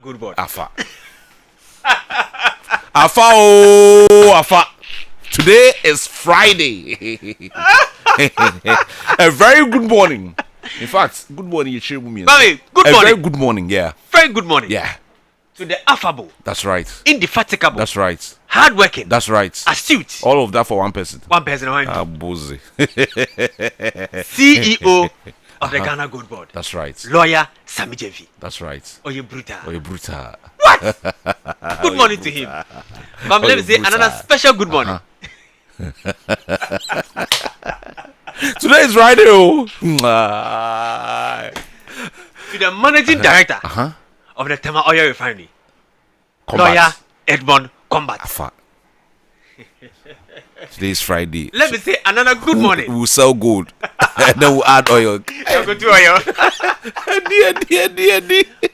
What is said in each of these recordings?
Good boy. Afa. Afa oh Afa. Today is Friday. A very good morning. In fact, good morning, Kwame, good a morning. very good morning, yeah. Very good morning. Yeah. To the affable, That's right. indefatigable, That's right. hardworking, That's right. astute. All of that for one person. One person, Bozy. CEO of the Ghana Gold Board. That's right. Lawyer Sami Jevi. That's right. Oye Bruta. Oh, you brutal. Good morning to him. Kwame, let me say Bruta. another special good morning. Today is Friday. Oh. To the managing director of the Tema Oil Refinery, Lawyer Edmond Combat. Afa. Today is Friday. Let me say another good morning. We'll sell gold. And then we'll add oil. I go to oil. Dear.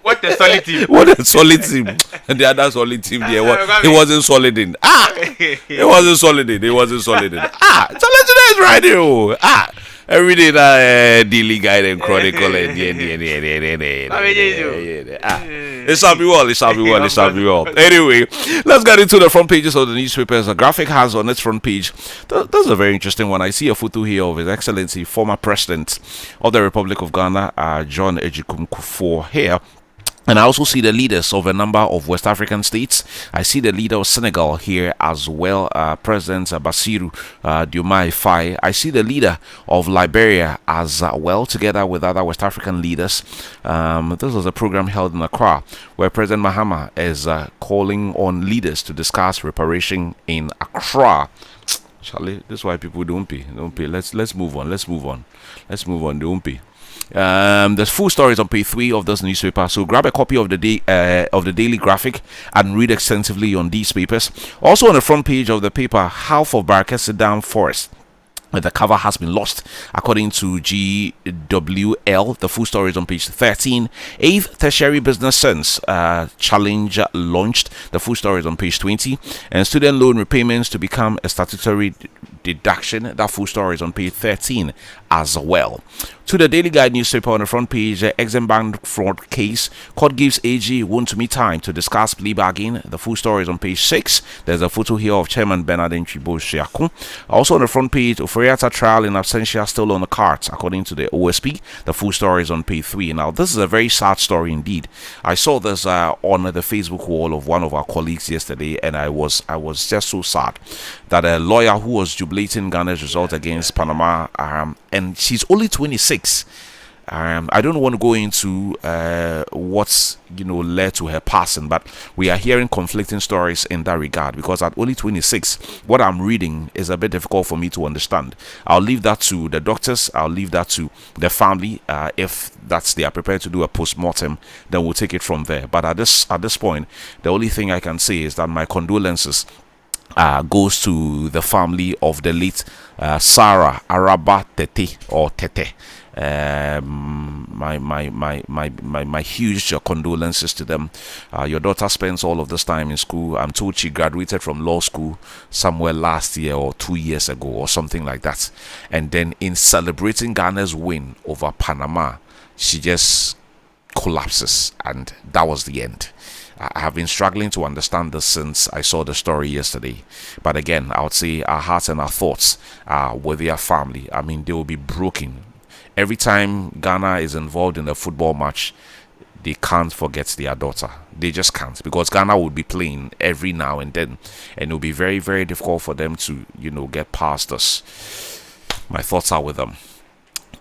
What a solid team. What a solid team. And the other solid team there. He wasn't solid in. It wasn't solid in. So let's today is Friday. Oh. Every day that daily guide and chronicle and it shall be well. Anyway, let's get into the front pages of the newspapers. A graphic has on its front page. That's a very interesting one. I see a photo here of His Excellency, former President of the Republic of Ghana, John Ejikun Kufuor here. And I also see the leaders of a number of West African states. I see the leader of Senegal here as well, President Bassirou Diomaye Faye. I see the leader of Liberia as well, together with other West African leaders. This was a program held in Accra where President Mahama is calling on leaders to discuss reparation in Accra. Charlie, this is why people don't pay. Let's move on. Don't pay. There's full stories on page 3 of this newspaper, so grab a copy of the Daily Graphic and read extensively on these papers. Also on the front page of the paper, half of Barakesi Dam Forest, the cover has been lost, according to GWL. The full story is on page 13. 8th Tertiary Business Sense Challenge launched. The full story is on page 20. And student loan repayments to become a statutory deduction. That full story is on page 13 as well. To the Daily Guide newspaper on the front page, Exim Bank fraud case. Court gives AG Wontumi time to discuss plea bargain. The full story is on page 6. There's a photo here of Chairman Bernard Nchibo Shiaku. Also on the front page, Oforiatta trial in absentia still on the cards, according to the OSP. The full story is on page 3. Now, this is a very sad story indeed. I saw this on the Facebook wall of one of our colleagues yesterday, and I was just so sad that a lawyer who was jubilating Ghana's result against Panama, and she's only 26. I don't want to go into what's led to her passing, but we are hearing conflicting stories in that regard, because at only 26, what I'm reading is a bit difficult for me to understand. I'll leave that to the doctors. I'll leave that to the family. If they are prepared to do a post-mortem, then we'll take it from there. But at this point, the only thing I can say is that my condolences goes to the family of the late Sarah Araba Tete or Tete. My huge condolences to them. Your daughter spends all of this time in school. I'm told she graduated from law school somewhere last year or 2 years ago or something like that. And then in celebrating Ghana's win over Panama, she just collapses, and that was the end. I have been struggling to understand this since I saw the story yesterday. But again, I would say our hearts and our thoughts are with their family. I mean, they will be broken. Every time Ghana is involved in a football match, they can't forget their daughter. They just can't, because Ghana will be playing every now and then, and it will be very, very difficult for them to, get past us. My thoughts are with them.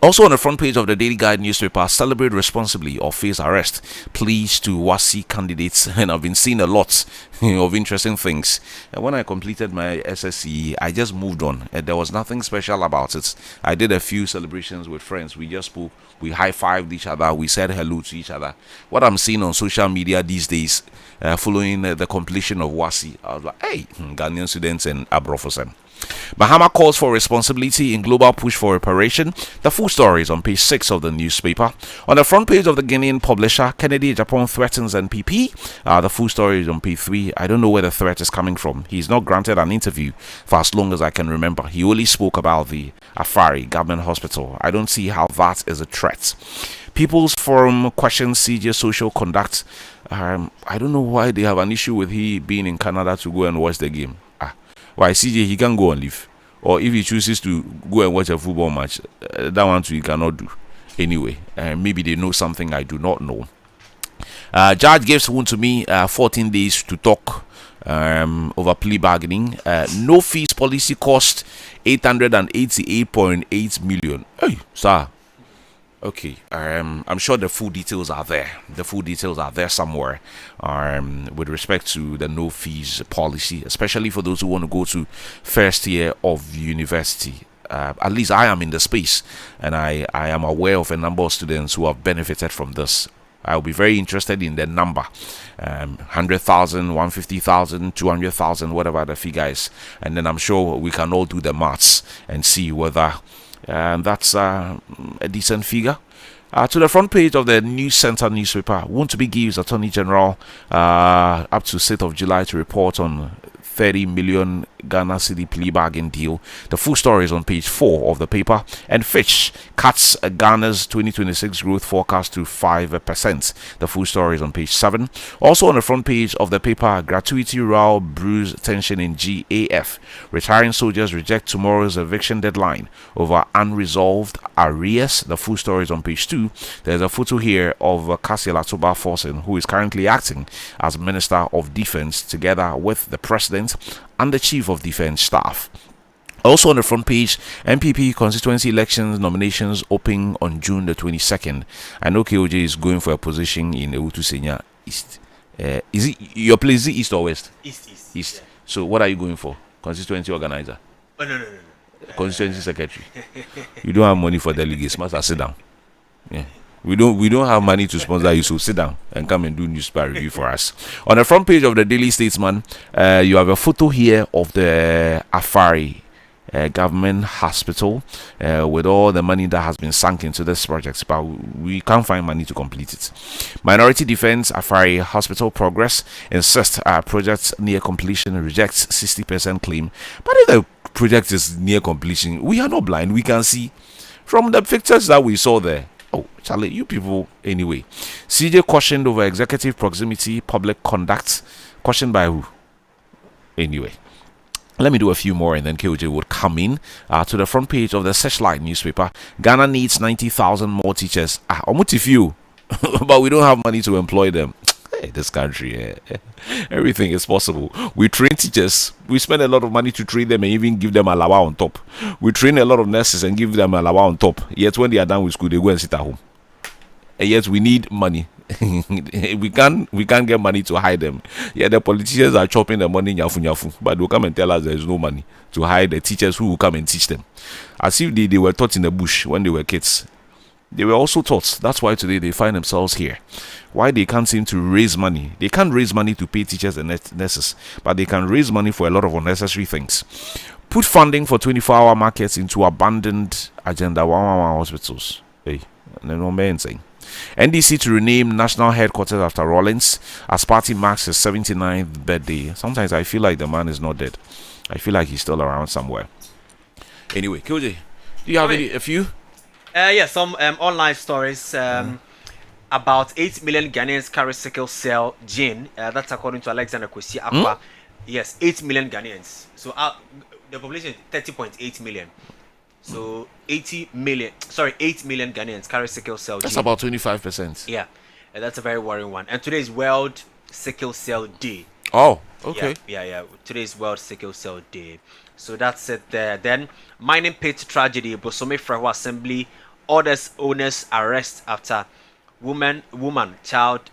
Also on the front page of the Daily Guide newspaper, celebrate responsibly or face arrest. Pleas to WASI candidates, and I've been seeing a lot of interesting things. And when I completed my SSCE, I just moved on, and there was nothing special about it. I did a few celebrations with friends. We just spoke, we high-fived each other, we said hello to each other. What I'm seeing on social media these days, following the completion of WASI, I was like, hey, Ghanaian students and Abrofosen. Mahama calls for responsibility in global push for reparation. The full story is on page 6 of the newspaper. On the front page of the Guinean publisher, Kennedy Japan threatens NPP. The full story is on page 3. I don't know where the threat is coming from. He's not granted an interview for as long as I can remember. He only spoke about the Afari Government Hospital. I don't see how that is a threat. People's Forum questions CJ social conduct. I don't know why they have an issue with he being in Canada to go and watch the game. Why CJ he can go on leave, or if he chooses to go and watch a football match, that one too he cannot do. Anyway, maybe they know something I do not know. Judge gives one to me 14 days to talk over plea bargaining. No fees policy cost 888.8 million. Hey, sir. Okay, I'm sure the full details are there. The full details are there somewhere with respect to the no fees policy, especially for those who want to go to first year of university. At least I am in the space, and I am aware of a number of students who have benefited from this. I'll be very interested in the number, 100,000, 150,000, 200,000, whatever the figure is, and then I'm sure we can all do the maths and see whether that's a decent figure. To the front page of the News Center newspaper, want to be gives Attorney General up to 6th of July to report on 30 million Ghana cedi plea bargain deal. The full story is on page 4 of the paper. And Fitch cuts Ghana's 2026 growth forecast to 5%. The full story is on page 7. Also on the front page of the paper, gratuity row brews tension in GAF. Retiring soldiers reject tomorrow's eviction deadline over unresolved arrears. The full story is on page 2. There's a photo here of Cassia Latoba Forsen, who is currently acting as Minister of Defense, together with the President and the Chief of Defense Staff. Also on the front page, MPP constituency elections nominations open on June the 22nd. I know KOJ is going for a position in Ewutu Senya East. Is it your place? Is it East or West? East. Yeah. So what are you going for? Constituency organizer? Oh, no. Constituency secretary. You don't have money for delegates. Must sit down. Yeah. We don't have money to sponsor you, so sit down and come and do newspaper review for us. On the front page of the Daily Statesman, you have a photo here of the Afari government hospital with all the money that has been sunk into this project, but we can't find money to complete it. Minority Defense Afari Hospital progress insists project near completion, rejects 60% claim. But if the project is near completion, we are not blind. We can see from the pictures that we saw there. Oh, Charlie, you people, anyway. CJ cautioned over executive proximity, public conduct. Cautioned by who? Anyway, let me do a few more and then KOJ would come in to the front page of the Searchlight newspaper. Ghana needs 90,000 more teachers. Almost a few, but we don't have money to employ them. Hey, this country, everything is possible. We train teachers, we spend a lot of money to train them and even give them a lawa on top. We train a lot of nurses and give them a lawa on top. Yet when they are done with school, they go and sit at home. And yet we need money. we can't get money to hide them. Yeah, the politicians are chopping the money nyafu, but they'll come and tell us there is no money to hide the teachers who will come and teach them. As if they were taught in the bush when they were kids. They were also taught. That's why today they find themselves here. Why they can't seem to raise money. They can't raise money to pay teachers and nurses, but they can raise money for a lot of unnecessary things. Put funding for 24-hour markets into abandoned Agenda 111 hospitals. Hey, no man saying. NDC to rename national headquarters after Rawlings as party marks his 79th birthday. Sometimes I feel like the man is not dead. I feel like he's still around somewhere. Anyway, KJ, do you have a few? Some online stories about 8 million Ghanaians carry sickle cell gene. That's according to Alexander Kwesi Akwa. Yes, 8 million Ghanaians. So the population is 30.8 million. So 8 million Ghanaians carry sickle cell gene. That's about 25%. Yeah, that's a very worrying one. And today is World Sickle Cell Day. Oh, okay. Yeah. Today is World Sickle Cell Day. So that's it there. Then mining pit tragedy. Bosome Freho Assembly orders owners arrest after child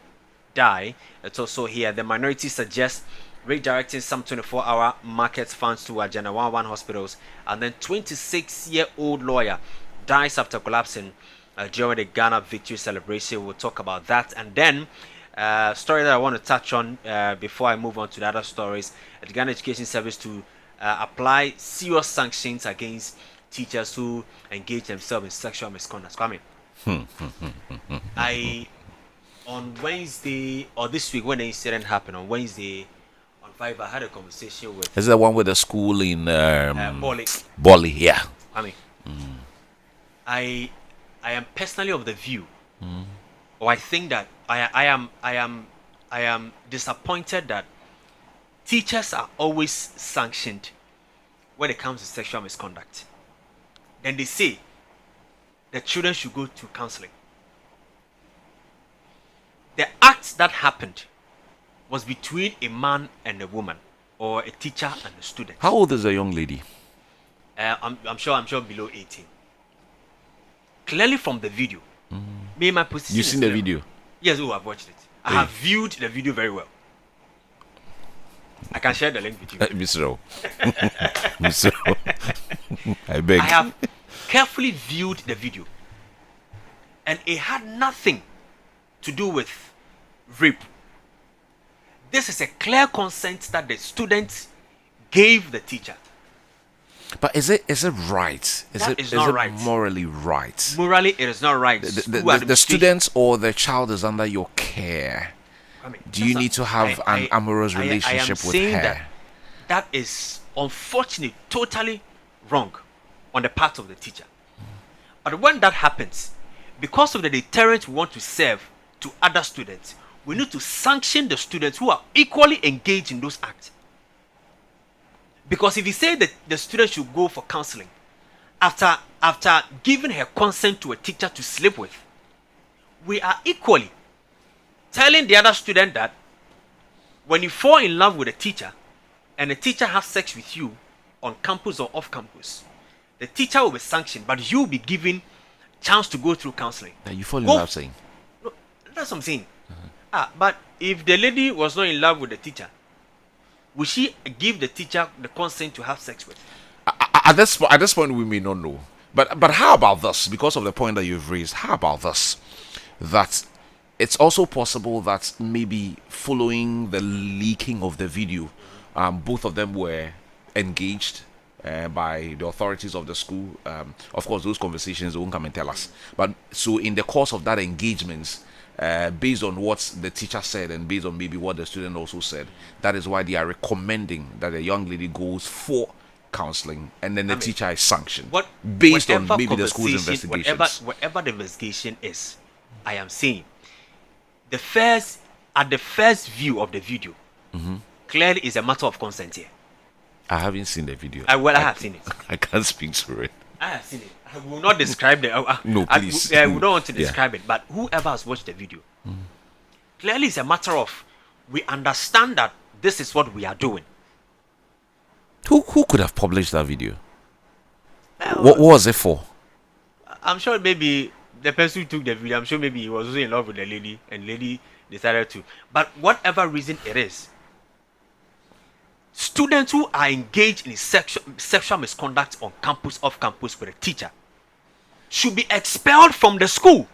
die. It's also here. The minority suggests redirecting some 24-hour market funds to Agenda 111 hospitals. And then 26-year-old lawyer dies after collapsing during the Ghana victory celebration. We'll talk about that. And then story that I want to touch on before I move on to the other stories. The Ghana Education Service to apply serious sanctions against teachers who engage themselves in sexual misconduct. Kwame, on Wednesday or this week when the incident happened on Wednesday on 5, I had a conversation with. Is that one with the school in Boli? Boli, yeah. Kwame, I am personally of the view, or I think that I am disappointed that teachers are always sanctioned when it comes to sexual misconduct. Then they say the children should go to counseling. The act that happened was between a man and a woman, or a teacher and a student. How old is the young lady? I'm sure below 18. Clearly from the video, me and my position. You've seen the video? Yes, I've watched it. I have viewed the video very well. I can share the link with you. Mr. Mr. I beg. I have carefully viewed the video, and it had nothing to do with rape. This is a clear consent that the student gave the teacher. But is it right? Is not it right. morally right? Morally, it is not right. The students or the child is under your care. I mean, Do you need to have an amorous relationship with her? That is unfortunately totally wrong on the part of the teacher. But when that happens, because of the deterrent we want to serve to other students, we need to sanction the students who are equally engaged in those acts. Because if you say that the student should go for counseling after giving her consent to a teacher to sleep with, we are equally telling the other student that when you fall in love with a teacher and the teacher has sex with you on campus or off campus, the teacher will be sanctioned, but you will be given chance to go through counseling. That you fall in love saying? No, that's what I'm saying. But if the lady was not in love with the teacher, would she give the teacher the consent to have sex with? At this point, we may not know. But how about this? Because of the point that you've raised, how about this? That it's also possible that maybe following the leaking of the video, both of them were engaged by the authorities of the school. Of course, those conversations won't come and tell us. But so in the course of that engagement, based on what the teacher said and based on maybe what the student also said, that is why they are recommending that the young lady goes for counseling, and then the teacher is sanctioned based on maybe the school's investigations. Whatever the investigation is, I am saying the first view of the video clearly is a matter of consent here. I haven't seen the video. I have seen it. I can't speak to it. I have seen it. I will not describe the. No, please. We don't want to describe it, but whoever has watched the video, clearly it's a matter of we understand that this is what we are doing. Who could have published that video? What was it for? I'm sure maybe the person who took the video, I'm sure maybe he was also in love with the lady, and lady decided to. But whatever reason it is, students who are engaged in sexual misconduct on campus, off campus with a teacher, should be expelled from the school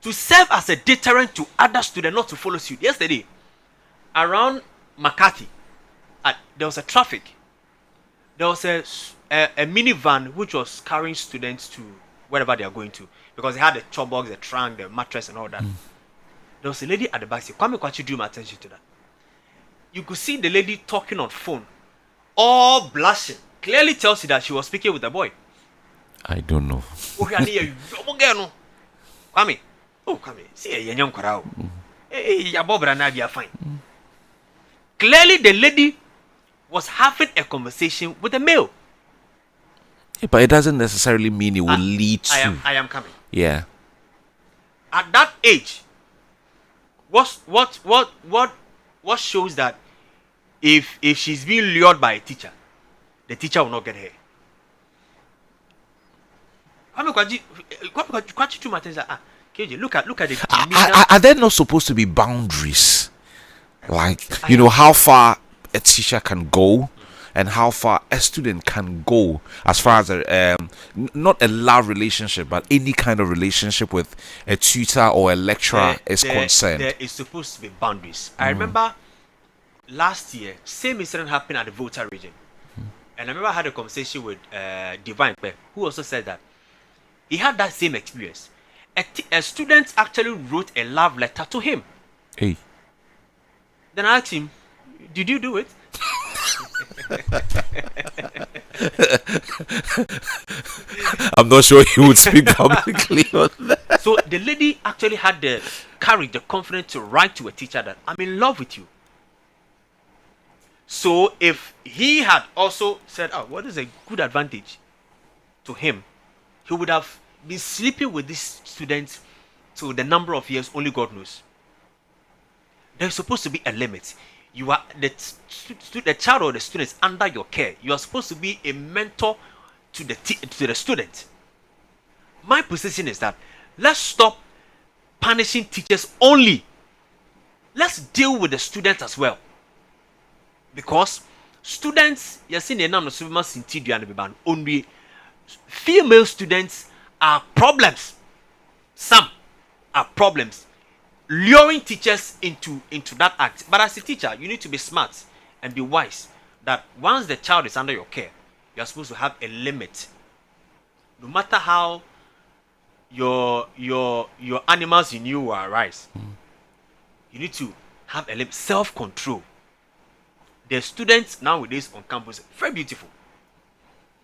to serve as a deterrent to other students not to follow suit. Yesterday, around McCarthy, there was a traffic. There was a minivan which was carrying students to wherever they are going to, because they had the chop box, the trunk, the mattress, and all that. There was a lady at the back. Kwame Dwomoh drew my attention to that. You could see the lady talking on phone, all blushing. Clearly tells you that she was speaking with the boy. I don't know. Kwame, see a young crowd. Fine. Clearly, the lady was having a conversation with a male. Yeah, but it doesn't necessarily mean it will lead to. I am coming. Yeah. At that age, what shows that if she's being lured by a teacher, the teacher will not get her. Look at the. Are there not supposed to be boundaries? Like, how far a teacher can go and how far a student can go as far as not a love relationship, but any kind of relationship with a tutor or a lecturer is concerned. There is supposed to be boundaries. I remember last year, same incident happened at the Volta region. And I remember I had a conversation with Divine, who also said that he had that same experience. A student actually wrote a love letter to him. Hey. Then I asked him, did you do it? I'm not sure he would speak publicly on that. So the lady actually had the courage, the confidence to write to a teacher that I'm in love with you. So if he had also said, oh, what is a good advantage to him, he would have been sleeping with this student to the number of years only God knows. There's supposed to be a limit. You are the child or the student is under your care. You are supposed to be a mentor to the student. My position is that let's stop punishing teachers only. Let's deal with the students as well. Because students, you're seeing the number of only female students are problems. Some are problems, luring teachers into that act. But as a teacher, you need to be smart and be wise that once the child is under your care, you are supposed to have a limit. No matter how your animals in you will arise, you need to have a limit. Self-control. The students nowadays on campus very beautiful.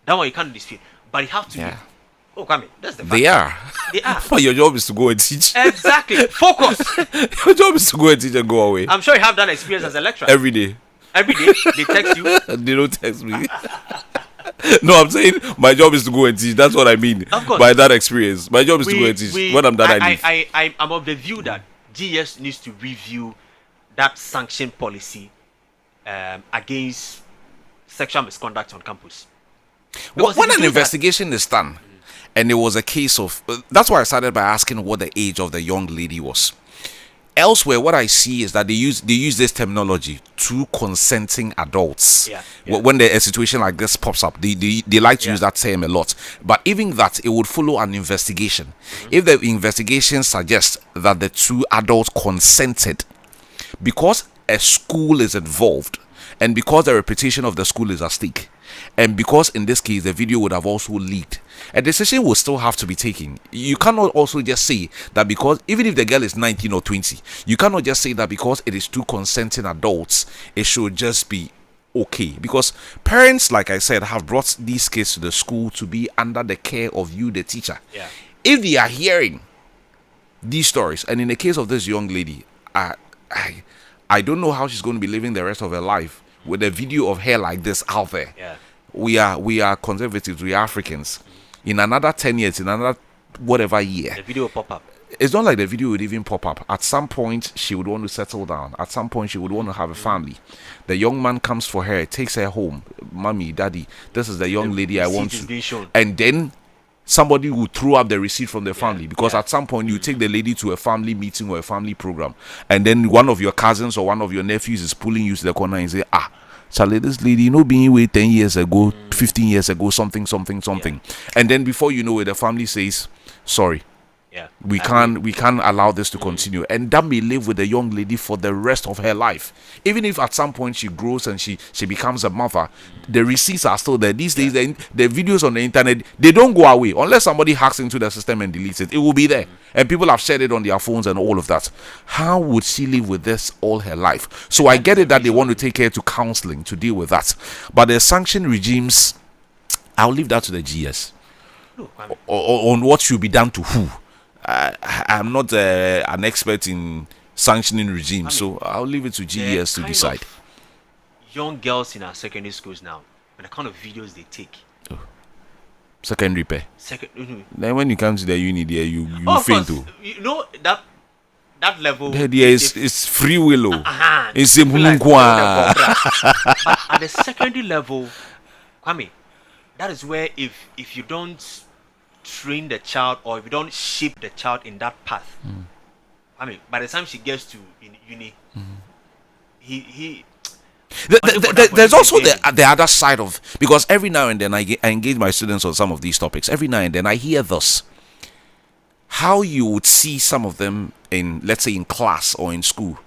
That one you can't dispute, but you have to be. Oh, Kwame, that's the fact. They are. They are. But your job is to go and teach. Exactly. Focus. Your job is to go and teach and go away. I'm sure you have that experience as a lecturer. Every day. Every day they text you. They don't text me. No, I'm saying my job is to go and teach. That's what I mean Of course. by that experience. My job is to go and teach. When I'm done, I leave. I'm of the view that GS needs to review that sanction policy against sexual misconduct on campus. Because When an investigation is done, and it was a case of, that's why I started by asking what the age of the young lady was. Elsewhere, what I see is that they use this terminology, two consenting adults. Yeah. When a situation like this pops up, they like to use that term a lot. But even that, it would follow an investigation. If the investigation suggests that the two adults consented, because a school is involved, and because the reputation of the school is at stake, and because in this case the video would have also leaked, a decision will still have to be taken. You cannot also just say that because, even if the girl is 19 or 20, you cannot just say that because it is two consenting adults, it should just be okay. Because parents, like I said, have brought these kids to the school to be under the care of you, the teacher. Yeah. If they are hearing these stories, and in the case of this young lady, I don't know how she's going to be living the rest of her life with a video of her like this out there. Yeah. We are conservatives, we are Africans. In another 10 years, in another whatever year, The video will pop up. it's not like the video would even pop up. At some point, she would want to settle down. At some point, she would want to have a family. The young man comes for her, takes her home. Mommy, daddy, this is the young lady I want receipt is to. being shown. And then somebody would throw up the receipt from the family, because yeah. at some point you take the lady to a family meeting or a family program, and then one of your cousins or one of your nephews is pulling you to the corner and say, Charlie, this lady, being with 10 years ago, 15 years ago, something. And then before you know it, the family says, sorry, Yeah. we can't allow this to continue. And that may live with the young lady for the rest of her life. Even if at some point she grows and she becomes a mother, the receipts are still there. These days, the videos on the internet, they don't go away. Unless somebody hacks into the system and deletes it, it will be there. And people have shared it on their phones and all of that. How would she live with this all her life? So I get it that they want to take her to counseling to deal with that. But the sanction regimes, I'll leave that to the GS. On what should be done to who. I'm not an expert in sanctioning regimes, so I'll leave it to GES to decide. Young girls in our secondary schools now, and the kind of videos they take. Secondary pair. Then when you come to the uni there, you faint too. You know that level. There it's free will. It's a like, but at the secondary level, Kwame, that is where if you don't train the child, or if you don't shape the child in that path, I mean, by the time she gets to uni, there's also the other side of, because every now and then I engage my students on some of these topics. Every now and then I hear this, how you would see some of them in, let's say, in class or in school.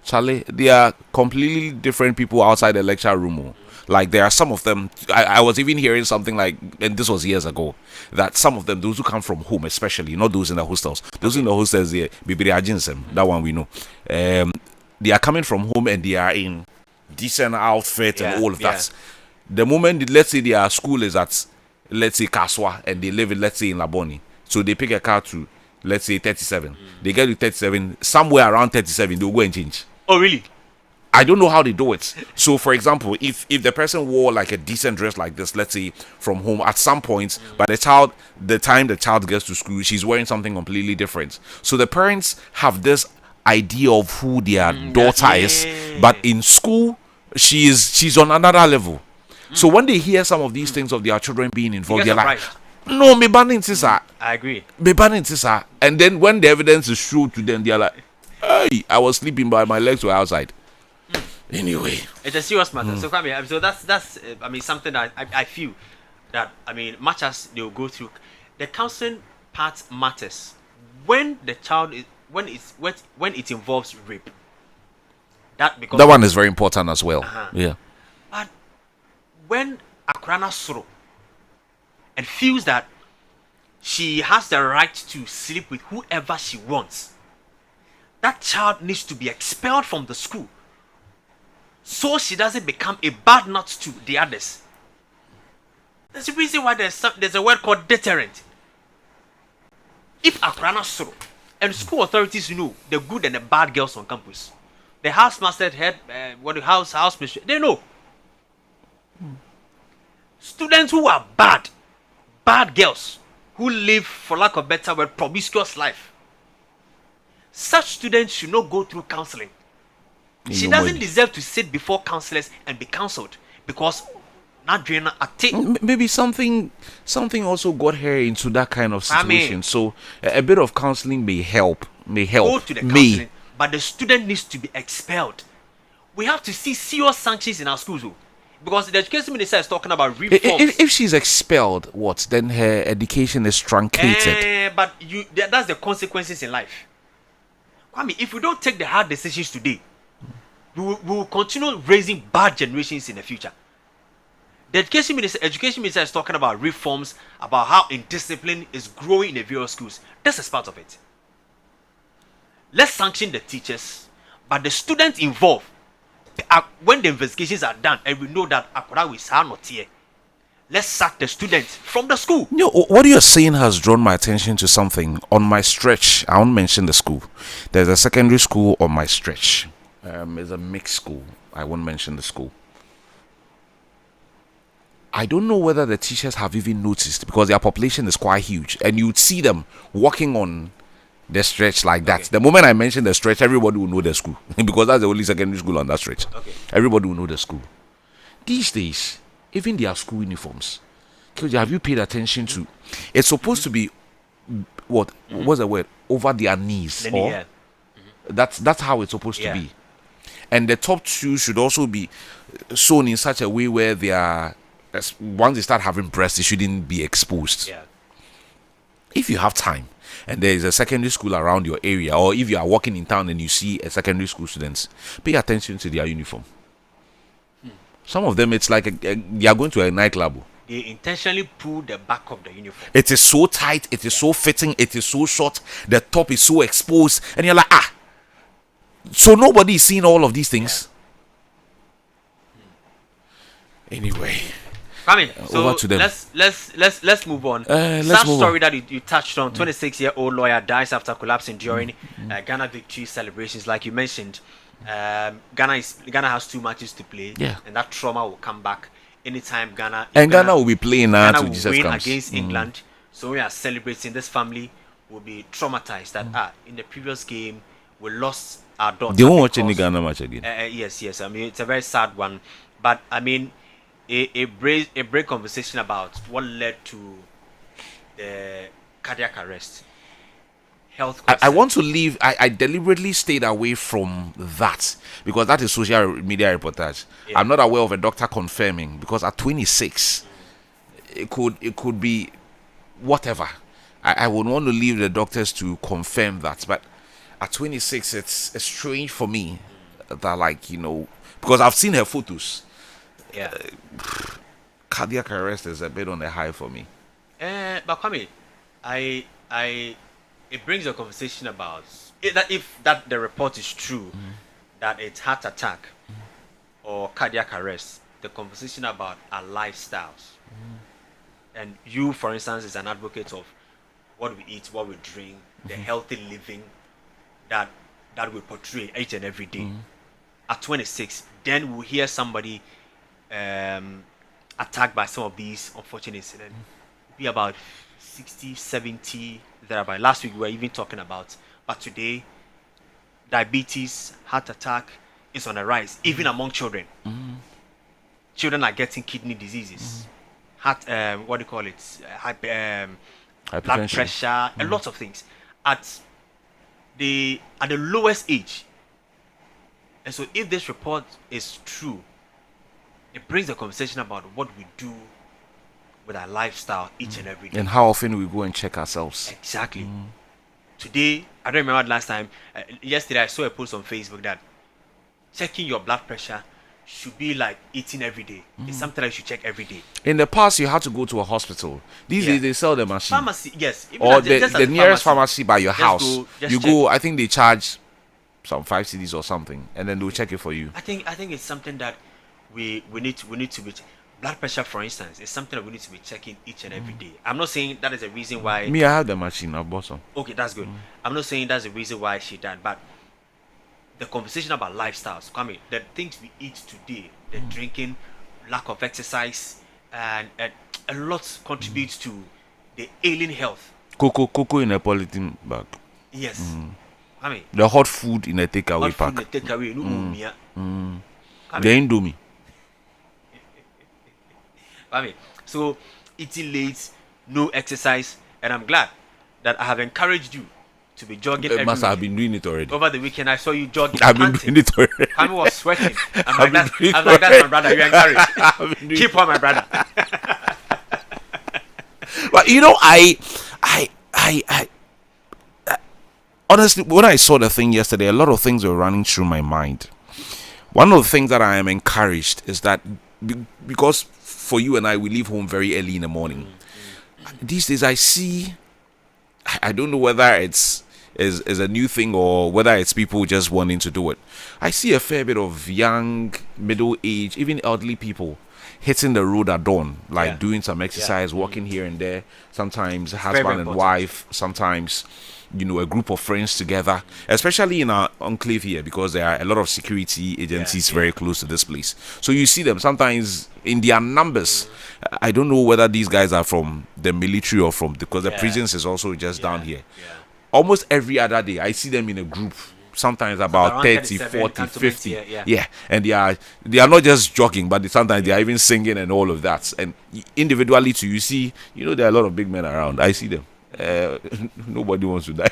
Charlie, they are completely different people outside the lecture room. Like, there are some of them, I was even hearing something like, and this was years ago, that some of them, those who come from home especially, not those in the hostels, those in the hostels, that one we know, they are coming from home and they are in decent outfit and all of that. The moment, let's say their school is at, let's say, Kaswa, and they live in, let's say, in Laboni, so they pick a car to let's say 37. They get to 37, somewhere around 37, they'll go and change. Oh, really? I don't know how they do it. So, for example, if the person wore like a decent dress like this, let's say from home, at some point, by the time the child gets to school, she's wearing something completely different. So the parents have this idea of who their daughter is, but in school, she's on another level. So when they hear some of these things of their children being involved, they're like, no, me banning sister. I agree. Me banning sister. And then when the evidence is true to them, they're like, hey, I was sleeping, but my legs were outside. Anyway, it's a serious matter. So, Kwame, so that's I mean, something that I feel that, I mean, much as they will go through, the counseling part matters when the child is when it involves rape. That one is very important as well. Yeah. But when Akrana Soro and feels that she has the right to sleep with whoever she wants, that child needs to be expelled from the school, so she doesn't become a bad nut to the others. That's the reason why there's a word called deterrent. If Akrana Soro and school authorities know the good and the bad girls on campus, the housemaster, head, house mistress, they know. Students who are bad girls, who live, for lack of better word, promiscuous life, such students should not go through counseling. She doesn't deserve to sit before counselors and be counseled because maybe something also got her into that kind of situation. So a bit of counseling may help. Go to the counseling, but the student needs to be expelled. We have to see serious sanctions in our schools, because the education minister is talking about reforms. If she's expelled, what then? Her education is truncated. But that's the consequences in life. Kwame, if we don't take the hard decisions today, we will continue raising bad generations in the future. The education minister is talking about reforms, about how indiscipline is growing in the various schools. This is part of it. Let's sanction the teachers, but the students involved, when the investigations are done and we know that Akura is not here, let's sack the students from the school. What you're saying has drawn my attention to something. On my stretch, I won't mention the school. There's a secondary school on my stretch. It's a mixed school. I won't mention the school. I don't know whether the teachers have even noticed, because their population is quite huge, and you'd see them walking on the stretch like that. The moment I mention the stretch, everybody will know the school because that's the only secondary school on that stretch. Everybody will know the school. These days, even their school uniforms, have you paid attention to? It's supposed to be what's the word? Over their knees. That's how it's supposed to be. And the top two should also be sewn in such a way where they are, once they start having breasts, they shouldn't be exposed. If you have time and there is a secondary school around your area, or if you are walking in town and you see a secondary school students, pay attention to their uniform. Some of them, it's like they are going to a nightclub. They intentionally pull the back of the uniform. It is so tight, it is so fitting, it is so short, the top is so exposed, and you're like, so nobody is seeing all of these things. Anyway, so over to them. Let's move on. Sad story that you touched on. 26-year-old lawyer dies after collapsing during Ghana victory celebrations. Like you mentioned, Ghana has 2 matches to play, and that trauma will come back anytime Ghana will be playing now. Ghana will win against England. So we are celebrating. This family will be traumatized that in the previous game we lost our daughter. They won't watch any Ghana match again. Yes. I mean, it's a very sad one, but I mean, a break conversation about what led to the cardiac arrest. Health. I want to leave. I deliberately stayed away from that because that is social media reportage. I'm not aware of a doctor confirming, because at 26, it could be whatever. I would want to leave the doctors to confirm that, but at 26, it's strange for me that, because I've seen her photos. Cardiac arrest is a bit on the high for me. But Kwame, it brings a conversation about that if the report is true, that it's heart attack or cardiac arrest, the conversation about our lifestyles. And you, for instance, is an advocate of what we eat, what we drink, the healthy living that we portray each and every day. At 26, then we'll hear somebody attacked by some of these unfortunate incidents. Be about 60, 70 thereabout. Last week we were even talking about, but today diabetes, heart attack is on the rise, even among children. Children are getting kidney diseases, heart, what do you call it, blood pressure, a lot of things at the lowest age. And so, if this report is true, it brings a conversation about what we do with our lifestyle each and every day, and how often we go and check ourselves. Exactly. Today, I don't remember the last time. Yesterday, I saw a post on Facebook that checking your blood pressure should be like eating every day. It's something that you should check every day. In the past, you had to go to a hospital. These days, they sell the machine. Pharmacy, yes. Even Or just the nearest pharmacy by your house. just You check. go, I think they charge some 5 cedis or something, and then they'll check it for you. I think it's something that we need to be. Blood pressure, for instance, is something that we need to be checking each and every day. I'm not saying that is a reason why. Me, I have the machine. I bought some. Okay, that's good. I'm not saying that's the reason why she died, but the conversation about lifestyles, Kwame, the things we eat today, the drinking, lack of exercise, and a lot contributes to the ailing health. Cocoa in a polythene bag. Yes. Kwame, The hot food in a takeaway pack. take away. The Indomie. Kwame, so eating late, no exercise, and I'm glad that I have encouraged you to be jogging every Master, I've week. been doing it already. Over the weekend, I saw you jogging. I've been panting. doing it already. Kwame was sweating. I've been doing I'm it like, that's my brother. You're encouraged. I've been doing Keep on, my brother. But you know, I honestly, when I saw the thing yesterday, a lot of things were running through my mind. One of the things that I am encouraged is that because for you and I, we leave home very early in the morning. These days, I see. I don't know whether it's is a new thing or whether it's people just wanting to do it. I see a fair bit of young, middle age, even elderly people hitting the road at dawn, like doing some exercise, walking here and there. Sometimes husband and wife, sometimes a group of friends together, especially in our enclave here, because there are a lot of security agencies very close to this place. So you see them sometimes in their numbers. I don't know whether these guys are from the military or because the prisons is also just down here. Almost every other day I see them in a group, sometimes about 30, 40, 50. And they are not just jogging, but sometimes they are even singing and all of that. And individually too, you see, there are a lot of big men around. I see them. Nobody wants to die.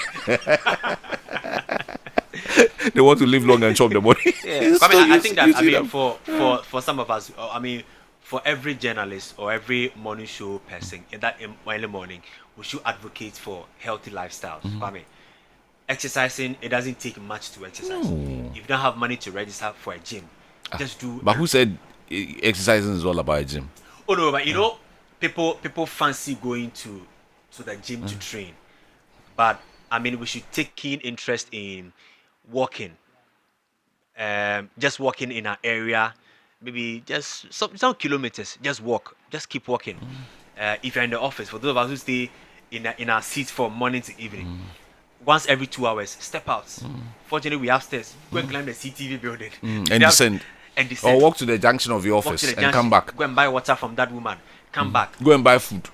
They want to live long and chop the money. I think that for some of us, for every journalist or every morning show person in that early morning, we should advocate for healthy lifestyles. Exercising, it doesn't take much to exercise. If you don't have money to register for a gym, just do. But who said exercising is all about a gym? Oh no, but people fancy going to the gym to train, but we should take keen interest in walking. Just walking in our area, maybe just some kilometers. Just walk, just keep walking. If you're in the office, for those of us who stay in our seats from morning to evening, once every 2 hours, step out. Fortunately, we have stairs. Go and climb the CTV building and descend. Or walk to the junction of the office and come back. Go and buy water from that woman. Come back. Go and buy food.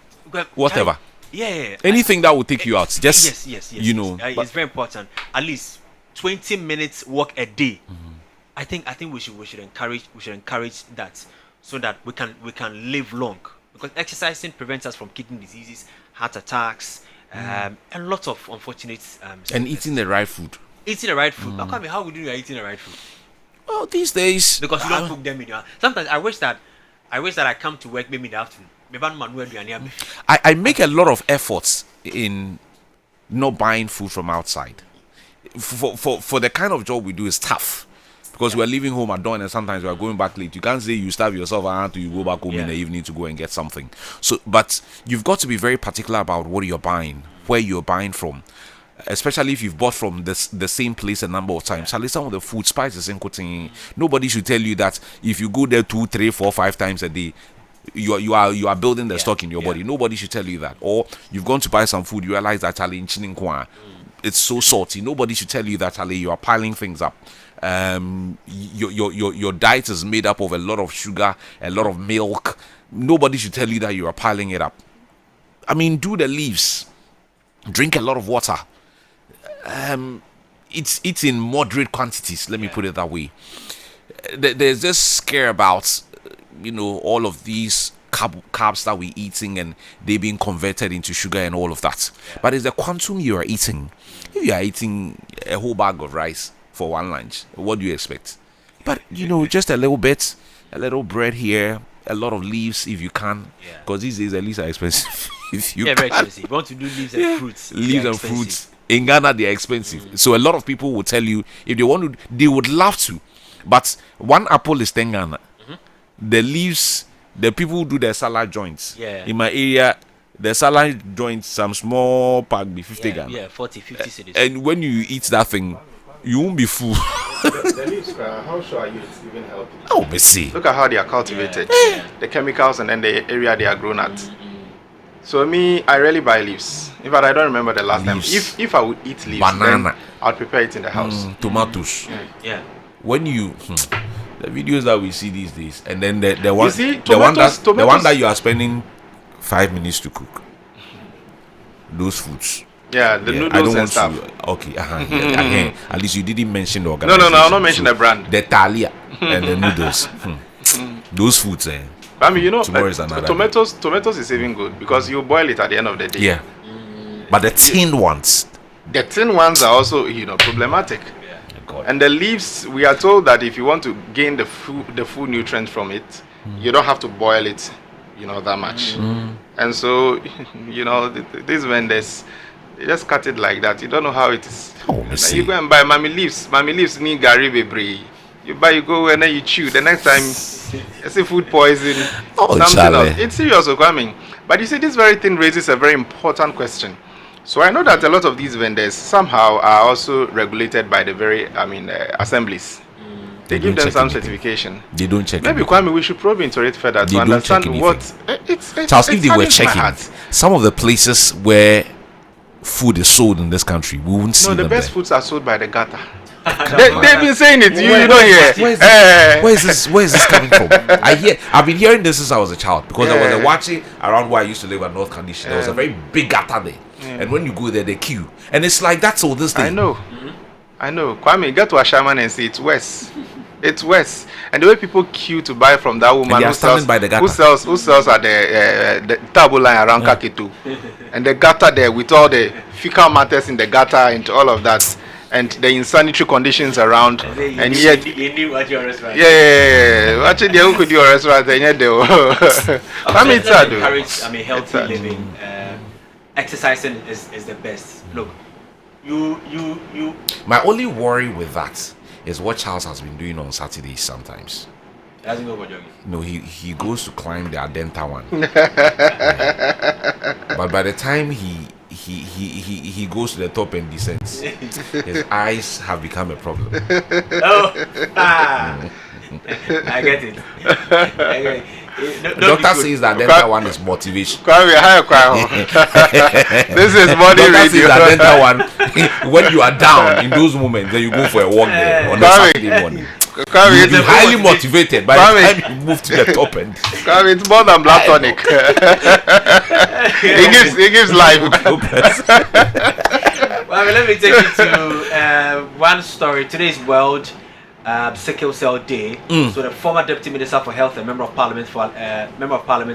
Whatever. Anything that will take you out. Just yes. It's very important. At least 20 minutes walk a day. I think we should encourage that, so that we can live long, because exercising prevents us from kidney diseases, heart attacks, and a lot of unfortunate and eating the right food. How would you eating the right food? Well, these days, because you don't cook them in your. Sometimes I wish that I come to work maybe in the afternoon. I make a lot of efforts in not buying food from outside. For the kind of job we do is tough, because we're leaving home at dawn and sometimes we're going back late. You can't say you starve yourself until you go back home in the evening to go and get something. So, but you've got to be very particular about what you're buying, where you're buying from, especially if you've bought from the same place a number of times. At least some of the food spices and cooking. Nobody should tell you that if you go there 2, 3, 4, 5 times a day, You are building the stock in your body. Nobody should tell you that. Or you've gone to buy some food, you realize that it's so salty. Nobody should tell you that Charlie, you are piling things up. Your diet is made up of a lot of sugar, a lot of milk. Nobody should tell you that you are piling it up. I mean, do the leaves. Drink a lot of water. It's in moderate quantities. Let me put it that way. There's this scare about all of these carbs that we're eating and they being converted into sugar and all of that. But it's the quantum you are eating. If you are eating a whole bag of rice for one lunch, what do you expect? But just a little bit, a little bread here, a lot of leaves if you can, because these days at least are expensive. If you very expensive. You want to do leaves and fruits. Leaves and fruits in Ghana, they are expensive. So a lot of people will tell you if they want to, they would love to, but one apple is 10 Ghana. The leaves, the people who do their salad joints. In my area, the salad joints, some small pack be 50 Ghana. Yeah, 40, 50 cedis. And when you eat that thing, you won't be full. The leaves, how sure are you it's even healthy? Oh, me see. Look at how they are cultivated, the chemicals, and then the area they are grown at. So me, I rarely buy leaves. In fact, I don't remember the last time. If I would eat leaves, banana, then I'll prepare it in the house. Tomatoes. Yeah. When you the videos that we see these days, and then the one, tomatoes, the one that you are spending 5 minutes to cook. Those foods. Yeah, the noodles I don't and want stuff. To, okay, at least you didn't mention the organization. No, I'll not mention the brand. The Thalia and the noodles. Those foods, I mean, tomatoes is even good because you boil it at the end of the day. Yeah. But the tinned ones. The tin ones are also, problematic. And the leaves, we are told that if you want to gain the food nutrients from it, you don't have to boil it, that much. And so, these vendors, they just cut it like that. You don't know how it is. You go and buy mammy leaves. Mammy leaves need gari bebre. You go and then you chew. The next time, you see food poison. Something else. It's serious, Kwame. But you see, this very thing raises a very important question. So I know that a lot of these vendors somehow are also regulated by the very, assemblies. They give them some certification. They don't check. Maybe Kwame, we should probe into it further to understand what it's. Charles, if they were checking some of the places where food is sold in this country, we wouldn't see them. No, the best there. foods are sold by the gutter. They've been saying it. You don't hear. Where is this coming from? I've been hearing this since I was a child because I was watching around where I used to live at North Condition. There was a very big gutter there, and when you go there, they queue, and it's like that's all this thing. I know. Kwame, get to a shaman and say it's West. It's West, and the way people queue to buy from that woman who sells at the table line around Kaketu, and the gutter there with all the fecal matters in the gutter and all of that. And the insanitary conditions around, and yet you knew at your restaurant. Actually, they could do a restaurant, and yet they were. It's hard. Encourage, healthy living. Exercising is the best. Look, you. My only worry with that is what Charles has been doing on Saturdays sometimes. Doesn't go for jogging. No, he goes to climb the Adenta one. But by the time he goes to the top and descends, his eyes have become a problem. I get it. The doctor says that Adenta one is motivation. This is body radio. Adenta one, when you are down in those moments, then you go for a walk there on a Saturday morning. You'll be highly motivated by the time you move to the top end. It's more than black tonic. It gives life. Well, let me take you to one story. Today's World Sickle Cell Day. So the former Deputy Minister for Health and Member of Parliament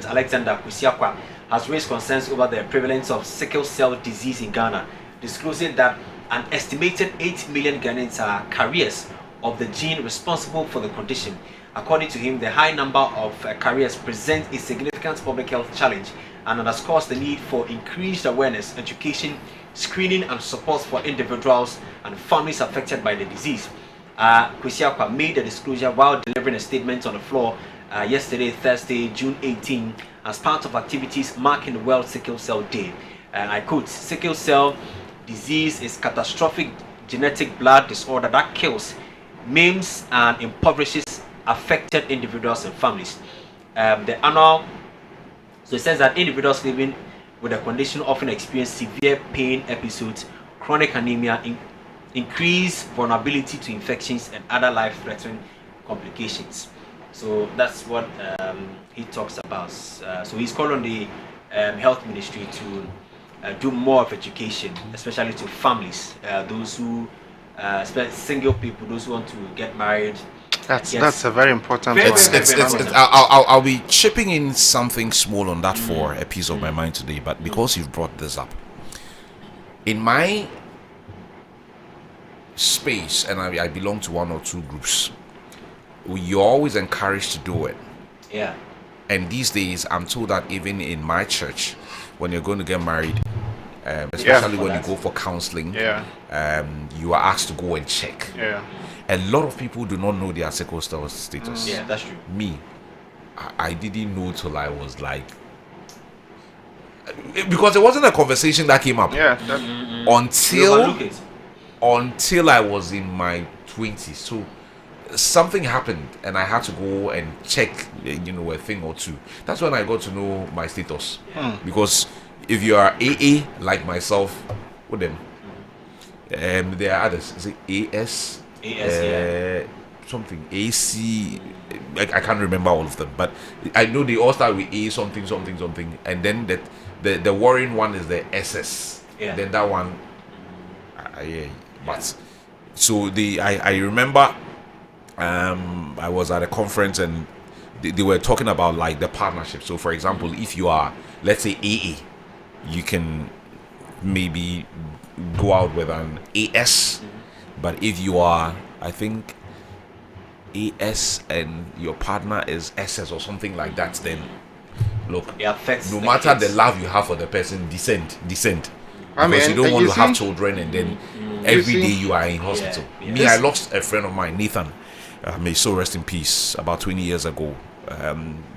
Alexander Kwame has raised concerns over the prevalence of sickle cell disease in Ghana, disclosing that an estimated 8 million Ghanaians are carriers of the gene responsible for the condition. According to him, the high number of carriers present a significant public health challenge and underscores the need for increased awareness, education, screening and support for individuals and families affected by the disease. Kwame made the disclosure while delivering a statement on the floor yesterday, Thursday, June 18, as part of activities marking the World Sickle Cell Day. I quote, "Sickle cell disease is catastrophic genetic blood disorder that kills, maims and impoverishes affected individuals and families. The annual So it says that individuals living with the condition often experience severe pain episodes, chronic anemia, increased vulnerability to infections and other life-threatening complications. So that's what he talks about. So he's called on the health ministry to do more of education, especially to families, those who, single people, those who want to get married. That's a very important point. I'll be chipping in something small on that for a piece of my mind today, but because you've brought this up, in my space, and I belong to one or two groups, you're always encouraged to do it. Yeah. And these days, I'm told that even in my church, when you're going to get married, especially when you go for counseling, you are asked to go and check. Yeah. A lot of people do not know their sickle cell status. Yeah, that's true. Me, I didn't know till I was like, because it wasn't a conversation that came up. Yeah. Until I was in my 20s. So something happened and I had to go and check, a thing or two. That's when I got to know my status. Because if you are AA like myself, with them, there are others. Is it AS? Something AC. I can't remember all of them, but I know they all start with A something, and then the worrying one is the SS. Yeah. Then that one, but so I remember, I was at a conference and they were talking about like the partnership. So for example, if you are, let's say AA, you can maybe go out with an AS. But if you are, I think, AS and your partner is SS or something like that, then look, no matter the love you have for the person, descend. Because you don't want to have children and then every day you are in hospital. Me, I lost a friend of mine, Nathan. May so rest in peace. About 20 years ago,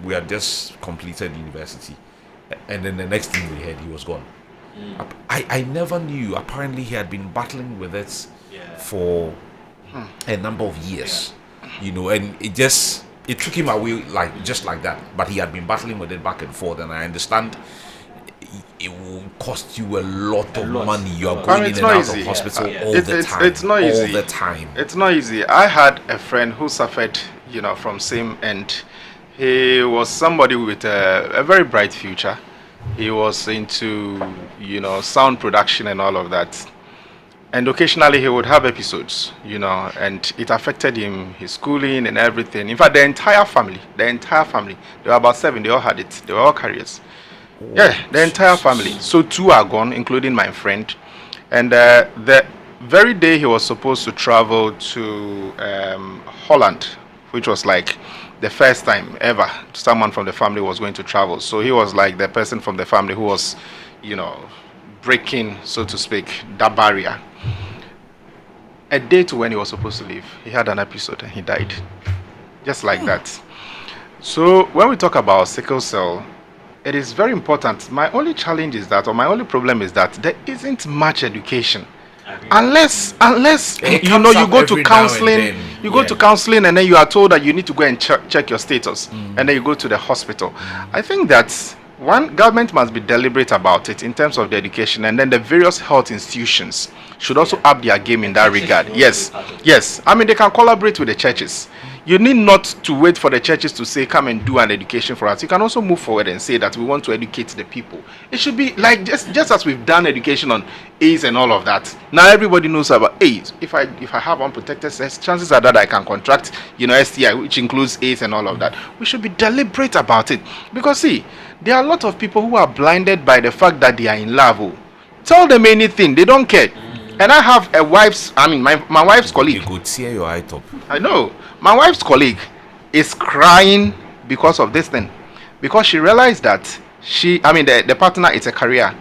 we had just completed university, and then the next thing we heard, he was gone. I never knew. Apparently, he had been battling with it for a number of years, and it took him away just like that. But he had been battling with it back and forth, and I understand it will cost you a lot of money. You are going in and out of hospital all the time. It's not easy. All the time. It's not easy. I had a friend who suffered, from same end. He was somebody with a very bright future. He was into, sound production and all of that. And occasionally he would have episodes, and it affected him, his schooling and everything. In fact, the entire family, they were about 7, they all had it. They were all carriers. Yeah, the entire family. So 2 are gone, including my friend. And the very day he was supposed to travel to Holland, which was like the first time ever someone from the family was going to travel. So he was like the person from the family who was, breaking, so to speak, that barrier. A day to when he was supposed to leave, he had an episode and he died. Just like that. So when we talk about sickle cell, it is very important. My only challenge is that, or my only problem is that there isn't much education. Unless you go to counseling, go to counseling and then you are told that you need to go and check your status, and then you go to the hospital. I think that one, government must be deliberate about it in terms of the education, and then the various health institutions should also up their game in that regard. Yes. I mean, they can collaborate with the churches. You need not to wait for the churches to say, come and do an education for us. You can also move forward and say that we want to educate the people. It should be like just as we've done education on AIDS and all of that. Now everybody knows about AIDS. If I have unprotected sex, chances are that I can contract, STI, which includes AIDS and all of that. We should be deliberate about it. Because see, there are a lot of people who are blinded by the fact that they are in love. Oh. Tell them anything, they don't care. And I have my wife's colleague. You could tear your eye top. I know. My wife's colleague is crying because of this thing. Because she realized that the partner is a career.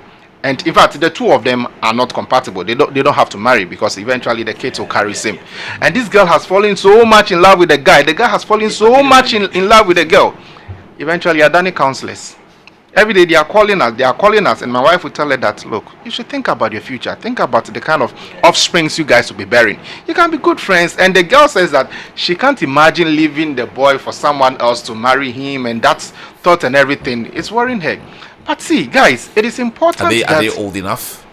And in fact, the two of them are not compatible. They don't have to marry because eventually the kids will carry same. And this girl has fallen so much in love with the guy. The guy has fallen so much in love with the girl. Eventually, Adani counselors. Every day they are calling us. They are calling us, and my wife will tell her that, look, you should think about your future. Think about the kind of offsprings you guys will be bearing. You can be good friends. And the girl says that she can't imagine leaving the boy for someone else to marry him, and that thought and everything is worrying her. But see, guys, it is important. Are they old enough?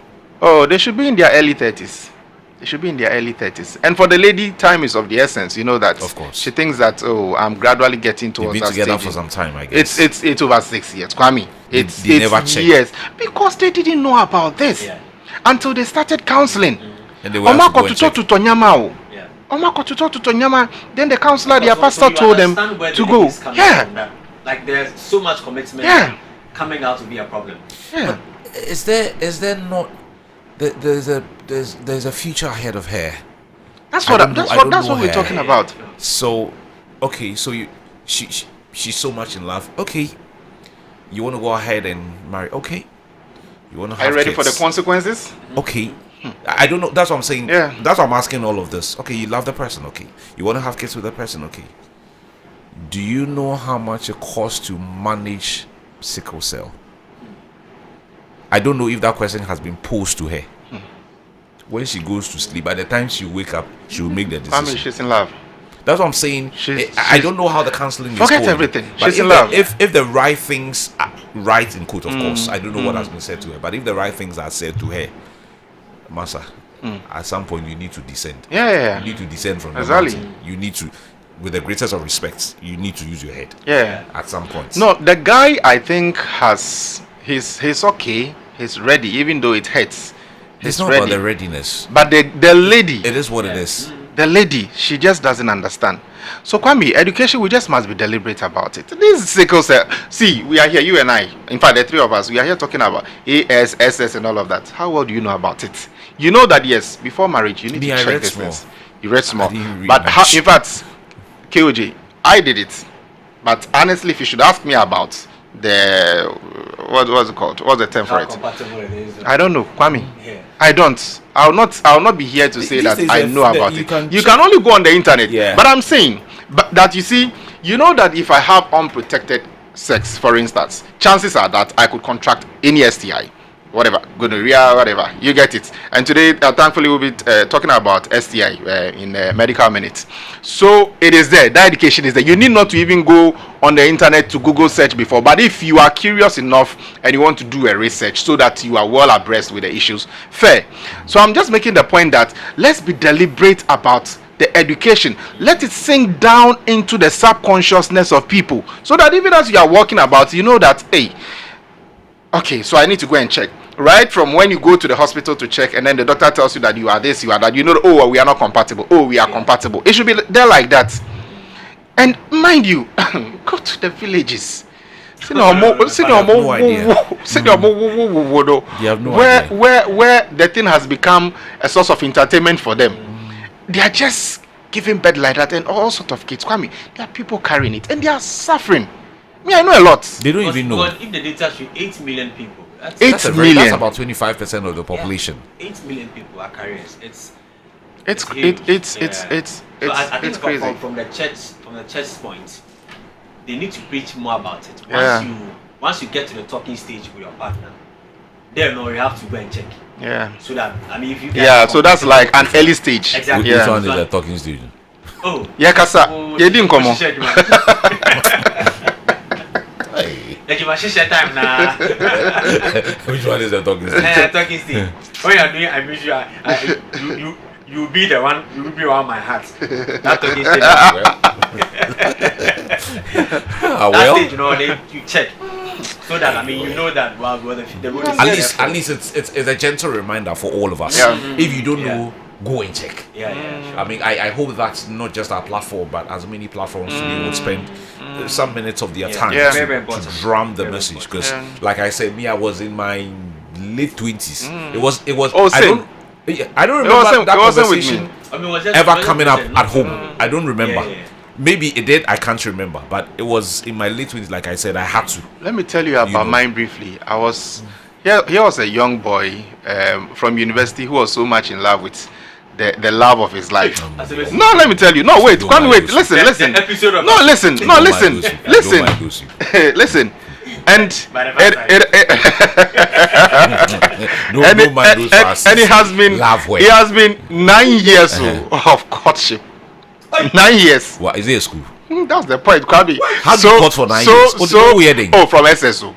Oh, they should be in their early 30s. They should be in their early 30s. And for the lady, time is of the essence. You know that. Of course. She thinks that, oh, I'm gradually getting towards They've that been together stage. for some time, I guess. It's over 6 years, Kwame. It's never checked. years. Because they didn't know about this until they started counseling. And they were to go and check. Then the counselor, their pastor told them to go. Yeah. Like there's so much commitment coming out to be a problem. Yeah. Is there not there's a future ahead of her? That's what we're talking about. So, okay, so she's so much in love. Okay, you want to go ahead and marry. Okay, you want to have Are you ready kids. for the consequences? Okay, I don't know. That's what I'm saying. Yeah. That's why I'm asking all of this. Okay, you love the person. Okay, you want to have kids with the person. Okay, do you know how much it costs to manage sickle cell? I don't know if that question has been posed to her. When she goes to sleep, by the time she wake up, she will make the decision. Family, she's in love. That's what I'm saying. I don't know how the counseling is Forget going. everything. But She's in love. If the right things are right in quote, of course, I don't know what has been said to her. But if the right things are said to her, Massa, at some point you need to descend. Yeah. You need to descend from the Exactly. mountain. You need to, with the greatest of respect, you need to use your head. Yeah. At some point. No, the guy I think he's okay. He's ready, even though it hurts. It's He's not ready. about the readiness. But the lady, It is what it is. the lady, she just doesn't understand. So Kwame, education, we just must be deliberate about it. This is sickle cell. See, we are here, you and I. In fact, the three of us, we are here talking about AS, SS, and all of that. How well do you know about it? You know that yes, before marriage, you need Me, to I check read this small. things. You read small, I didn't read but much. in fact, KOJ, I did it. But honestly, if you should ask me about the what's it called? What's the term for How it? compatible it is. I don't know, Kwame. Yeah. I don't. I'll not be here to say These that days, I know about you it. can You can only go on the internet. Yeah. But I'm saying that you see, you know that if I have unprotected sex, for instance, chances are that I could contract any STI, whatever, gonorrhea, whatever. You get it. And today, thankfully, we'll be talking about STI in Medical Minute. So it is there. That education is there. You need not to even go on the internet to Google search before. But if you are curious enough and you want to do a research so that you are well abreast with the issues, fair. So I'm just making the point that let's be deliberate about the education. Let it sink down into the subconsciousness of people so that even as you are walking about, you know that, hey, okay, so I need to go and check. Right from when you go to the hospital to check, and then the doctor tells you that you are this, you are that, you know, oh, we are not compatible. Oh, we are compatible. It should be there like that. And mind you, go to the villages. You have no idea. Where the thing has become a source of entertainment for them. They are just giving birth like that, and all sorts of kids. Kwame, there are people carrying it, and they are suffering. Me, I know a lot. They don't even know. If the data show 8 million people, that's 8 That's million. about 25% of the population. 8 million people are carriers. It's huge. So I think crazy. from the church's point, they need to preach more about it. Once you get to the talking stage with your partner, then you have to go and check. Yeah. So that if you So that's like an early stage. Exactly. Which Yeah. one is the talking stage? Oh. Yeah, Kasa. You didn't come on. Like you must share time now. Which one is the talking stage? Talking stage. When you are doing, I'm sure you be the one. You will be on my heart. That talking stage. That stage, you check. So that you know that the road is At least it's a gentle reminder for all of us. Yeah. If you don't know, go and check. Yeah, sure. I mean, I hope that's not just our platform, but as many platforms today would spend some minutes of their time Yeah. Very, very to important. drum the Very message. important. Because, like I said, I was in my late 20s. It was. Oh, I same. don't remember that it wasn't with conversation me. Was just ever coming up just- at home. I don't remember. Yeah. Maybe it did. I can't remember. But it was in my late 20s. Like I said, I had to. Let me tell you about know. mine briefly. I was here was a young boy from university who was so much in love with the love of his life. No, let me tell you. No, wait, Don't Kwame, mind wait. those. Listen. The episode of No, listen. No, Don't listen. mind those. Listen. Don't mind those. Listen. and By the and, No, and, no man knows fast. and it has been Love way. it has been 9 years of courtship. 9 years. What is it a school? That's the point, Kwabi. How do you court for 9 years? What's the wedding? Oh, from SSO.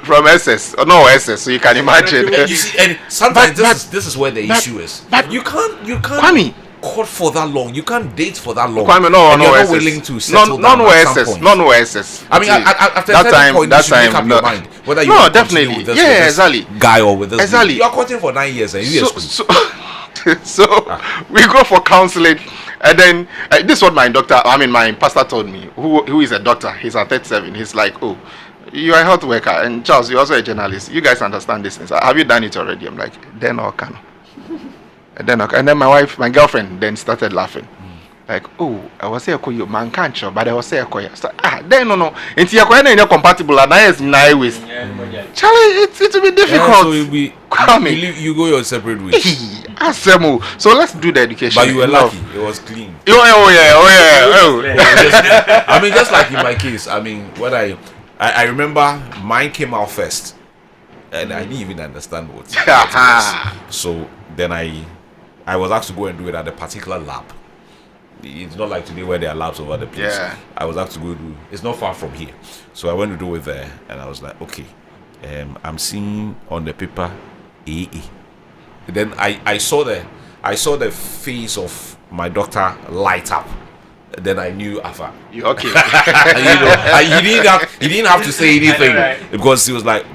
From SS. Oh, no, SS. So you can imagine. You see, and sometimes this is where the issue is. But you can't Kwame, court for that long. You can't date for that long. Kwame, and no, you're not SS. willing to settle no, down no at some SS. point. No SS. I mean, after that that time, point, that you should make time, up no. your mind whether you No, want to definitely. continue with this, Yeah, with this exactly. guy or with this. Exactly. You are courting for 9 years and you So we go for counseling, and then this is what my pastor told me, who is a doctor. He's at 37. He's like, oh, you're a health worker, and Charles, you're also a journalist. You guys understand this thing. Have you done it already? I'm like, then I can. And then my girlfriend then started laughing. Like, oh, I was saying, you man can't show, but I was saying, then no. Into your coin you're compatible, and I is nine ways. Charlie, it will be difficult. So you go your separate ways. So let's do the education. But you were lucky. It was clean. Oh yeah. I mean, just like in my case. I mean, when I remember mine came out first, and I didn't even understand what it was. So then I was asked to go and do it at a particular lab. It's not like today where there are labs over the place. Yeah. I was asked to go do. It's not far from here, so I went to do it there, and I was like, okay, I'm seeing on the paper AA. Then I saw the face of my doctor light up. Then I knew Afa. Okay. He didn't have to say anything because he was like,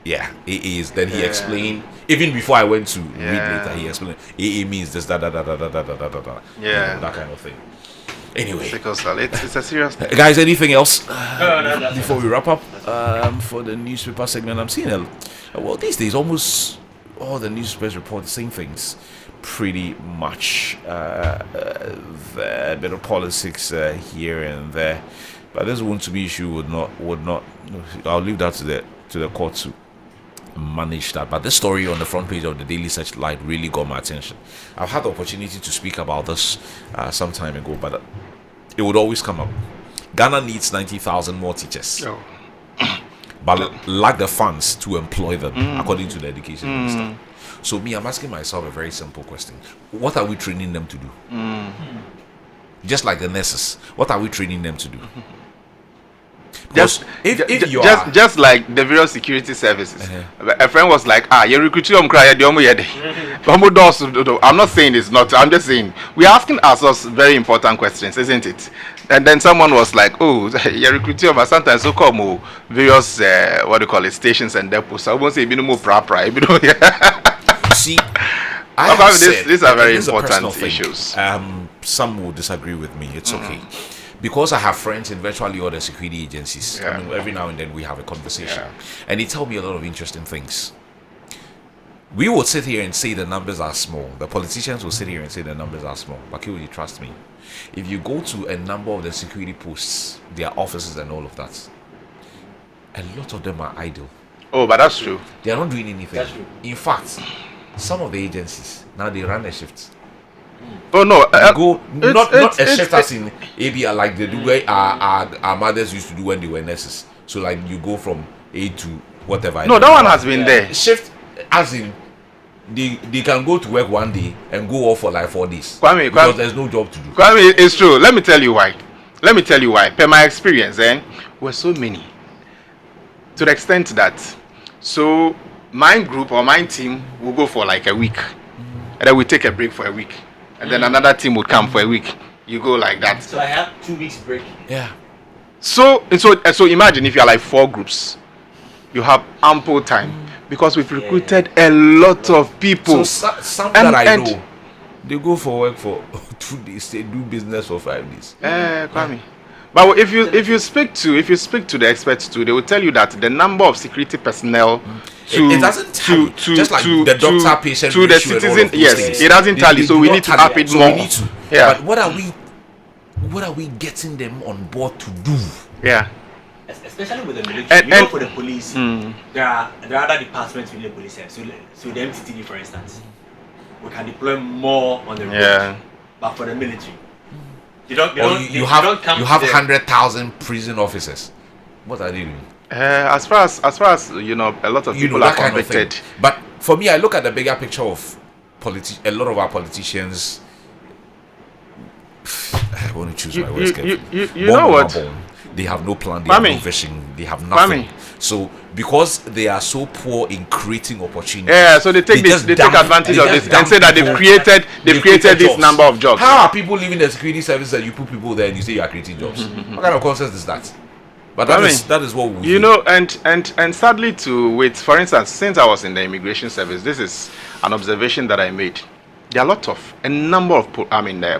yeah, AA is. Then he explained. Even before I went to read later, he explained AA means this, that kind of thing. Anyway, it's a serious thing. guys, anything else before we wrap up for the newspaper segment? I'm seeing these days almost all the newspapers report the same things pretty much. A bit of politics here and there, but this one to be issue would not. I'll leave that to the court to manage that. But this story on the front page of the Daily Searchlight really got my attention. I've had the opportunity to speak about this some time ago, but it would always come up. Ghana needs 90,000 more teachers, but lack the funds to employ them, according to the education minister. So I'm asking myself a very simple question: what are we training them to do? Just like the nurses, what are we training them to do? Just like the various security services. A friend was like, you recruit them cry. I'm not saying it's not. I'm just saying we're asking ourselves very important questions, isn't it? And then someone was like, oh, you recruit them, but sometimes so come various stations and depots. I won't say more proper. See, these are very important issues. Some will disagree with me. It's okay. Because I have friends in virtually all the security agencies. I mean, every now and then we have a conversation, and they tell me a lot of interesting things. We would sit here and say the numbers are small. The politicians will sit here and say the numbers are small. But you trust me, if you go to a number of the security posts, their offices and all of that, a lot of them are idle. Oh, but that's true. They are not doing anything. That's true. In fact, some of the agencies now they run a shift. Oh no! Not a shift as in ABR like they do where our mothers used to do when they were nurses. So like you go from A to whatever. No, that one has been there. Shift as in they can go to work one day and go off for like 4 days. Because there's no job to do. Kwame, it's true. Let me tell you why. Per my experience, we're so many. To the extent that so my group or my team will go for like a week, and then we take a break for a week. And then another team would come for a week. You go like that. So I have 2 weeks break. Yeah. So imagine if you are like 4 groups, you have ample time because we've recruited a lot of people. So some that I know, they go for work for 2 days. They do business for 5 days. Kwame. But if you speak to the experts too, they will tell you that the number of security personnel it doesn't tally. Just like the doctor patient to the citizen, yes, it doesn't tally. So we need to up it more. Yeah. But what are we getting them on board to do? Yeah. Especially with the military, for the police, there are other departments within the police. So the MTTD, for instance, we can deploy more on the road. Yeah. But for the military, you have 100,000 prison officers. What are they doing? As far as a lot of people are kind of convicted. thing. But for me, I look at the bigger picture of a lot of our politicians. I want to choose my words carefully. You know what? They have no plan, they have no vision, they have nothing. So because they are so poor in creating opportunities, so they take advantage of this and say that they've created this number of jobs. How are people leaving the security service and you put people there and you say you are creating jobs? What kind of concept is that? But that is what we and sadly for instance, since I was in the immigration service, this is an observation that I made. There are a number of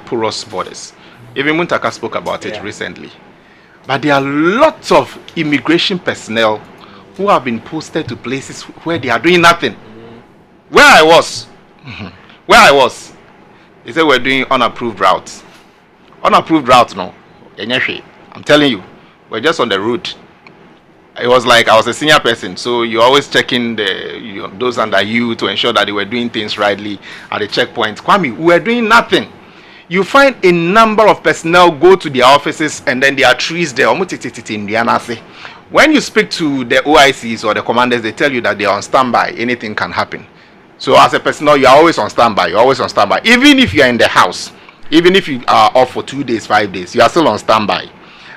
porous borders. Even Muntaka spoke about it recently. But there are lots of immigration personnel who have been posted to places where they are doing nothing. Where I was, they said we're doing unapproved routes. Unapproved routes, no. I'm telling you, we're just on the route. It was like I was a senior person, so you're always checking those under you to ensure that they were doing things rightly at the checkpoint. Kwame, we were doing nothing. You find a number of personnel go to their offices and then there are trees there. When you speak to the OICs or the commanders, they tell you that they are on standby. Anything can happen. So as a personnel, you are always on standby. Even if you are in the house, even if you are off for 2 days, 5 days, you are still on standby.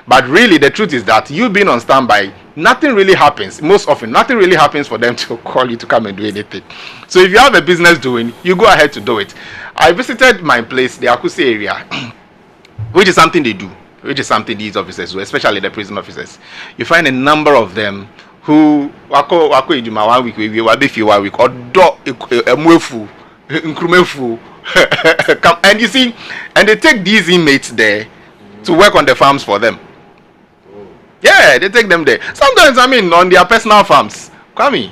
But really, the truth is that you being on standby, nothing really happens. Most often, nothing really happens for them to call you to come and do anything. So if you have a business doing, you go ahead to do it. I visited my place, the Akuse area, which is something they do, which is something these officers do, especially the prison officers. You find a number of them who wako ijuma 1 week, we will be few 1 week, or and you see, and they take these inmates there to work on the farms for them. Yeah, they take them there. Sometimes, on their personal farms. Kwame,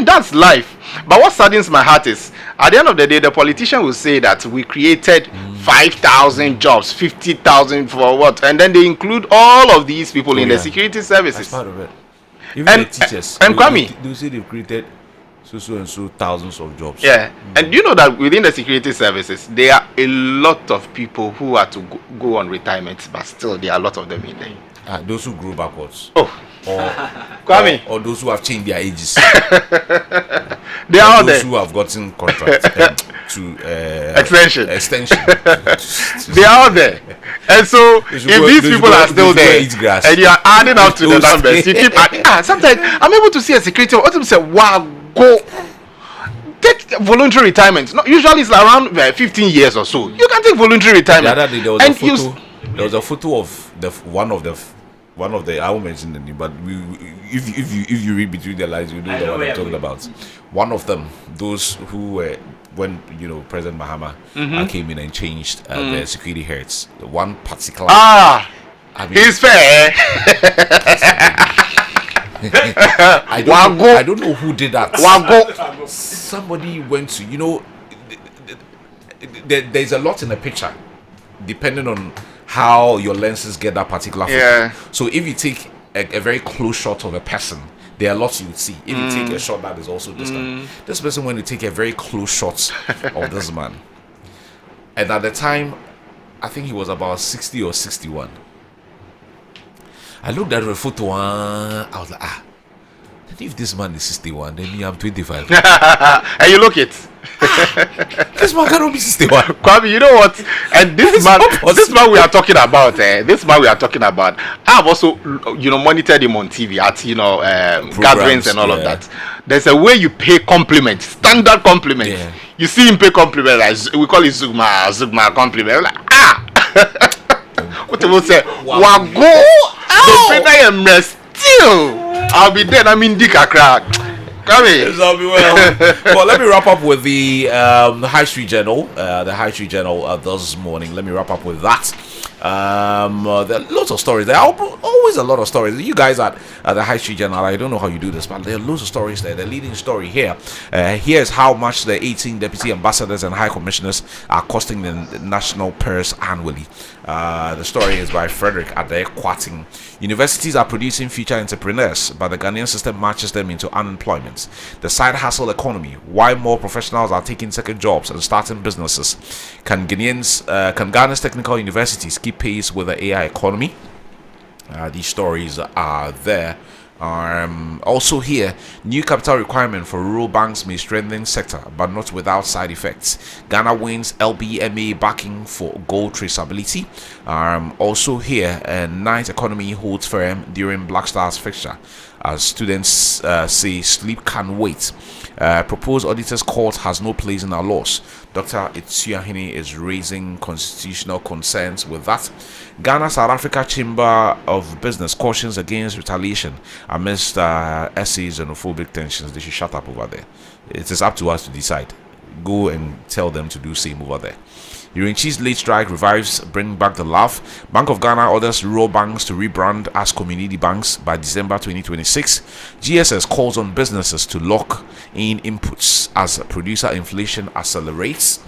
that's life. But what saddens my heart is, at the end of the day, the politician will say that we created 5,000 jobs, 50,000 for what? And then they include all of these people in the security services. That's part of it. Even the teachers. And Kwame, they say they've created so and so thousands of jobs. Yeah. And you know that within the security services, there are a lot of people who are to go on retirement, but still there are a lot of them in there. Those who grew backwards. Or those who have changed their ages. They are all there. Those who have gotten contracts to extension. They are all there. And so if these people are still there and you are adding up to the numbers, you keep adding. Sometimes I'm able to see a security officer say, wow, go take voluntary retirement. No, usually it's around 15 years or so. You can take voluntary retirement. The other day there was a photo of one of the I won't mention the name, but if you read between the lines, you know what I'm talking about. One of them, those who were when President Mahama came in and changed the security heads. The one particular he's fair. I don't know who did that. Somebody went to there's a lot in the picture depending on how your lenses get that particular photo. So if you take a very close shot of a person, there are lots you would see. If you take a shot that is also distant, this person when you take a very close shot of this man, and at the time I think he was about 60 or 61. I looked at the photo and I was like, if this man is 61, then me I'm 25. And you look it. This man cannot be 61. Kwame, you know what? And this man we are talking about, I've also monitored him on TV at gatherings and all of that. There's a way you pay compliment, standard compliment. Yeah. You see him pay compliment, we call it Zugma compliment. Like, what do you say? Wago, still. I'll be dead. I'm in Dika crack. Come in. Well, let me wrap up with the High Street Journal. The High Street Journal this morning. Let me wrap up with that. There are lots of stories. There are always a lot of stories. You guys at the High Street Journal, I don't know how you do this, but there are loads of stories there. The leading story here. Here's how much the 18 deputy ambassadors and high commissioners are costing the national purse annually. The story is by Frederick Ade-Kwating. Universities are producing future entrepreneurs, but the Ghanaian system matches them into unemployment. The side hustle economy. Why more professionals are taking second jobs and starting businesses? Can Ghana's technical universities keep pace with the AI economy? These stories are there. Also here, new capital requirement for rural banks may strengthen sector, but not without side effects. Ghana wins LBMA backing for gold traceability. Also here, night economy holds firm during Black Stars fixture, as students say sleep can wait. Proposed auditors court has no place in our laws. Dr. Itsuahini is raising constitutional concerns with that. Ghana South Africa Chamber of Business cautions against retaliation amidst SA's xenophobic tensions. They should shut up over there. It is up to us to decide. Go and tell them to do same over there. Urenchi's late strike revives Bring Back the Love. Bank of Ghana orders rural banks to rebrand as community banks by December 2026. GSS calls on businesses to lock in inputs as producer inflation accelerates.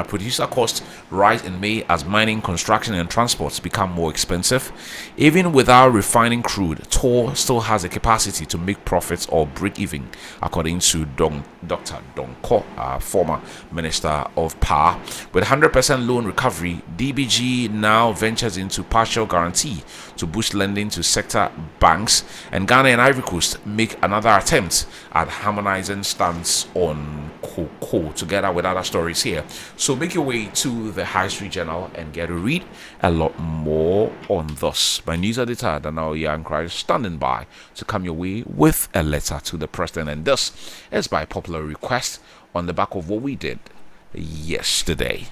Producer costs rise in May as mining, construction, and transports become more expensive. Even without refining crude, Tor still has the capacity to make profits or break even, according to Dr. Donko, former Minister of Power. With 100% loan recovery, DBG now ventures into partial guarantee to boost lending to sector banks, and Ghana and Ivory Coast make another attempt at harmonizing stance on cocoa, together with other stories here. So make your way to the High Street Journal and get to read a lot more on this. My news editor, Daniel Yankrai, is standing by to come your way with a letter to the president. And this is by popular request on the back of what we did yesterday.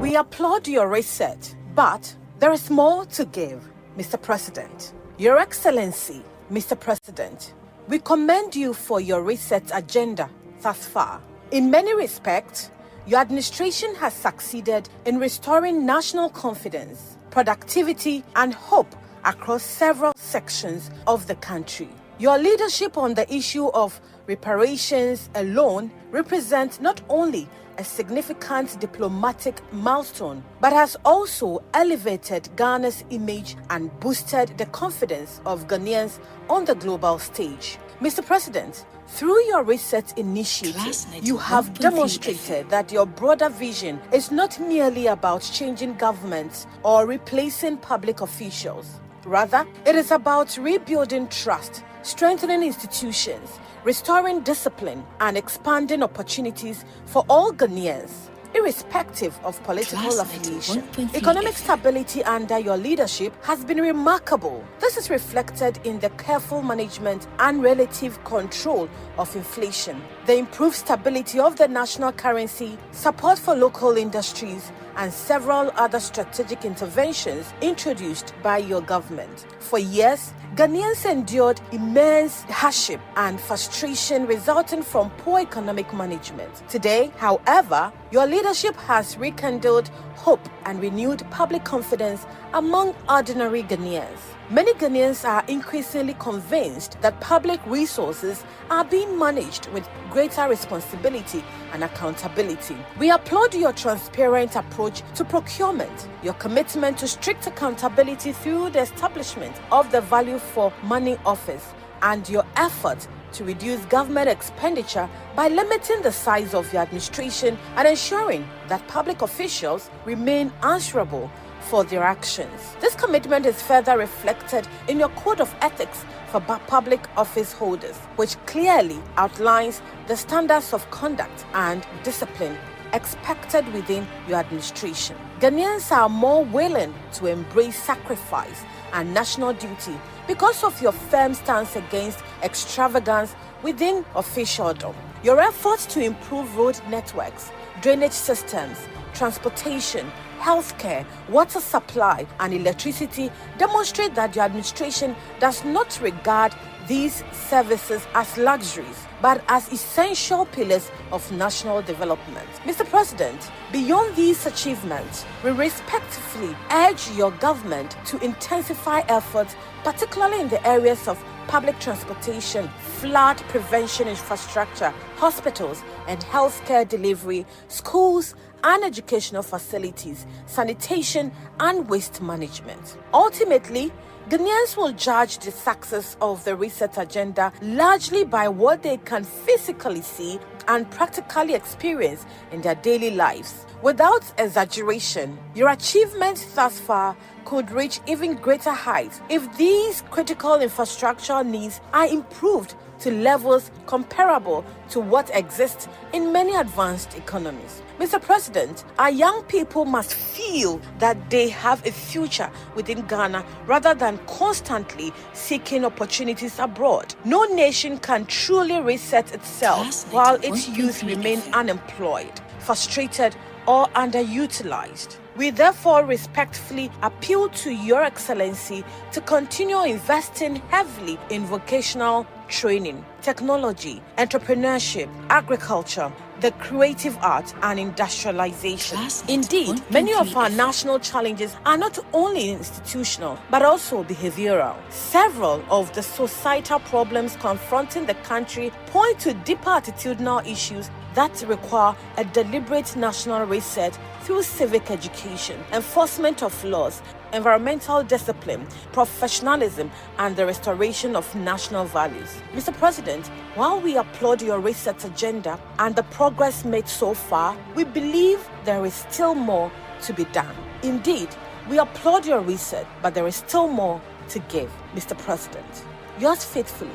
We applaud your reset, but there is more to give, Mr. President. Your Excellency, Mr. President, we commend you for your reset agenda thus far. In many respects, your administration has succeeded in restoring national confidence, productivity, and hope across several sections of the country. Your leadership on the issue of reparations alone represents not only a significant diplomatic milestone, but has also elevated Ghana's image and boosted the confidence of Ghanaians on the global stage. Mr. President, through your reset initiative, you have demonstrated that your broader vision is not merely about changing governments or replacing public officials. Rather, it is about rebuilding trust, strengthening institutions, restoring discipline, and expanding opportunities for all Ghanaians, irrespective of political affiliation. Economic stability under your leadership has been remarkable. This is reflected in the careful management and relative control of inflation, the improved stability of the national currency, support for local industries, and several other strategic interventions introduced by your government. For years, Ghanaians endured immense hardship and frustration resulting from poor economic management. Today, however, your leadership has rekindled hope and renewed public confidence among ordinary Ghanaians. Many Ghanaians are increasingly convinced that public resources are being managed with greater responsibility and accountability. We applaud your transparent approach to procurement, your commitment to strict accountability through the establishment of the Value for Money Office, and your effort to reduce government expenditure by limiting the size of your administration and ensuring that public officials remain answerable for their actions. This commitment is further reflected in your code of ethics for public office holders, which clearly outlines the standards of conduct and discipline expected within your administration. Ghanaians are more willing to embrace sacrifice and national duty because of your firm stance against extravagance within officialdom. Your efforts to improve road networks, drainage systems, transportation, healthcare, water supply, and electricity demonstrate that your administration does not regard these services as luxuries, but as essential pillars of national development. Mr. President, beyond these achievements, we respectfully urge your government to intensify efforts, particularly in the areas of public transportation, flood prevention infrastructure, hospitals and healthcare delivery, schools and educational facilities, sanitation and waste management. Ultimately, Ghanaians will judge the success of the reset agenda largely by what they can physically see and practically experience in their daily lives. Without exaggeration, your achievements thus far could reach even greater heights if these critical infrastructure needs are improved to levels comparable to what exists in many advanced economies. Mr. President, our young people must feel that they have a future within Ghana rather than constantly seeking opportunities abroad. No nation can truly reset itself while its youth remain unemployed, frustrated, or underutilized. We therefore respectfully appeal to Your Excellency to continue investing heavily in vocational training, technology, entrepreneurship, agriculture, the creative arts, and industrialization. Indeed, many of our national challenges are not only institutional, but also behavioral. Several of the societal problems confronting the country point to deeper attitudinal issues that require a deliberate national reset through civic education, enforcement of laws, environmental discipline, professionalism, and the restoration of national values. Mr. President, while we applaud your reset agenda and the progress made so far, we believe there is still more to be done. Indeed, we applaud your reset, but there is still more to give, Mr. President. Yours faithfully,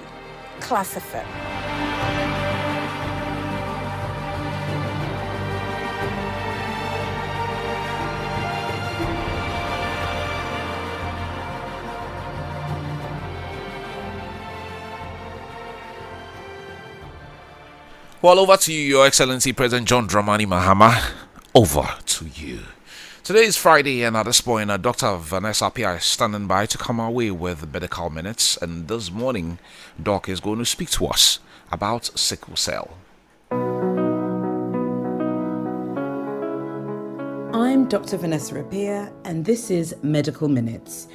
Class FM. Well, over to you, Your Excellency President John Dramani Mahama. Over to you. Today is Friday, and at this point, Dr. Vanessa Appiah is standing by to come our way with medical minutes. And this morning, Doc is going to speak to us about sickle cell. I'm Dr. Vanessa Appiah, and this is Medical Minutes.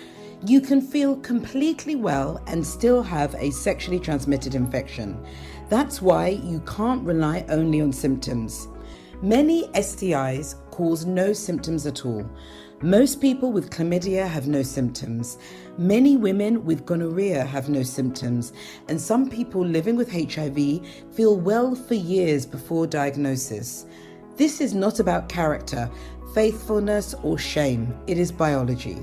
You can feel completely well and still have a sexually transmitted infection. That's why you can't rely only on symptoms. Many STIs cause no symptoms at all. Most people with chlamydia have no symptoms. Many women with gonorrhea have no symptoms, and some people living with HIV feel well for years before diagnosis. This is not about character, faithfulness, or shame. It is biology.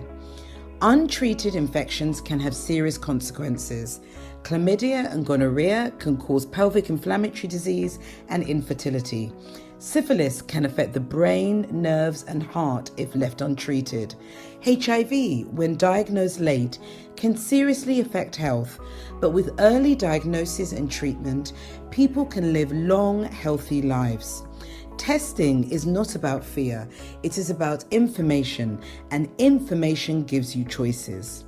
Untreated infections can have serious consequences. Chlamydia and gonorrhea can cause pelvic inflammatory disease and infertility. Syphilis can affect the brain, nerves, and heart if left untreated. HIV, when diagnosed late, can seriously affect health, but with early diagnosis and treatment, people can live long, healthy lives. Testing is not about fear, it is about information, and information gives you choices.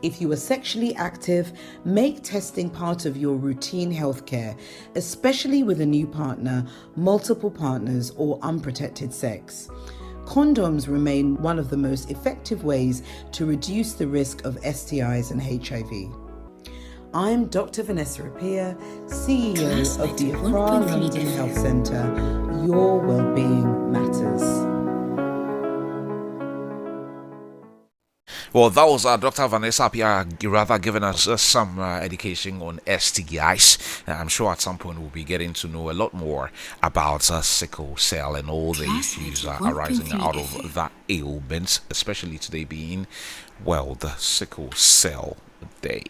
If you are sexually active, make testing part of your routine healthcare, especially with a new partner, multiple partners, or unprotected sex. Condoms remain one of the most effective ways to reduce the risk of STIs and HIV. I'm Dr. Vanessa Appiah, CEO of the Accra London Health Centre. Your well-being matters. Well, that was Dr. Vanessa Appiah rather giving us some education on STIs. I'm sure at some point we'll be getting to know a lot more about sickle cell and all the issues arising out of that ailment, especially today being, well, the Sickle Cell Day.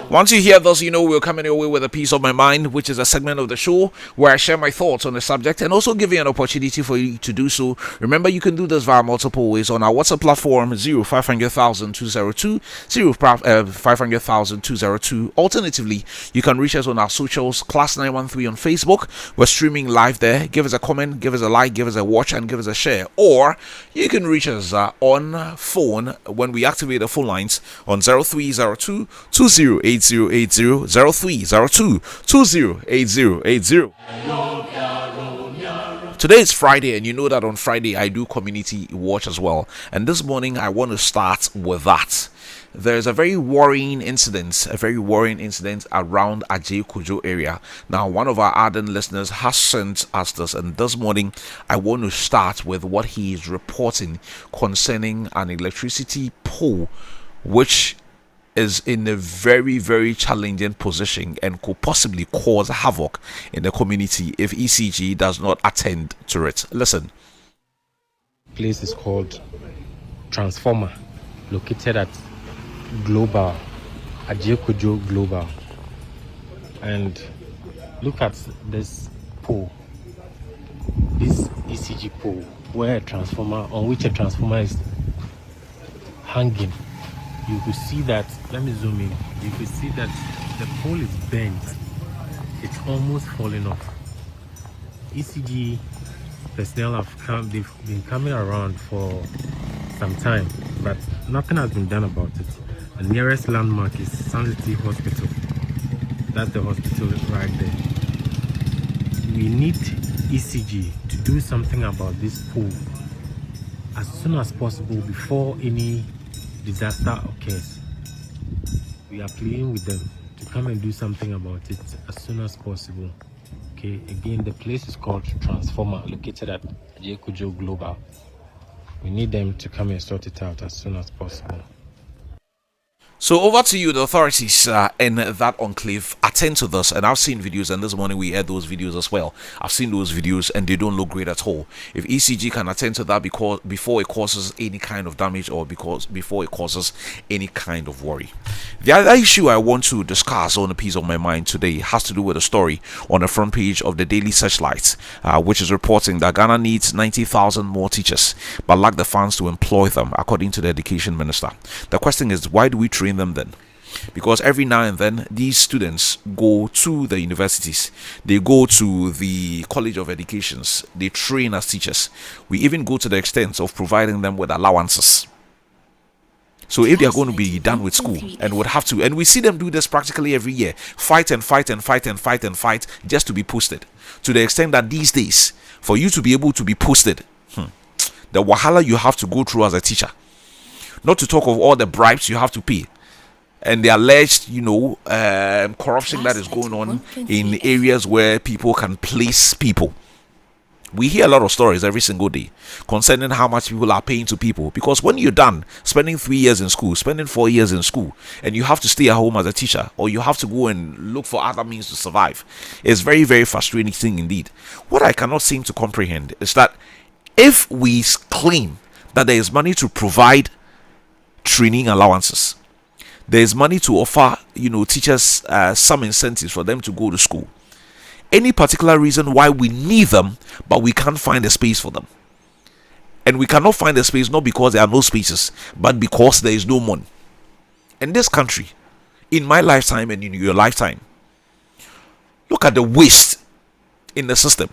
Once you hear those, you know we're coming your way with a piece of my mind, which is a segment of the show where I share my thoughts on the subject and also give you an opportunity for you to do so. Remember, you can do this via multiple ways on our WhatsApp platform 0500,202 500,202. Alternatively, you can reach us on our socials, Class 913 on Facebook. We're streaming live there. Give us a comment, give us a like, give us a watch, and give us a share. Or you can reach us on phone when we activate the phone lines on 0302 2080 0302 208080. Today is Friday, and you know that on Friday I do community watch as well. And this morning I want to start with that. There's a very worrying incident around Ajay Kujo area. Now, one of our ardent listeners has sent us this, and this morning I want to start with what he is reporting concerning an electricity pole which is in a very, very challenging position and could possibly cause havoc in the community if ECG does not attend to it. Listen. The place is called Transformer, located at Global, Ajay Kujo Global. And look at this pole, this ECG pole, where on which a transformer is hanging. You could see that, let me zoom in, you could see that the pole is bent. It's almost falling off. ECG personnel they've been coming around for some time, but nothing has been done about it. The nearest landmark is San City Hospital. That's the hospital right there. We need ECG to do something about this pole as soon as possible before any disaster occurs. We are pleading with them to come and do something about it as soon as possible. Okay, again, the place is called Transformer, located at Ajay Kujo Global. We need them to come and sort it out as soon as possible. So over to you, the authorities in that enclave. Attend to this, and I've seen videos, and this morning we aired those videos as well. I've seen those videos, and they don't look great at all. If ECG can attend to that before it causes any kind of damage or before it causes any kind of worry. The other issue I want to discuss on a piece of my mind today has to do with a story on the front page of the Daily Searchlight, which is reporting that Ghana needs 90,000 more teachers, but lack the funds to employ them, according to the Education Minister. The question is, why do we train them then? Because every now and then these students go to the universities, they go to the College of Educations, they train as teachers. We even go to the extent of providing them with allowances. So if they are going to be done with school and would have to, and we see them do this practically every year, fight just to be posted, to the extent that these days, for you to be able to be posted, the wahala you have to go through as a teacher, not to talk of all the bribes you have to pay, and the alleged, corruption that is going on in areas where people can place people. We hear a lot of stories every single day concerning how much people are paying to people, because when you're done spending 3 years in school, spending 4 years in school, and you have to stay at home as a teacher, or you have to go and look for other means to survive, it's very, very frustrating thing indeed. What I cannot seem to comprehend is that if we claim that there is money to provide training allowances, there is money to offer, teachers some incentives for them to go to school, any particular reason why we need them, but we can't find a space for them. And we cannot find a space not because there are no spaces, but because there is no money. In this country, in my lifetime and in your lifetime, look at the waste in the system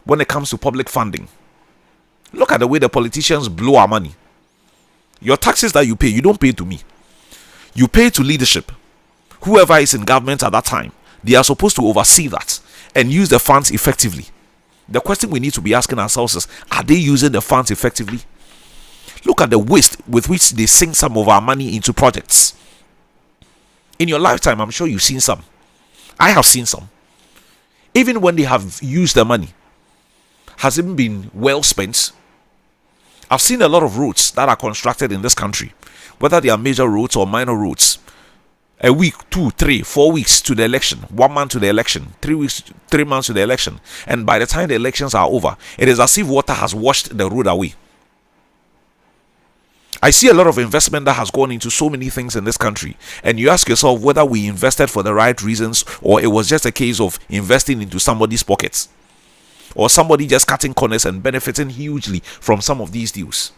when it comes to public funding. Look at the way the politicians blow our money. Your taxes that you pay, you don't pay to me. You pay to leadership. Whoever is in government at that time, they are supposed to oversee that and use the funds effectively. The question we need to be asking ourselves is, are they using the funds effectively? Look at the waste with which they sink some of our money into projects. In your lifetime, I'm sure you've seen some. I have seen some. Even when they have used the money, has it been well spent? I've seen a lot of roads that are constructed in this country, whether they are major roads or minor roads. A week, 2, 3, 4 weeks to the election, 1 month to the election, 3 weeks, 3 months to the election, and by the time the elections are over, it is as if water has washed the road away. I see a lot of investment that has gone into so many things in this country, and you ask yourself whether we invested for the right reasons or it was just a case of investing into somebody's pockets, or somebody just cutting corners and benefiting hugely from some of these deals.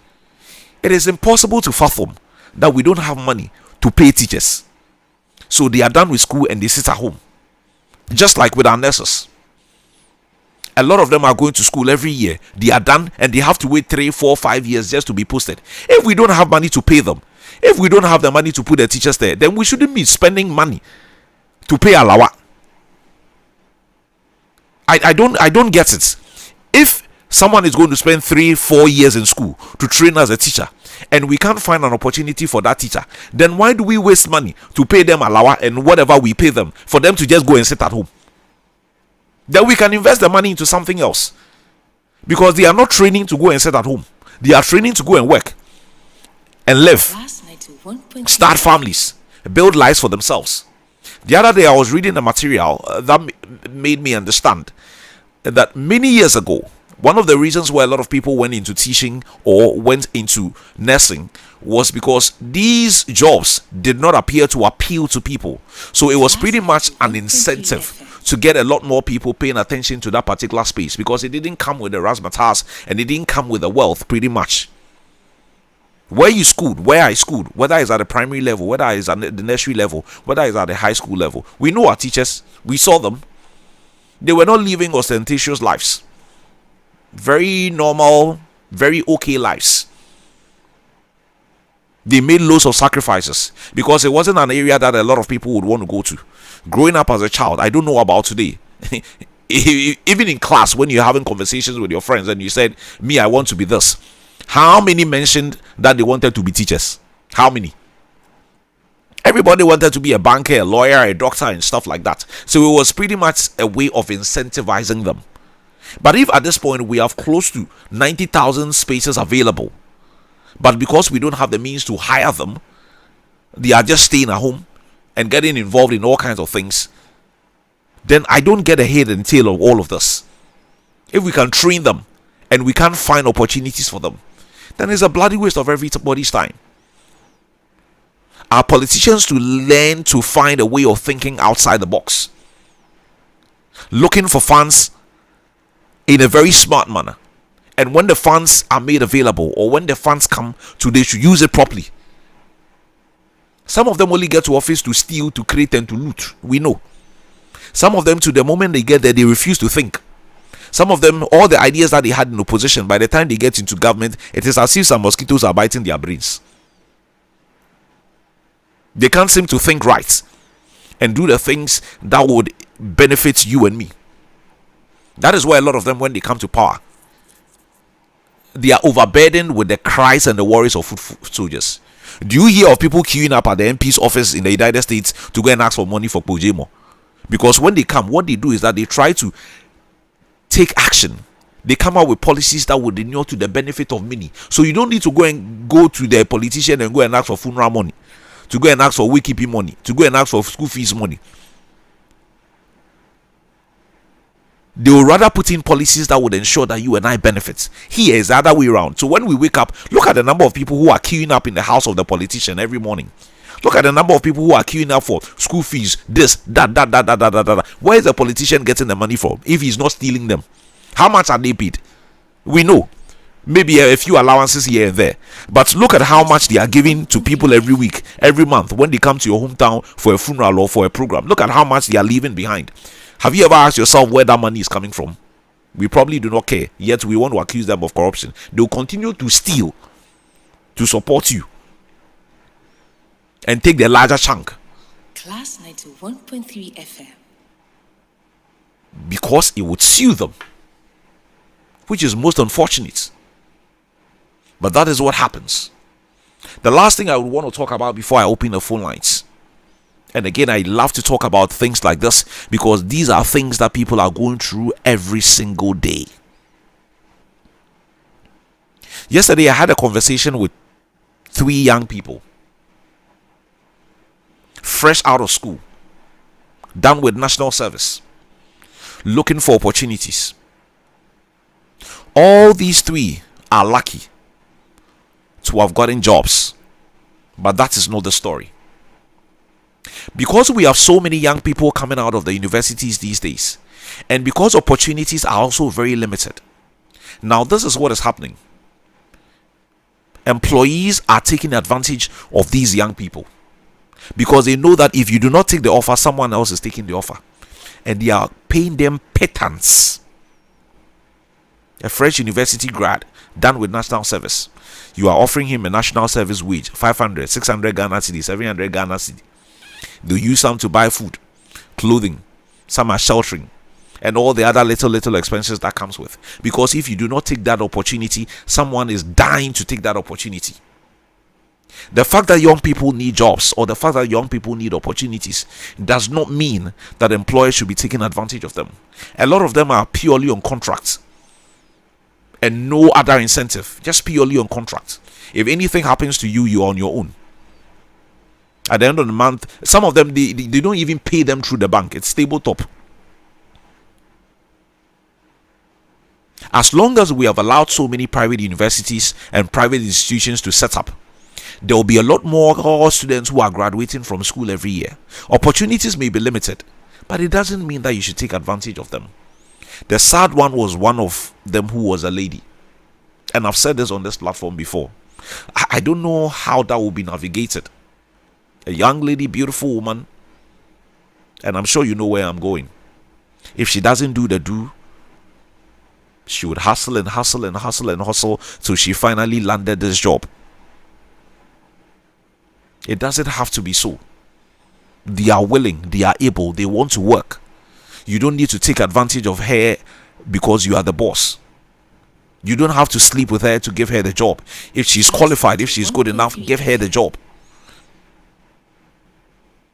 It is impossible to fathom that we don't have money to pay teachers, so they are done with school and they sit at home. Just like with our nurses, a lot of them are going to school every year. They are done and they have to wait 3, 4, 5 years just to be posted. If we don't have money to pay them, if we don't have the money to put the teachers there, then we shouldn't be spending money to pay alawa. I don't get it. If someone is going to spend 3, 4 years in school to train as a teacher, and we can't find an opportunity for that teacher, then why do we waste money to pay them alawa and whatever we pay them for them to just go and sit at home? Then we can invest the money into something else, because they are not training to go and sit at home. They are training to go and work and live, start families, build lives for themselves. The other day I was reading a material that made me understand that many years ago, one of the reasons why a lot of people went into teaching or went into nursing was because these jobs did not appear to appeal to people. So it was pretty much an incentive to get a lot more people paying attention to that particular space, because it didn't come with the razzmatazz and it didn't come with the wealth pretty much. Where you schooled, where I schooled, whether it's at the primary level, whether it's at the nursery level, whether it's at the high school level, we know our teachers, we saw them. They were not living ostentatious lives. Very normal, very okay lives. They made loads of sacrifices because it wasn't an area that a lot of people would want to go to. Growing up as a child, I don't know about today. Even in class, when you're having conversations with your friends and you said, me, I want to be this. How many mentioned that they wanted to be teachers? How many? Everybody wanted to be a banker, a lawyer, a doctor, and stuff like that. So it was pretty much a way of incentivizing them. But if at this point we have close to 90,000 spaces available, but because we don't have the means to hire them, they are just staying at home and getting involved in all kinds of things, then I don't get the head and tail of all of this. If we can train them and we can't find opportunities for them, then it's a bloody waste of everybody's time. Our politicians to learn to find a way of thinking outside the box, looking for funds in a very smart manner, and when the funds are made available or when the funds come to, they should use it properly. Some of them only get to office to steal, to create, and to loot. We know. Some of them, to the moment they get there, they refuse to think. Some of them, all the ideas that they had in opposition, by the time they get into government, it is as if some mosquitoes are biting their brains. They can't seem to think right and do the things that would benefit you and me. That is why a lot of them, when they come to power, they are overburdened with the cries and the worries of foot soldiers. Do you hear of people queuing up at the MP's office in the United States to go and ask for money for Pojemo? Because when they come, what they do is that they try to take action. They come out with policies that would inure to the benefit of many. So you don't need to go to the politician and go and ask for funeral money, to go and ask for wakekeeping money, to go and ask for school fees money. They will rather put in policies that would ensure that you and I benefit. Here is the other way around. So when we wake up, look at the number of people who are queuing up in the house of the politician every morning. Look at the number of people who are queuing up for school fees, this, that. Where is the politician getting the money from if he's not stealing them? How much are they paid? We know. Maybe a few allowances here and there. But look at how much they are giving to people every week, every month when they come to your hometown for a funeral or for a program. Look at how much they are leaving behind. Have you ever asked yourself where that money is coming from? We probably do not care, yet we want to accuse them of corruption. They will continue to steal to support you and take the larger chunk. Class 91.3 FM. Because it would sue them, which is most unfortunate. But that is what happens. The last thing I would want to talk about before I open the phone lines, and again, I love to talk about things like this because these are things that people are going through every single day. Yesterday, I had a conversation with 3 young people, fresh out of school, done with national service, looking for opportunities. All these 3 are lucky to have gotten jobs, but that is not the story. Because we have so many young people coming out of the universities these days, and because opportunities are also very limited, now this is what is happening. Employees are taking advantage of these young people because they know that if you do not take the offer, someone else is taking the offer, and they are paying them pittance. A fresh university grad done with national service, you are offering him a national service wage 500, 600 Ghana cedi, 700 Ghana cedi. They use some to buy food, clothing, some are sheltering, and all the other little expenses that comes with. Because if you do not take that opportunity, someone is dying to take that opportunity. The fact that young people need jobs or the fact that young people need opportunities does not mean that employers should be taking advantage of them. A lot of them are purely on contracts and no other incentive, just purely on contract. If anything happens to you, you're on your own. At the end of the month, some of them, they don't even pay them through the bank. It's tabletop. As long as we have allowed so many private universities and private institutions to set up, there will be a lot more students who are graduating from school every year. Opportunities may be limited, but it doesn't mean that you should take advantage of them. The sad one was one of them who was a lady. And I've said this on this platform before. I don't know how that will be navigated. A young lady, beautiful woman, and I'm sure you know where I'm going. If she doesn't do the do, she would hustle and hustle and hustle and hustle till she finally landed this job. It doesn't have to be so. They are willing, they are able, they want to work. You don't need to take advantage of her because you are the boss. You don't have to sleep with her to give her the job. If she's qualified, if she's good enough, give her the job.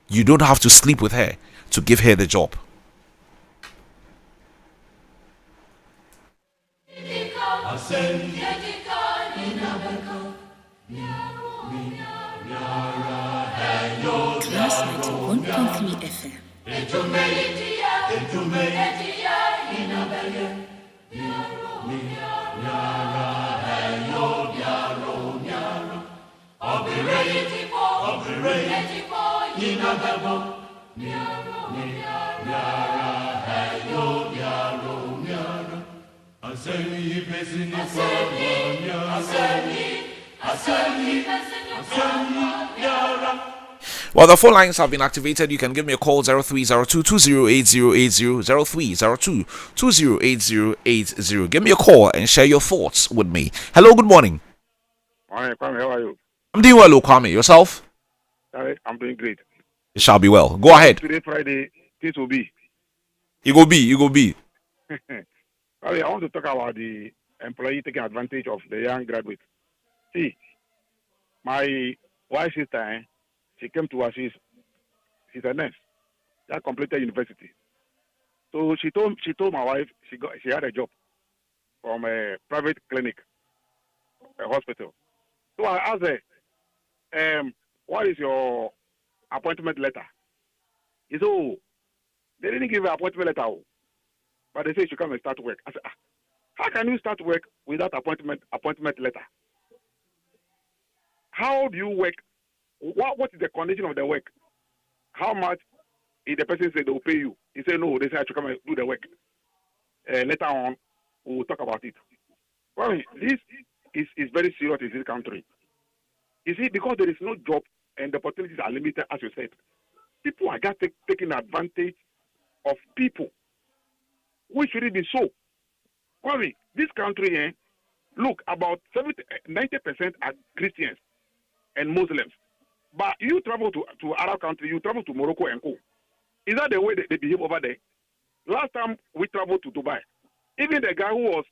You don't have to sleep with her to give her the job. Class 91.3 FM. Well, the phone lines have been activated. You can give me a call 0302-208080, 0302-208080. Give me a call and share your thoughts with me. Hello, good morning. Hi, Kwame, how are you? I'm doing well, Kwame. Yourself? I'm doing great. It shall be well. Go ahead. Today, Friday, this will be. You go be. Kwame, I want to talk about the employee taking advantage of the young graduate. See, my wife's sister, she came to us. She's a nurse. She had completed university. So she told my wife she had a job from a private clinic, a hospital. So I asked her, what is your appointment letter? He said, oh, they didn't give her appointment letter, but they say she come and start work. I said, how can you start work without appointment letter? How do you work? What is the condition of the work? How much if the person said they will pay you? He said, no, they say I should come and do the work. Later on, we will talk about it. Well, this is very serious in this country. You see, because there is no job and the opportunities are limited, as you said, people are just taking advantage of people. Which should it be so? Well, this country, look, about 90% are Christians and Muslims. But you travel to Arab country, you travel to Morocco and Co. Is that the way they behave over there? Last time we traveled to Dubai, even the guy who was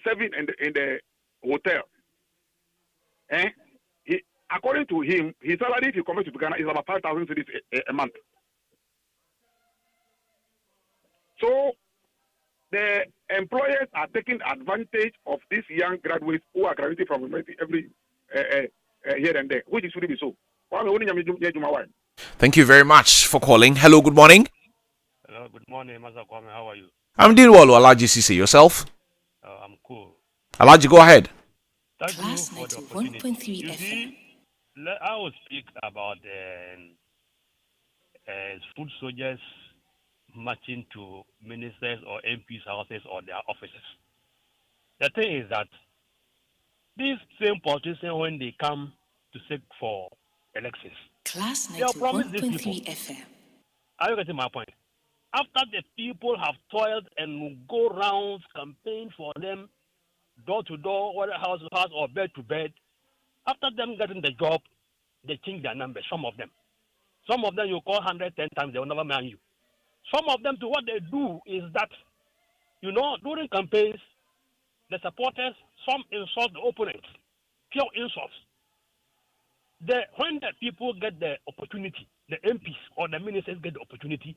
serving in the hotel, according to him, his salary, if you convert to Ghana, is about 5,000 cedis a month. So the employers are taking advantage of these young graduates who are graduating from university every here and there, which is really be so. Thank you very much for calling. Hello, good morning. Hello, good morning, Master Kwame. How are you? I'm doing well, Alaji Cisse. Yourself? I'm cool. Alaji, go ahead. Thank you for the opportunity. You see, I will speak about food soldiers marching to ministers or MPs' houses or their offices. The thing is that these same politicians, when they come to seek for elections, they'll promise these people. Are you getting my point? After the people have toiled and go round campaign for them, door to door, whether house to house or bed to bed, after them getting the job, they change their numbers, some of them. Some of them you call 110 times, they will never marry you. Some of them, to what they do is that, during campaigns, the supporters, some insult the opponents, pure insults. When the people get the opportunity, the MPs or the ministers get the opportunity,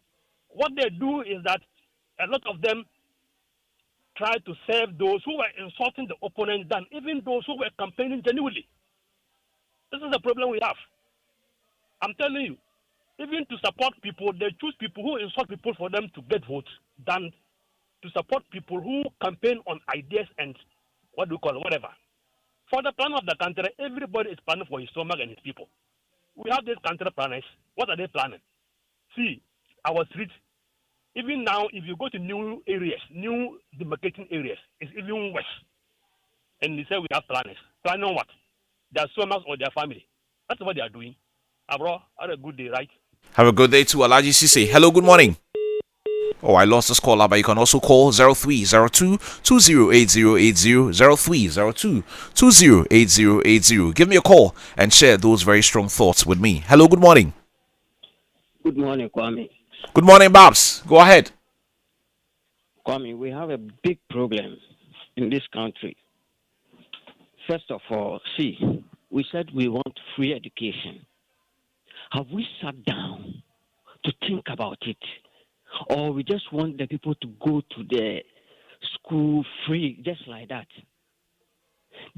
what they do is that a lot of them try to serve those who were insulting the opponents than even those who were campaigning genuinely. This is the problem we have. I'm telling you, even to support people, they choose people who insult people for them to get votes than to support people who campaign on ideas and whatever. For the plan of the country, everybody is planning for his stomach and his people. We have these country planners. What are they planning? See, our streets, even now, if you go to new areas, new demarcating areas, it's even worse. And they say we have planners. Planning on what? Their stomachs or their family. That's what they are doing. Bro, have a good day, right? Have a good day too, Alaji Cisse. Hello, good morning. Oh, I lost this caller, but you can also call 0302-208080, 0302-208080. Give me a call and share those very strong thoughts with me. Hello, good morning. Good morning, Kwame. Good morning, Babs. Go ahead. Kwame, we have a big problem in this country. First of all, we said we want free education. Have we sat down to think about it? Or we just want the people to go to the school free, just like that?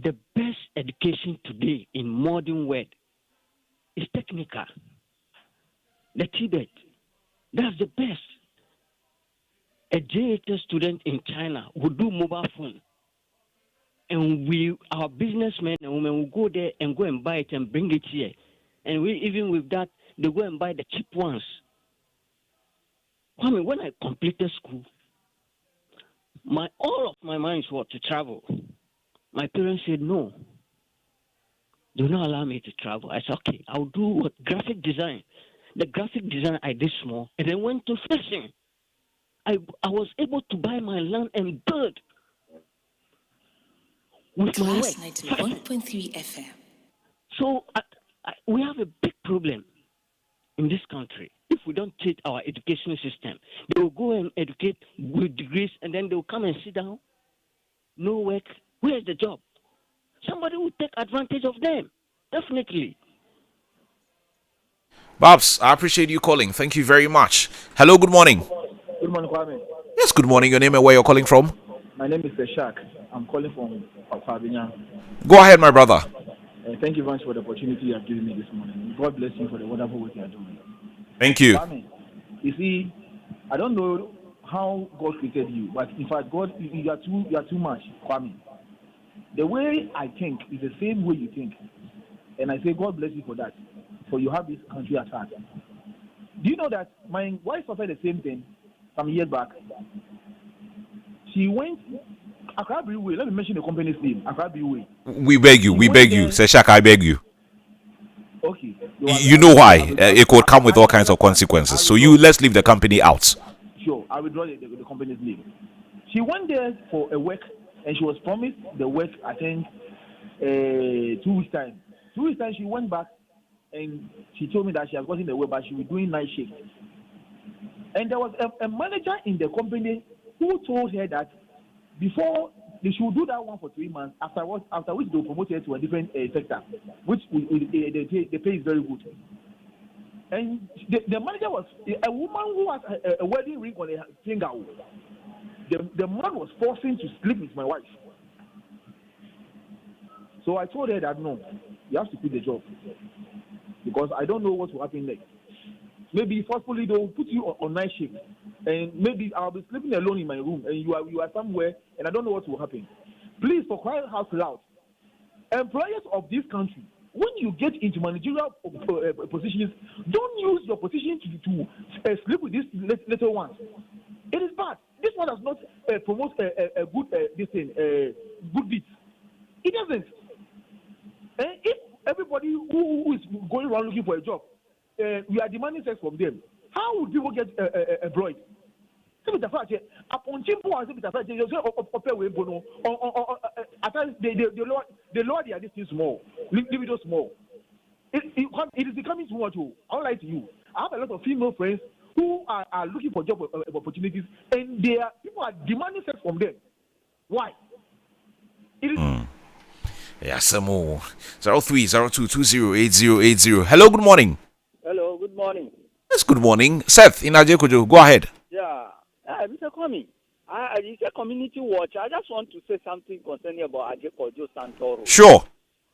The best education today in modern world is technical. The Tibet, that's the best. A JHS student in China would do mobile phone. And our businessmen and women will go there and go and buy it and bring it here. And even with that, they go and buy the cheap ones. I mean, when I completed school, all of my minds were to travel. My parents said, no, do not allow me to travel. I said, okay, I'll do what? Graphic design. The graphic design I did small, and then went to fishing. I was able to buy my land and build with my work. 91.3 FM. So we have a big problem in this country. If we don't treat our education system, they will go and educate with degrees, and then they will come and sit down. No work. Where's the job? Somebody will take advantage of them. Definitely. Babs, I appreciate you calling. Thank you very much. Hello, good morning. Good morning, Kwame. Yes, good morning. Your name and where you're calling from? My name is Shak. I'm calling from Kwame. Go ahead, my brother. Thank you very much for the opportunity you have given me this morning. God bless you for the wonderful work you are doing. Thank you. Kwame, you see, I don't know how God created you, but in fact, God, you are too much, Kwame. The way I think is the same way you think, and I say God bless you for that. For you have this country at heart. Do you know that my wife suffered the same thing some years back? She went Accra Brewery. Let me mention the company's name. Accra Brewery. We beg you. Seshak, I beg you. Okay. You know why? It could come with all kinds of consequences. So let's leave the company out. Sure, I will draw the company's name. She went there for a work, and she was promised the work, I think, 2 weeks time. 2 weeks time, she went back, and she told me that she has gotten the work, but she was doing night shift. And there was a manager in the company who told her that before they should do that one for 3 months, after which they will promote her to a different sector, which the pay is very good. And the manager was a woman who has a wedding ring on her finger. the man was forcing to sleep with my wife. So I told her that no, you have to quit the job because I don't know what will happen next. Maybe forcefully they will put you on night shift, and maybe I'll be sleeping alone in my room, and you are somewhere, and I don't know what will happen. Please, for crying out loud, employers of this country, when you get into managerial positions, don't use your position to sleep with these little ones. It is bad. This one does not promote a good good deeds. It doesn't. If everybody who is going around looking for a job, we are demanding sex from them, how would people get employed? They lower their distance small, leave it small. It is becoming too much. I won't lie to you. I have a lot of female friends who are looking for job opportunities, and people are demanding sex from them. Why? It is. Yeah, some more. 0302208080. Hello, good morning. Hello, good morning. Yes, good morning. Seth in Ajekojo, go ahead. Yeah, Mr. Kwame, it's a community watch. I just want to say something concerning about Ajekojo Santoro. Sure.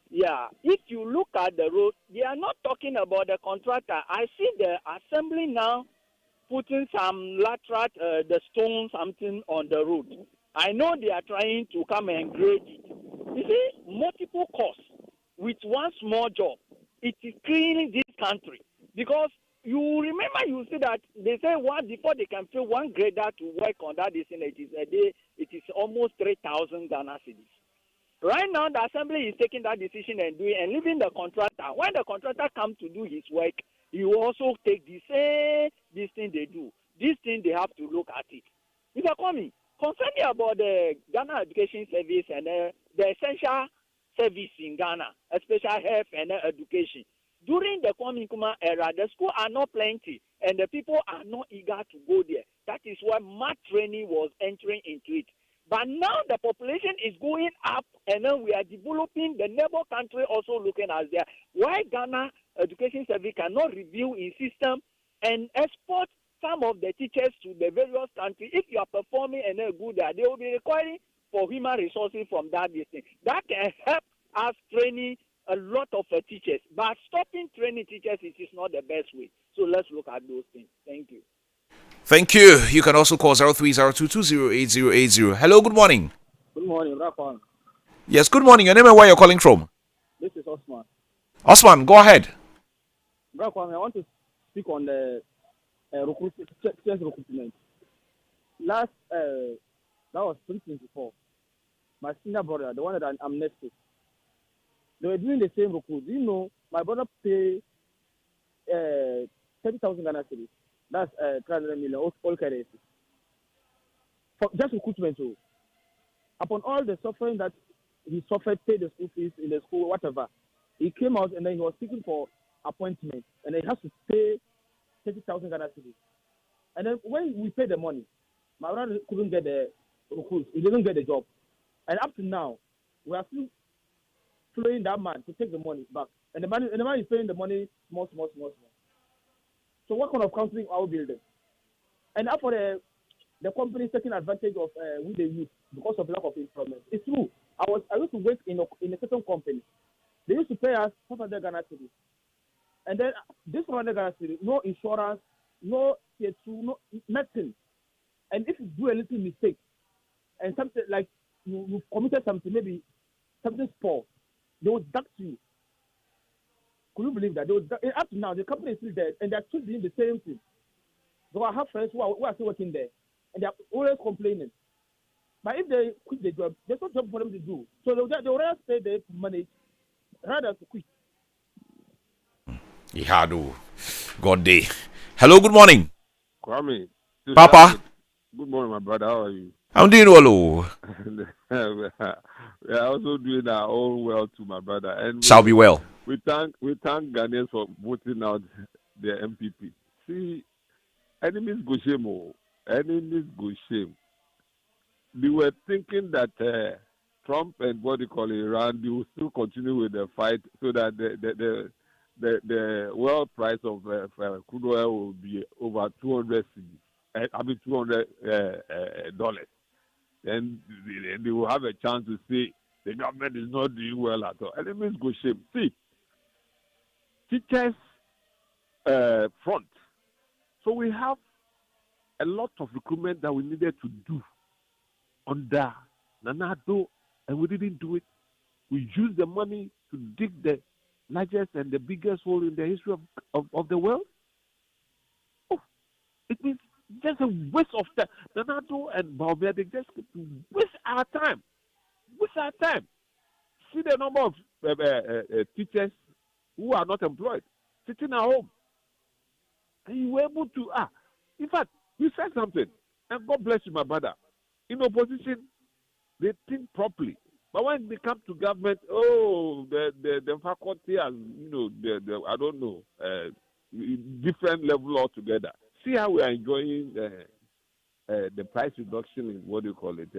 Yeah, if you look at the road, they are not talking about the contractor. I see the assembly now putting some lateral, the stone something on the road. I know they are trying to come and grade it. You see, multiple costs with one small job. It is cleaning this country. Because you remember, you see that they say before they can fill one grader to work on that, it is a day, it is almost 3,000 Ghana cedis. Right now, the assembly is taking that decision and leaving the contractor. When the contractor comes to do his work, he will also take this thing they do. This thing they have to look at it. Mr. Kwame, concerning about the Ghana Education Service and the essential service in Ghana, especially health and education. During the Kwame Nkrumah era, the schools are not plenty and the people are not eager to go there. That is why math training was entering into it. But now the population is going up and then we are developing the neighbor country also looking at there. Why Ghana Education Service cannot review in system and export some of the teachers to the various countries? If you are performing and good there, they will be requiring for human resources from that distance. That can help us training a lot of teachers. But stopping training teachers is not the best way. So let's look at those things. Thank you. Thank you. You can also call 0302208080. Hello, good morning. Good morning, Rafan. Yes, good morning. Your name and where you're calling from? This is Osman. Osman, go ahead. Rafan, I want to speak on the recruitment. That was 2024. My senior brother, the one that I'm next to, they were doing the same recruit. You know, my brother paid 30,000 Ghana cedis. That's 300 million, all currency. For just recruitment too. Upon all the suffering that he suffered, paid the school fees in the school, whatever, he came out and then he was seeking for appointment and then he has to pay 30,000 Ghana cedis. And then when we paid the money, my brother couldn't get the recruit. He didn't get the job. And up to now, we are still flowing that man to take the money back. And the man is paying the money small. So what kind of counseling are we building? And after the company is taking advantage of who they use because of lack of employment. It's true. I used to work in a certain company. They used to pay us 500 Ghana cedis. And then this 500 Ghana cedis, no insurance, no tier 2, no nothing. And if you do a little mistake and something like you committed something, maybe something small, they would duck you. Could you believe that? Up to now, the company is still there, and they're still doing the same thing. So I have friends who are still working there, and they're always complaining. But if they quit the job, there's no job for them to do. So they'll rather stay there to manage rather to quit. Ihado. God day. Hello, good morning. Kwame. Papa. Good morning, my brother. How are you? I'm doing well. We are also doing our own well to my brother. And Shall be well. We thank Ghanaians for voting out the MPP. See, enemies go shame. Enemies go shame. They were thinking that Trump and what they call Iran, they will still continue with the fight so that the world price of crude oil will be over 200 $200. then they will have a chance to say the government is not doing well at all. Enemies go shame. See, teachers front. So we have a lot of recruitment that we needed to do under Nanado, and we didn't do it. We used the money to dig the largest and the biggest hole in the history of the world. Oh, it means just a waste of time. Nanado and Baobia, they just waste our time. See the number of teachers who are not employed, sitting at home. And you were able to, in fact, you said something, and God bless you, my brother. In opposition, they think properly. But when they come to government, the faculty has, I don't know, different level altogether. See how we are enjoying the price reduction in what do you call it?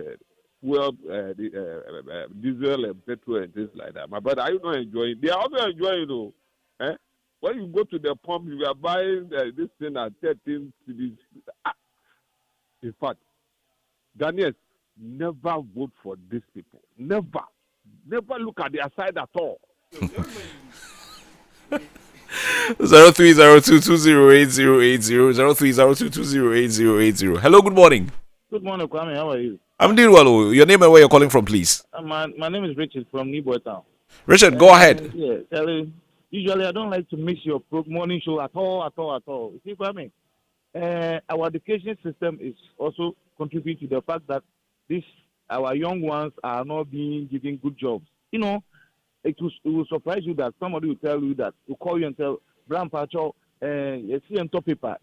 Diesel and petrol and things like that. My brother, are you not enjoying? They are also enjoying, When you go to the pump, you are buying this thing at 13 cedis. In fact, Ghanaians, never vote for these people. Never look at their side at all. 0302208080 Hello, good morning. Good morning, Kwame. How are you? I'm doing well. Your name and where you're calling from, please. My name is Richard from Newport Town. Richard, go ahead. Yeah, Kelly. Usually, I don't like to miss your morning show at all. You see, Kwame, our education system is also contributing to the fact that our young ones are not being given good jobs. It will surprise you that somebody will tell you that, will call you and tell, Bram Pacho, you see on top paper,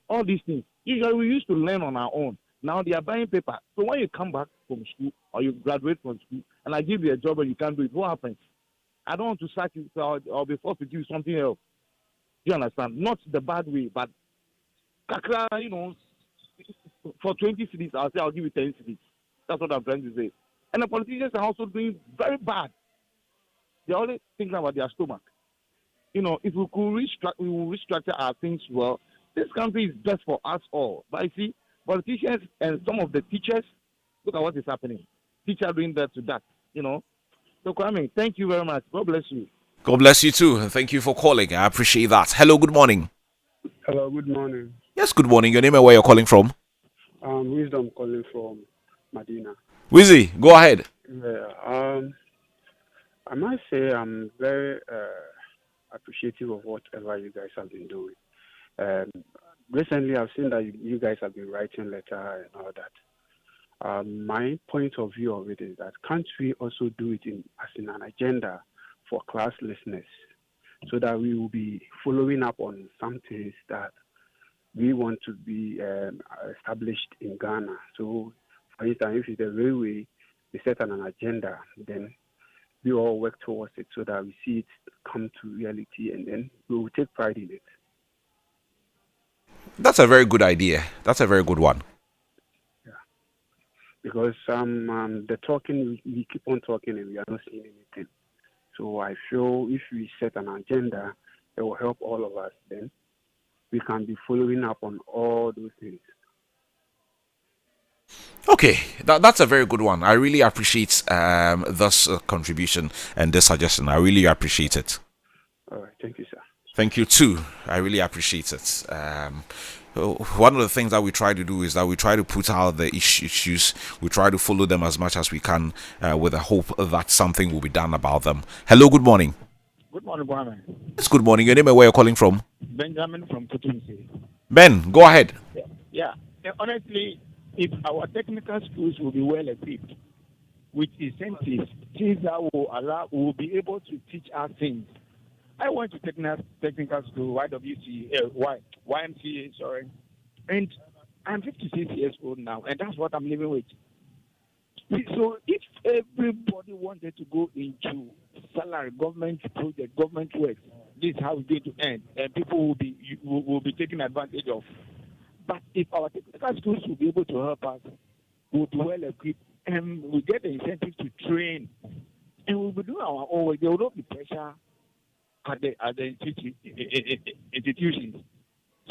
all these things. Usually we used to learn on our own. Now they are buying paper. So when you come back from school or you graduate from school and I give you a job and you can't do it, what happens? I don't want to sack you, so I'll be forced to give you something else. Do you understand? Not the bad way, but kakra, for 20 cities, I'll say I'll give you 10 cities. That's what I'm trying to say. And the politicians are also doing very bad. They're only thinking about their stomach. If we could restructure our things well, this country is best for us all. But I see politicians and some of the teachers, look at what is happening. Teacher doing that to that, So, Kwame, thank you very much. God bless you. God bless you too. And thank you for calling. I appreciate that. Hello, good morning. Hello, good morning. Yes, good morning. Your name and where you're calling from? Wisdom calling from Medina. Wizzy, go ahead. Yeah, I might say I'm very appreciative of whatever you guys have been doing. Recently, I've seen that you guys have been writing letters and all that. My point of view of it is that can't we also do it as in an agenda for class listeners, so that we will be following up on some things that we want to be established in Ghana. So, for instance, if it's the railway, we set on an agenda, then we all work towards it so that we see it come to reality, and then we will take pride in it. That's a very good idea. That's a very good one. Yeah. Because the talking, we keep on talking and we are not seeing anything. So I feel if we set an agenda, it will help all of us. Then we can be following up on all those things. Okay, that's a very good one. I really appreciate this contribution and this suggestion. I really appreciate it. All right, thank you, sir. Thank you too. I really appreciate it. One of the things that we try to do is that we try to put out the issues. We try to follow them as much as we can with the hope that something will be done about them. Hello, good morning. Good morning, Kwame. Yes, good morning. Your name and where you're calling from? Benjamin from Kutumsi. Ben, go ahead. Yeah. Honestly, if our technical schools will be well equipped with incentives, things that will be able to teach us things. I went to technical school, YMCA, sorry, and I'm 56 years old now, and that's what I'm living with. So if everybody wanted to go into salary, government project, government work, this is how it's going to end, and people will be taken advantage of. But if our technical schools will be able to help us, we'll be well equipped, and we get the incentive to train, and we'll be doing our own work. There will not be pressure at the institutions.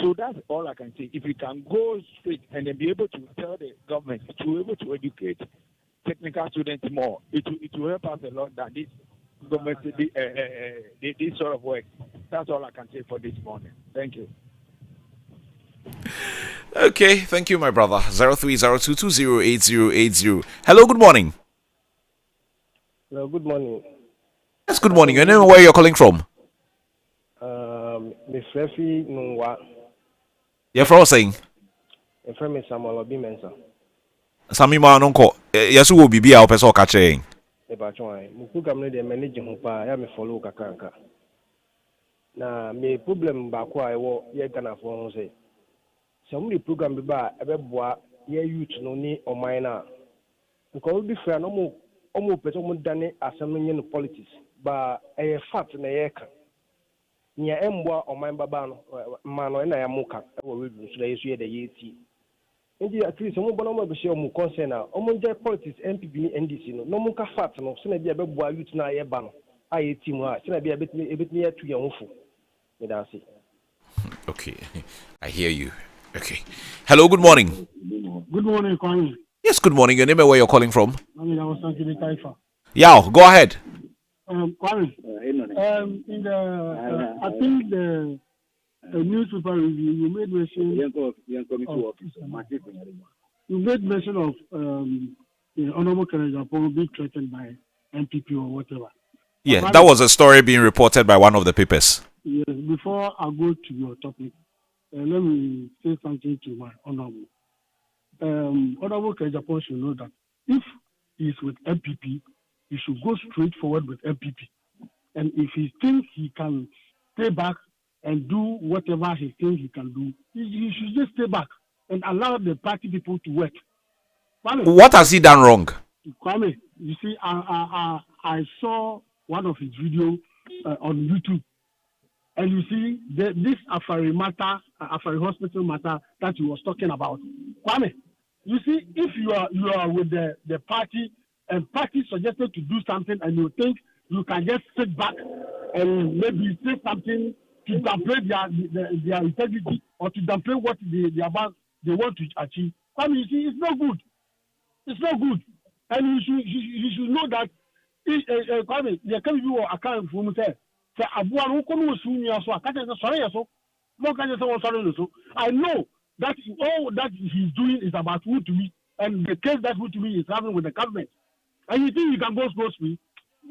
So that's all I can say. If we can go straight and then be able to tell the government to be able to educate technical students more, it will help us a lot that this government this sort of work. That's all I can say for this morning. Thank you. Okay, thank you, my brother. 0302208080. Hello, good morning. Hello, good morning. Yes, good morning. Your name and where you're calling from? Miss Refi Nungwa. You're from saying? I'm from Samuel Obi Mensa. Sami ma nonko. Yes, will be our person catching. Ebachwan, mukuga mne de manage humpa ya me follow kakanka. Na me problem ba kwa ewo ye Ghana for ho say. Some the program be ba ebeboa ye youth no ni oman na. Nko bi fra no mo omo pese mo dane asem no politics ba e fact na ye ka. Nya emboa oman baba no ma no na ya muka e wo we so da yesu ye de ye ti. Ndi at least omo bono mo be share omo concern na omo nje politics MPP ni NDC no mo ka fact no se na bia beboa youth na ye ba no aye team ha se na bia betimi ya tu ye hofo me da say. Okay, I hear you. Okay. Hello, good morning. Good morning, Kwame. Yes, good morning. Your name and where you're calling from? I was thinking the Taifa. Yeah, go ahead. Kwame, I think the newspaper review, you made mention of the Honorable Japan being threatened by MPP or whatever. Yeah, that was a story being reported by one of the papers. Yes, before I go to your topic, let me say something to my Honorable. Honorable Japan should know that if he's with MPP, he should go straight forward with MPP. And if he thinks he can stay back and do whatever he thinks he can do, he should just stay back and allow the party people to work. Kwame, What has he done wrong? Kwame, you see, I saw one of his videos on YouTube. And you see, this Afari matter, Afari hospital matter that he was talking about. Kwame, you see, if you are with the party and party suggested to do something and you think you can just sit back and maybe say something to downplay their integrity or to downplay what they want to achieve. Kwame, you see, it's not good. It's not good. And you should know that Kwame, there can be a account for himself. I know that all that he's doing is about who to me, and the case that who to me is having with the government. And you think you can go me?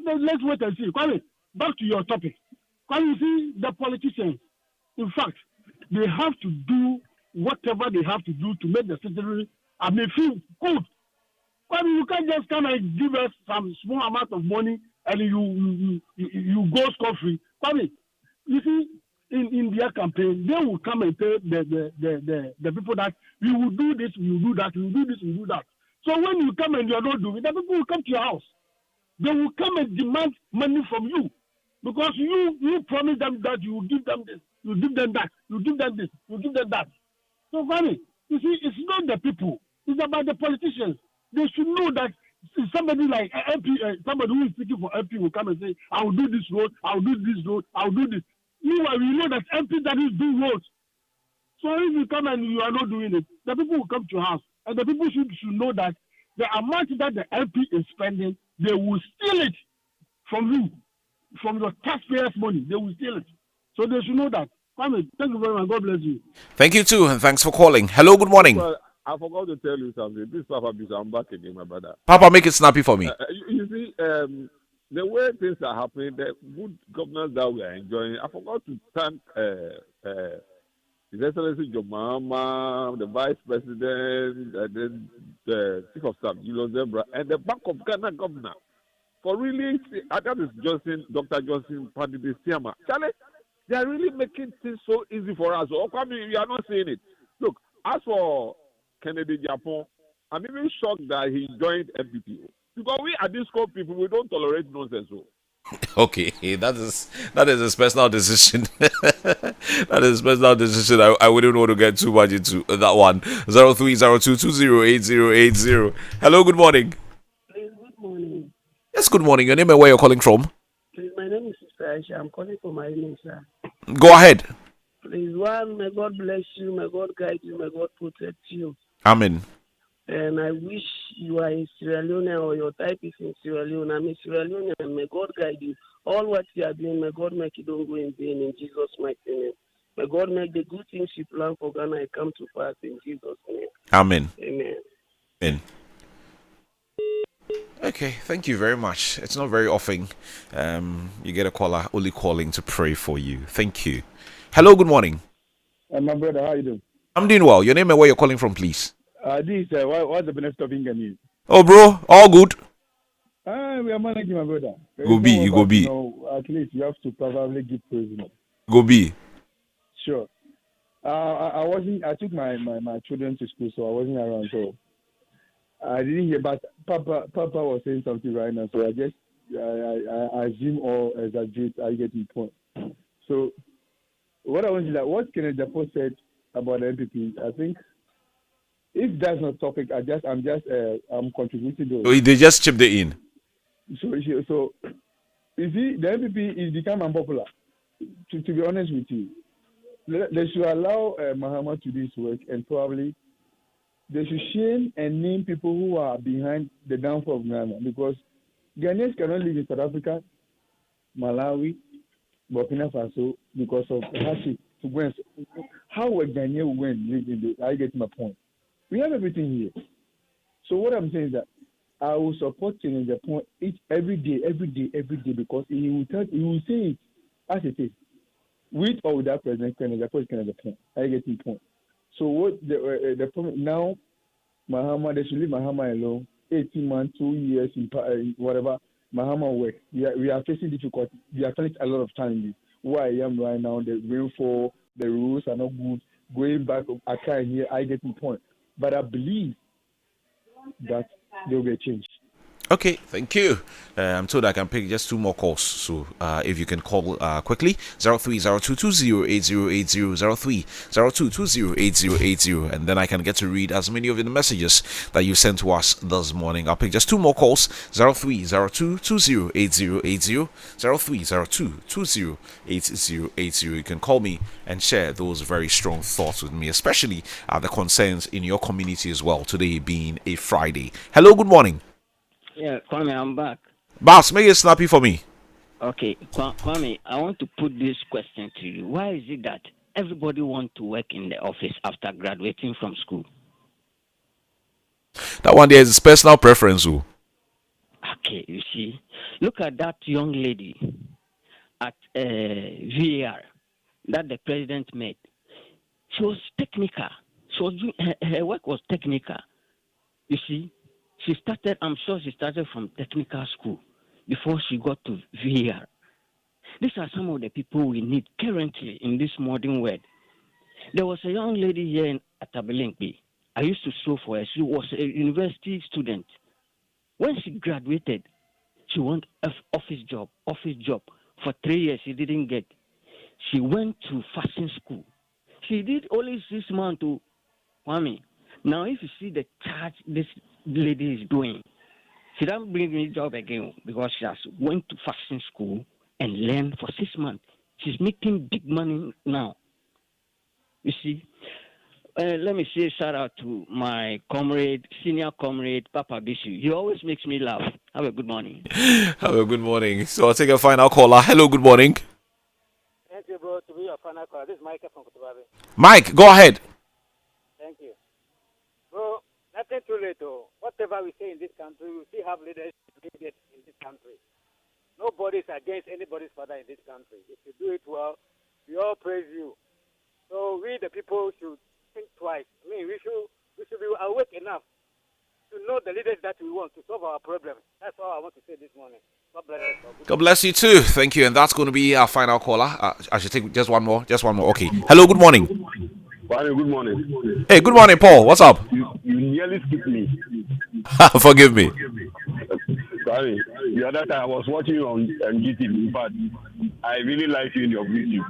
Let's wait and see. Kwame, back to your topic. Kwame, you see, the politicians, in fact, they have to do whatever they have to do to make the citizenry, feel good. Kwame, you can't just come and give us some small amount of money and you go scot-free. Kwame, you see, in their campaign, they will come and tell the people that we will do this, we will do that, we will do this, we will do that. So when you come and you are not doing it, the people will come to your house. They will come and demand money from you because you promise them that you will give them this, you give them that, you give them this, you give them that. So Kwame, you see, it's not the people, it's about the politicians. They should know that somebody like MP, somebody who is speaking for MP will come and say, I will do this road, I will do this road, I will do this. Meanwhile, we know that MP doesn't do roads. So if you come and you are not doing it, the people will come to your house. And the people should know that the amount that the MP is spending, they will steal it from you, from your taxpayers' money. They will steal it. So they should know that. Kwame, thank you very much. God bless you. Thank you too, and thanks for calling. Hello, good morning. Well, I forgot to tell you something. This Papa Bishop, I'm back again, my brother. Papa, make it snappy for me. You see, the way things are happening, the good governance that we are enjoying, I forgot to thank His Excellency John Mahama, the Vice President, and then the Chief of Staff, Julius Zebra, and the Bank of Ghana governor for really, that is Dr. Johnson Padidisiama. Charlie, they are really making things so easy for us. So, we are not seeing it. Look, as for Kennedy Japan, I'm even shocked that he joined MPP. Because we at this scope people, we don't tolerate nonsense. So. Okay, that is a personal decision. That is a personal decision. I wouldn't want to get too much into that one. 0302208080. Hello, good morning. Good morning. Yes, good morning. Your name and where you're calling from? My name is Sister Aisha. I'm calling for my name, sir. Go ahead. Please, one, may God bless you, may God guide you, may God protect you. Amen. And I wish you are in Sierra Leone or your type is in Sierra Leone. I'm in Sierra Leone and may God guide you. All what you are doing, may God make it don't go in vain in Jesus' mighty name. May God make the good things you plan for Ghana come to pass in Jesus' name. Amen. Amen. Amen. Okay, thank you very much. It's not very often you get a caller only calling to pray for you. Thank you. Hello, good morning. My brother, how you doing? I'm doing well. Your name and where you're calling from, please. This what's the benefit of English? Oh, bro, all good. We are managing, my brother. Go be, you go be. You know, at least you have to probably give praise. You know. Go be. Sure. I wasn't. I took my children to school, so I wasn't around. So I didn't hear. But Papa was saying something right now. So I just I assume or exaggerate. I get the point. So what I want to like, what Kenneth Japo said about the MPP, I think. If that's not topic, I'm contributing to. Oh, they just chipped it in. So you see, the MPP is become unpopular. To be honest with you, they should allow Mahama to do his work, and probably they should shame and name people who are behind the downfall of Ghana, because Ghanaians cannot live in South Africa, Malawi, Burkina Faso because of hardship to go. How will Ghanaian go and live in the? I get my point. We have everything here. So what I'm saying is that I will support him in the point every day, because he will say it as it is. With or without President Kennedy, is kind of the point. I get the point. So what the problem now, Mahama, they should leave Mahama alone. 18 months, 2 years, whatever. Mahama work. We are facing difficulty. We are facing a lot of challenges. Where I am right now, the rainfall, the rules are not good. Going back, I can't hear. I get the point. But I believe that there will be a change. Okay, thank you. I'm told I can pick just 2 more calls. So if you can call quickly, 0302208080, 0302208080, and then I can get to read as many of the messages that you sent to us this morning. I'll pick just 2 more calls, 0302208080, 0302208080. You can call me and share those very strong thoughts with me, especially the concerns in your community as well, today being a Friday. Hello, good morning. Yeah, Kwame, I'm back. Boss, make it snappy for me. Okay, Kwame, I want to put this question to you. Why is it that everybody wants to work in the office after graduating from school? That one there is personal preference. Okay, you see. Look at that young lady at VAR that the president made. She was technical. Her work was technical. You see. I'm sure she started from technical school before she got to VAR. These are some of the people we need currently in this modern world. There was a young lady here in Atabelenkpi. I used to sew for her. She was a university student. When she graduated, she wanted an office job. For 3 years, she didn't get. She went to fashion school. She did only 6 months to Kwame. Now, if you see the charge this lady is doing, she doesn't bring me job again because she has went to fashion school and learned for 6 months. She's making big money now. You see, let me say shout out to my senior comrade, Papa Bishi. He always makes me laugh. Have a good morning. Have a good morning. So I'll take a final caller. Hello, good morning. Thank you, bro, to be your final caller. This is Mike from Kutubabe. Mike, go ahead. Thank you. Bro, nothing too late, though. Whatever we say in this country, we still have leaders in this country. Nobody is against anybody's father in this country. If you do it well, we all praise you. So we, the people, should think twice. I mean, we should be awake enough to know the leaders that we want to solve our problems. That's all I want to say this morning. God bless you. God bless you too. Thank you. And that's going to be our final caller. I should take just one more. Okay. Hello, good morning. Good morning. Hey, good morning, Paul. What's up? You nearly skipped me. Forgive me. Sorry. The other time I was watching you on YouTube, but I really like you in your video.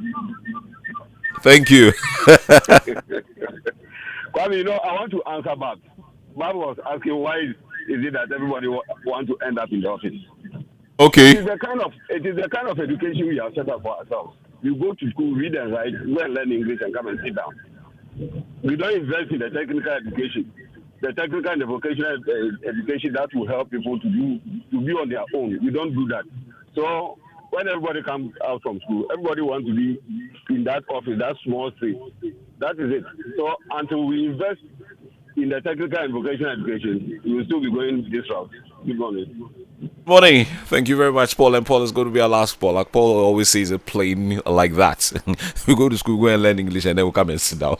Thank you. Kwame, I want to answer back. Bob was asking why is it that everybody want to end up in the office? Okay. It is the kind of education we have set up for ourselves. You go to school, read and write, go and learn English and come and sit down. We don't invest in the technical education. The technical and the vocational education that will help people to be on their own. We don't do that. So when everybody comes out from school, everybody wants to be in that office, that small space. That is it. So until we invest in the technical and vocational education, we will still be going this route. Good morning. Morning. Thank you very much, Paul. And Paul is going to be our last Paul. Like Paul always says it plain like that. We go to school, go and learn English, and then we'll come and sit down.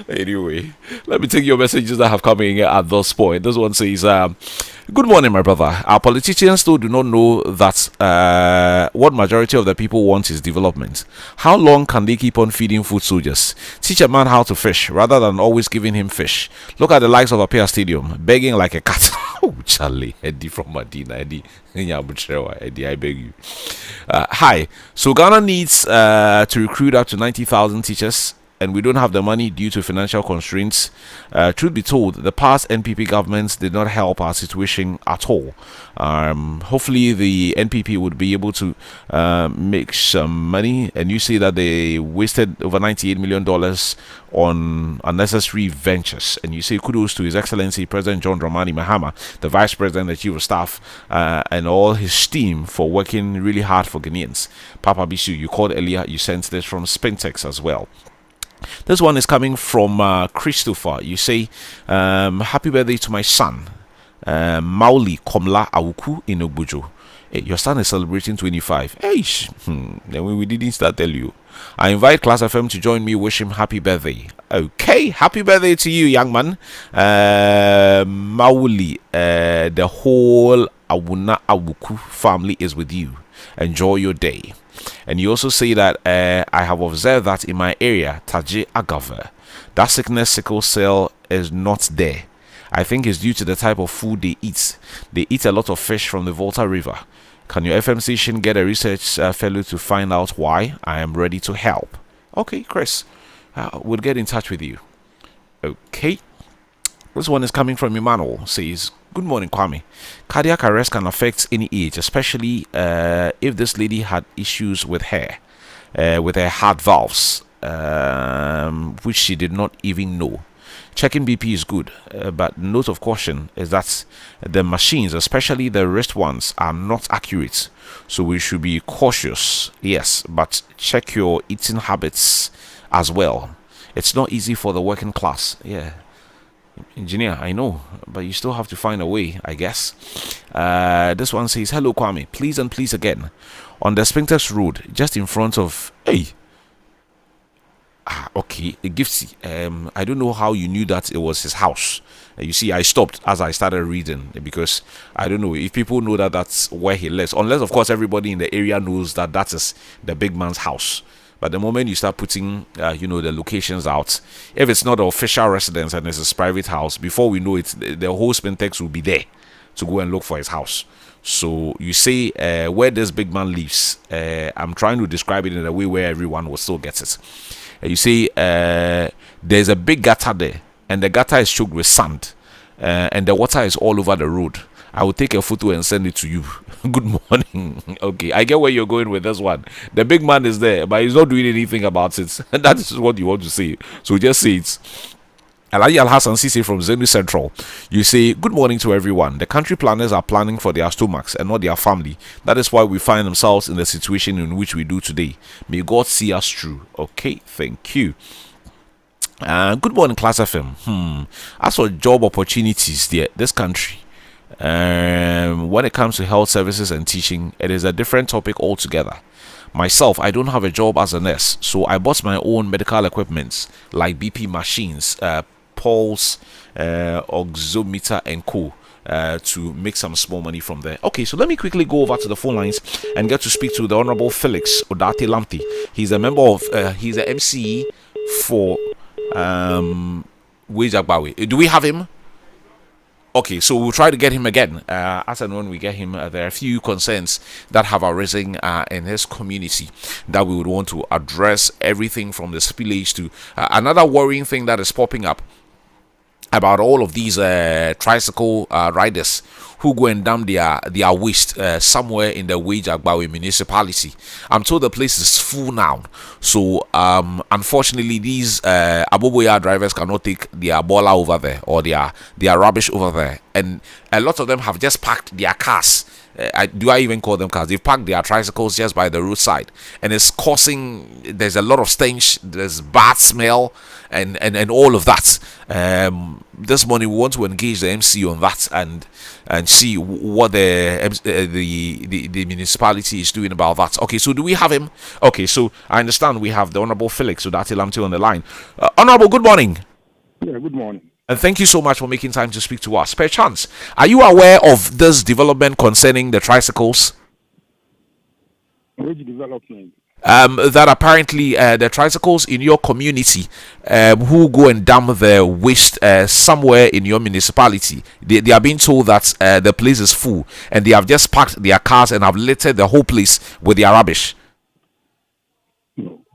Anyway, let me take your messages that have come in at this point. This one says, good morning, my brother. Our politicians still do not know that what majority of the people want is development. How long can they keep on feeding food soldiers? Teach a man how to fish rather than always giving him fish. Look at the likes of Apia Stadium, begging like a cat. Oh, Charlie, Eddie from Medina, Eddie, I beg you. Hi. So Ghana needs to recruit up to 90,000 teachers, and we don't have the money due to financial constraints. Truth be told, the past NPP governments did not help our situation at all. Hopefully the NPP would be able to make some money, and you see that they wasted over $98 million on unnecessary ventures, and you say kudos to His Excellency President John Dramani Mahama, the Vice President, the Chief of Staff, and all his team for working really hard for Ghanaians. Papa Bisu, you called earlier, you sent this from Spintex as well. This one is coming from Christopher. You say, happy birthday to my son, Mauli Komla Awuku in Obujo. Hey, your son is celebrating 25. Hey, then we didn't start tell you. I invite Class FM to join me, wish him happy birthday. Okay, happy birthday to you, young man. Mauli, the whole Awuna Awuku family is with you. Enjoy your day. And you also say that I have observed that in my area, Taji Agave, that sickness, sickle cell, is not there. I think it's due to the type of food they eat. They eat a lot of fish from the Volta River. Can your FM station get a research fellow to find out why? I am ready to help. Okay, Chris, we'll get in touch with you. Okay. This one is coming from Emmanuel. Says, good morning, Kwame. Cardiac arrest can affect any age, especially if this lady had issues with her heart valves, which she did not even know. Checking BP is good, but note of caution is that the machines, especially the wrist ones, are not accurate. So we should be cautious, yes, but check your eating habits as well. It's not easy for the working class, yeah. Engineer, I know, but you still have to find a way, I guess. This one says, hello Kwame, please and please again. On the Spintex Road, just in front of, okay, a gift. I don't know how you knew that it was his house. You see, I stopped as I started reading because I don't know if people know that that's where he lives. Unless, of course, everybody in the area knows that that is the big man's house. But the moment you start putting, the locations out, if it's not an official residence and it's his private house, before we know it, the whole Spintex will be there to go and look for his house. So you say where this big man lives. I'm trying to describe it in a way where everyone will still get it. You see, there's a big gutter there, and the gutter is choked with sand, and the water is all over the road. I will take a photo and send it to you. Good morning. Okay, I get where you're going with this one. The big man is there, but he's not doing anything about it. That is what you want to say. So just say it. Alayi Al-Hassan Sisi from Zenu Central. You say, good morning to everyone. The country planners are planning for their stomachs and not their family. That is why we find themselves in the situation in which we do today. May God see us through. Okay, thank you. Good morning, Class FM. As for job opportunities there, this country, when it comes to health services and teaching, it is a different topic altogether. Myself, I don't have a job as a nurse, so I bought my own medical equipment like BP machines, pulse, oximeter, and co. To make some small money from there. Okay, so let me quickly go over to the phone lines and get to speak to the Honorable Felix Odate Lamti. He's a member of, he's an MCE for Wejagbawe. Do we have him? Okay, so we'll try to get him again. As and when we get him, there are a few concerns that have arisen in his community that we would want to address. Everything from the spillage to another worrying thing that is popping up about all of these tricycle riders who go and dump their waste somewhere in the Wage Agbawe municipality. I'm told the place is full now. So unfortunately, these Aboboya drivers cannot take their bola over there or their rubbish over there, and a lot of them have just parked their cars. Do I even call them cars? They've parked their tricycles just by the roadside, and it's causing. There's a lot of stench. There's bad smell, and all of that. This morning we want to engage the MC on that and see what the municipality is doing about that. Okay, so do we have him? Okay, so I understand we have the Honorable Felix Udatilamti on the line. Honorable, good morning. Yeah, good morning. And thank you so much for making time to speak to us. Per chance, are you aware of this development concerning the tricycles? Which development? That apparently the tricycles in your community who go and dump their waste somewhere in your municipality, they are being told that the place is full and they have just parked their cars and have littered the whole place with their rubbish. No.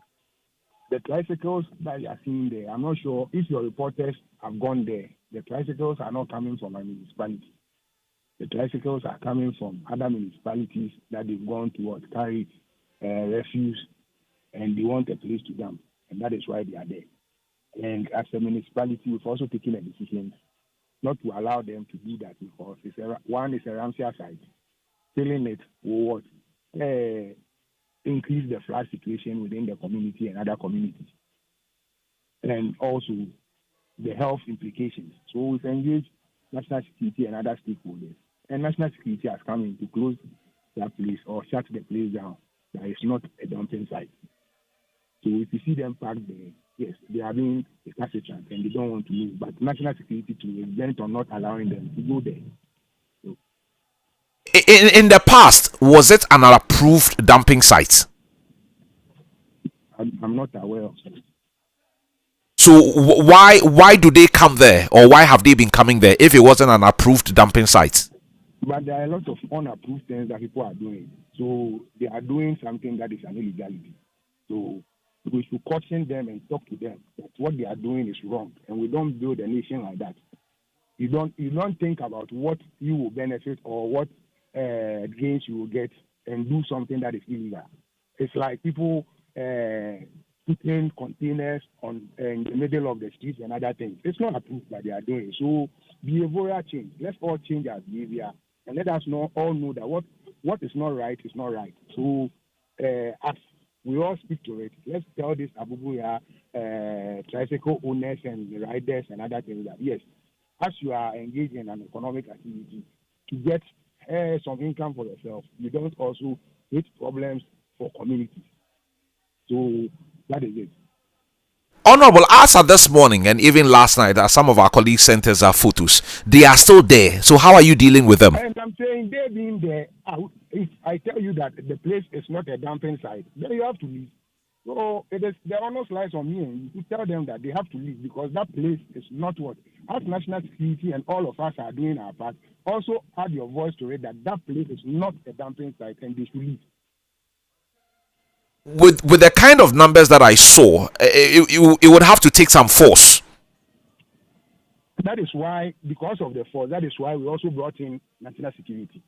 The tricycles that you are seeing there, I'm not sure if your reporters have gone there. The tricycles are not coming from a municipality. The tricycles are coming from other municipalities that they've gone to carry refuse, and they want a place to dump, and that is why they are there. And as a municipality, we've also taken a decision not to allow them to do that because one is a Ramsey site. Filling it will increase the flood situation within the community and other communities, and also the health implications. So we've engaged national security and other stakeholders, and national security has come in to close that place or shut the place down. That is not a dumping site. So if you see them parked there, yes, they are being recalcitrant and they don't want to move. But national security too is bent on not allowing them to go there. So, in the past, was it an approved dumping site? I'm not aware of it. So why do they come there, or why have they been coming there if it wasn't an approved dumping site? But there are a lot of unapproved things that people are doing. So they are doing something that is an illegality. So we should caution them and talk to them that what they are doing is wrong, and we don't build a nation like that. You don't think about what you will benefit or what gains you will get and do something that is illegal. It's like people putting containers on in the middle of the streets and other things. It's not approved that they are doing. So behavioral change. Let's all change our behavior and let us all know that what is not right is not right. So as we all speak to it, let's tell this Abubuya tricycle owners and riders and other things that yes, as you are engaged in an economic activity to get some income for yourself, you don't also create problems for communities. So that is it. Honorable, as at this morning and even last night, as some of our colleagues sent us our photos, they are still there. So how are you dealing with them? And I'm saying they being there, if I tell you that the place is not a dumping site, then you have to leave. So it is the honest lies on me, and you tell them that they have to leave because that place is not what. As national security and all of us are doing our part, also add your voice to it that place is not a dumping site and they should leave. With the kind of numbers that I saw, it would have to take some force. That is why, because of the force, that is why we also brought in national security.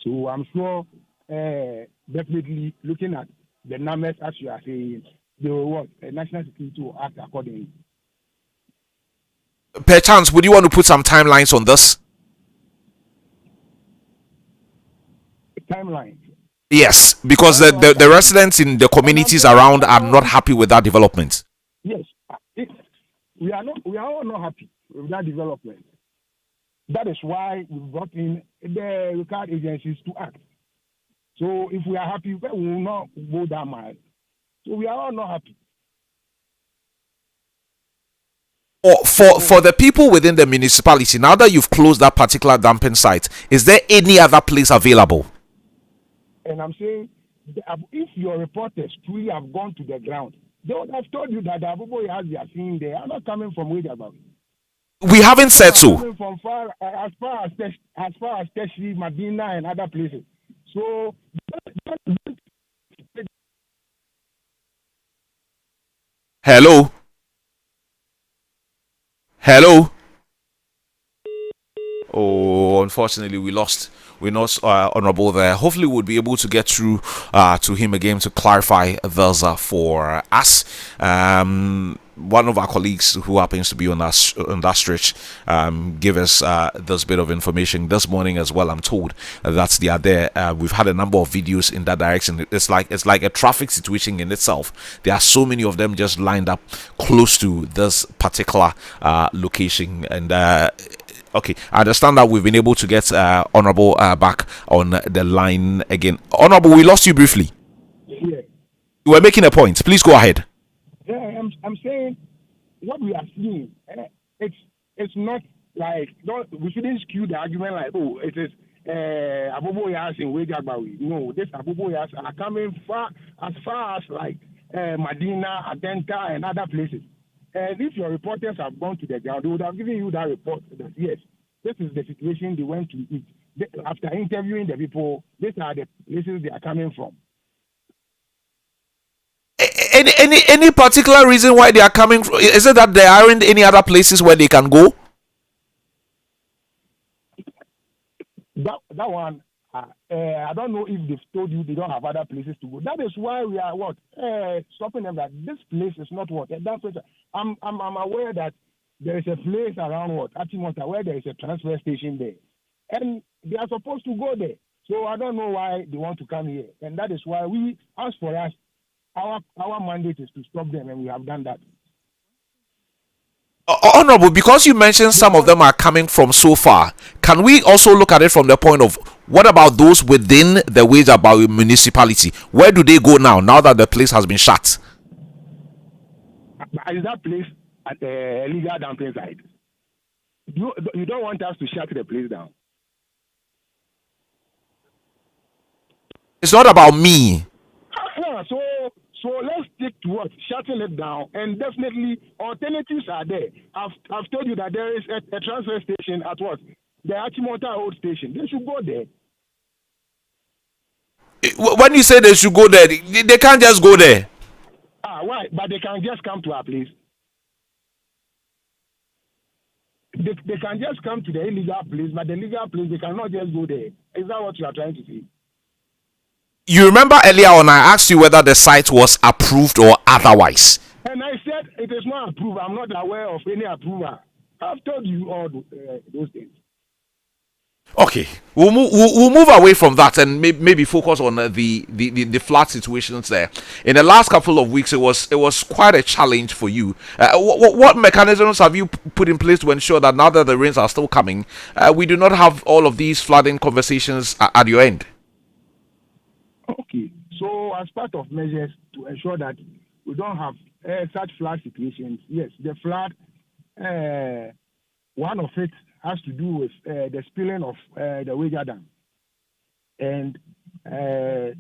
So I'm sure, definitely looking at the numbers as you are saying, they will what? National security will act accordingly. Perchance, would you want to put some timelines on this? Timeline. Yes, because the residents in the communities around are not happy with that development. Yes, we are all not happy with that development. That is why we brought in the required agencies to act. So if we are happy, we will not go that mile. So we are all not happy. For the people within the municipality, now that you've closed that particular dumping site, is there any other place available? And I'm saying, if your reporters truly have gone to the ground, they would have told you that the Abubo has their scene there. I'm not coming from Wejabang. We haven't said so. Coming from far as far as Teshi, Medina, and other places. So. Hello. Hello. Oh, unfortunately, we lost. We lost Honorable there. Hopefully, we'll be able to get through to him again to clarify this for us. One of our colleagues who happens to be on that stretch give us this bit of information this morning as well. I'm told that they are there. We've had a number of videos in that direction. It's like a traffic situation in itself. There are so many of them just lined up close to this particular location, and okay, I understand that we've been able to get Honorable back on the line again. Honorable, we lost you briefly. Yeah. You were making a point. Please go ahead. Yeah, I'm saying what we are seeing. It's not like we shouldn't skew the argument like it is Abobo Yas in Wejagbawi. No, this Abobo Yas are coming far as like Medina, Adenta, and other places. And if your reporters have gone to the ground, they would have given you that report that yes, this is the situation they went to eat. After interviewing the people, these are the places they are coming from. Any particular reason why they are coming from? Is it that there aren't any other places where they can go? That one, I don't know if they've told you they don't have other places to go. That is why we are stopping them. That this place is not what. That's what I'm aware that there is a place around Achimota where there is a transfer station there, and they are supposed to go there. So I don't know why they want to come here, and that is why we, as for us, our mandate is to stop them, and we have done that. Honorable, because you mentioned some of them are coming from so far, can we also look at it from the point of what about those within the Wejagbawi municipality? Where do they go now that the place has been shut? Is that place at the illegal dumping site? You don't want us to shut the place down? It's not about me. So let's stick to what? Shutting it down, and definitely alternatives are there. I've told you that there is a transfer station at what? The Achimota Old Station. They should go there. When you say they should go there, they can't just go there. Why? But they can just come to our place. They can just come to the illegal place, but the legal place, they cannot just go there. Is that what you are trying to say? You remember earlier on I asked you whether the site was approved or otherwise. And I said it is not approved. I'm not aware of any approval. I've told you all those things. Okay, we'll move away from that and maybe focus on the flood situations there. In the last couple of weeks, it was quite a challenge for you. What mechanisms have you put in place to ensure that now that the rains are still coming, we do not have all of these flooding conversations at your end? Okay, so as part of measures to ensure that we don't have such flood situations, yes, the flood, one of it has to do with the spilling of the Weja Dam. And the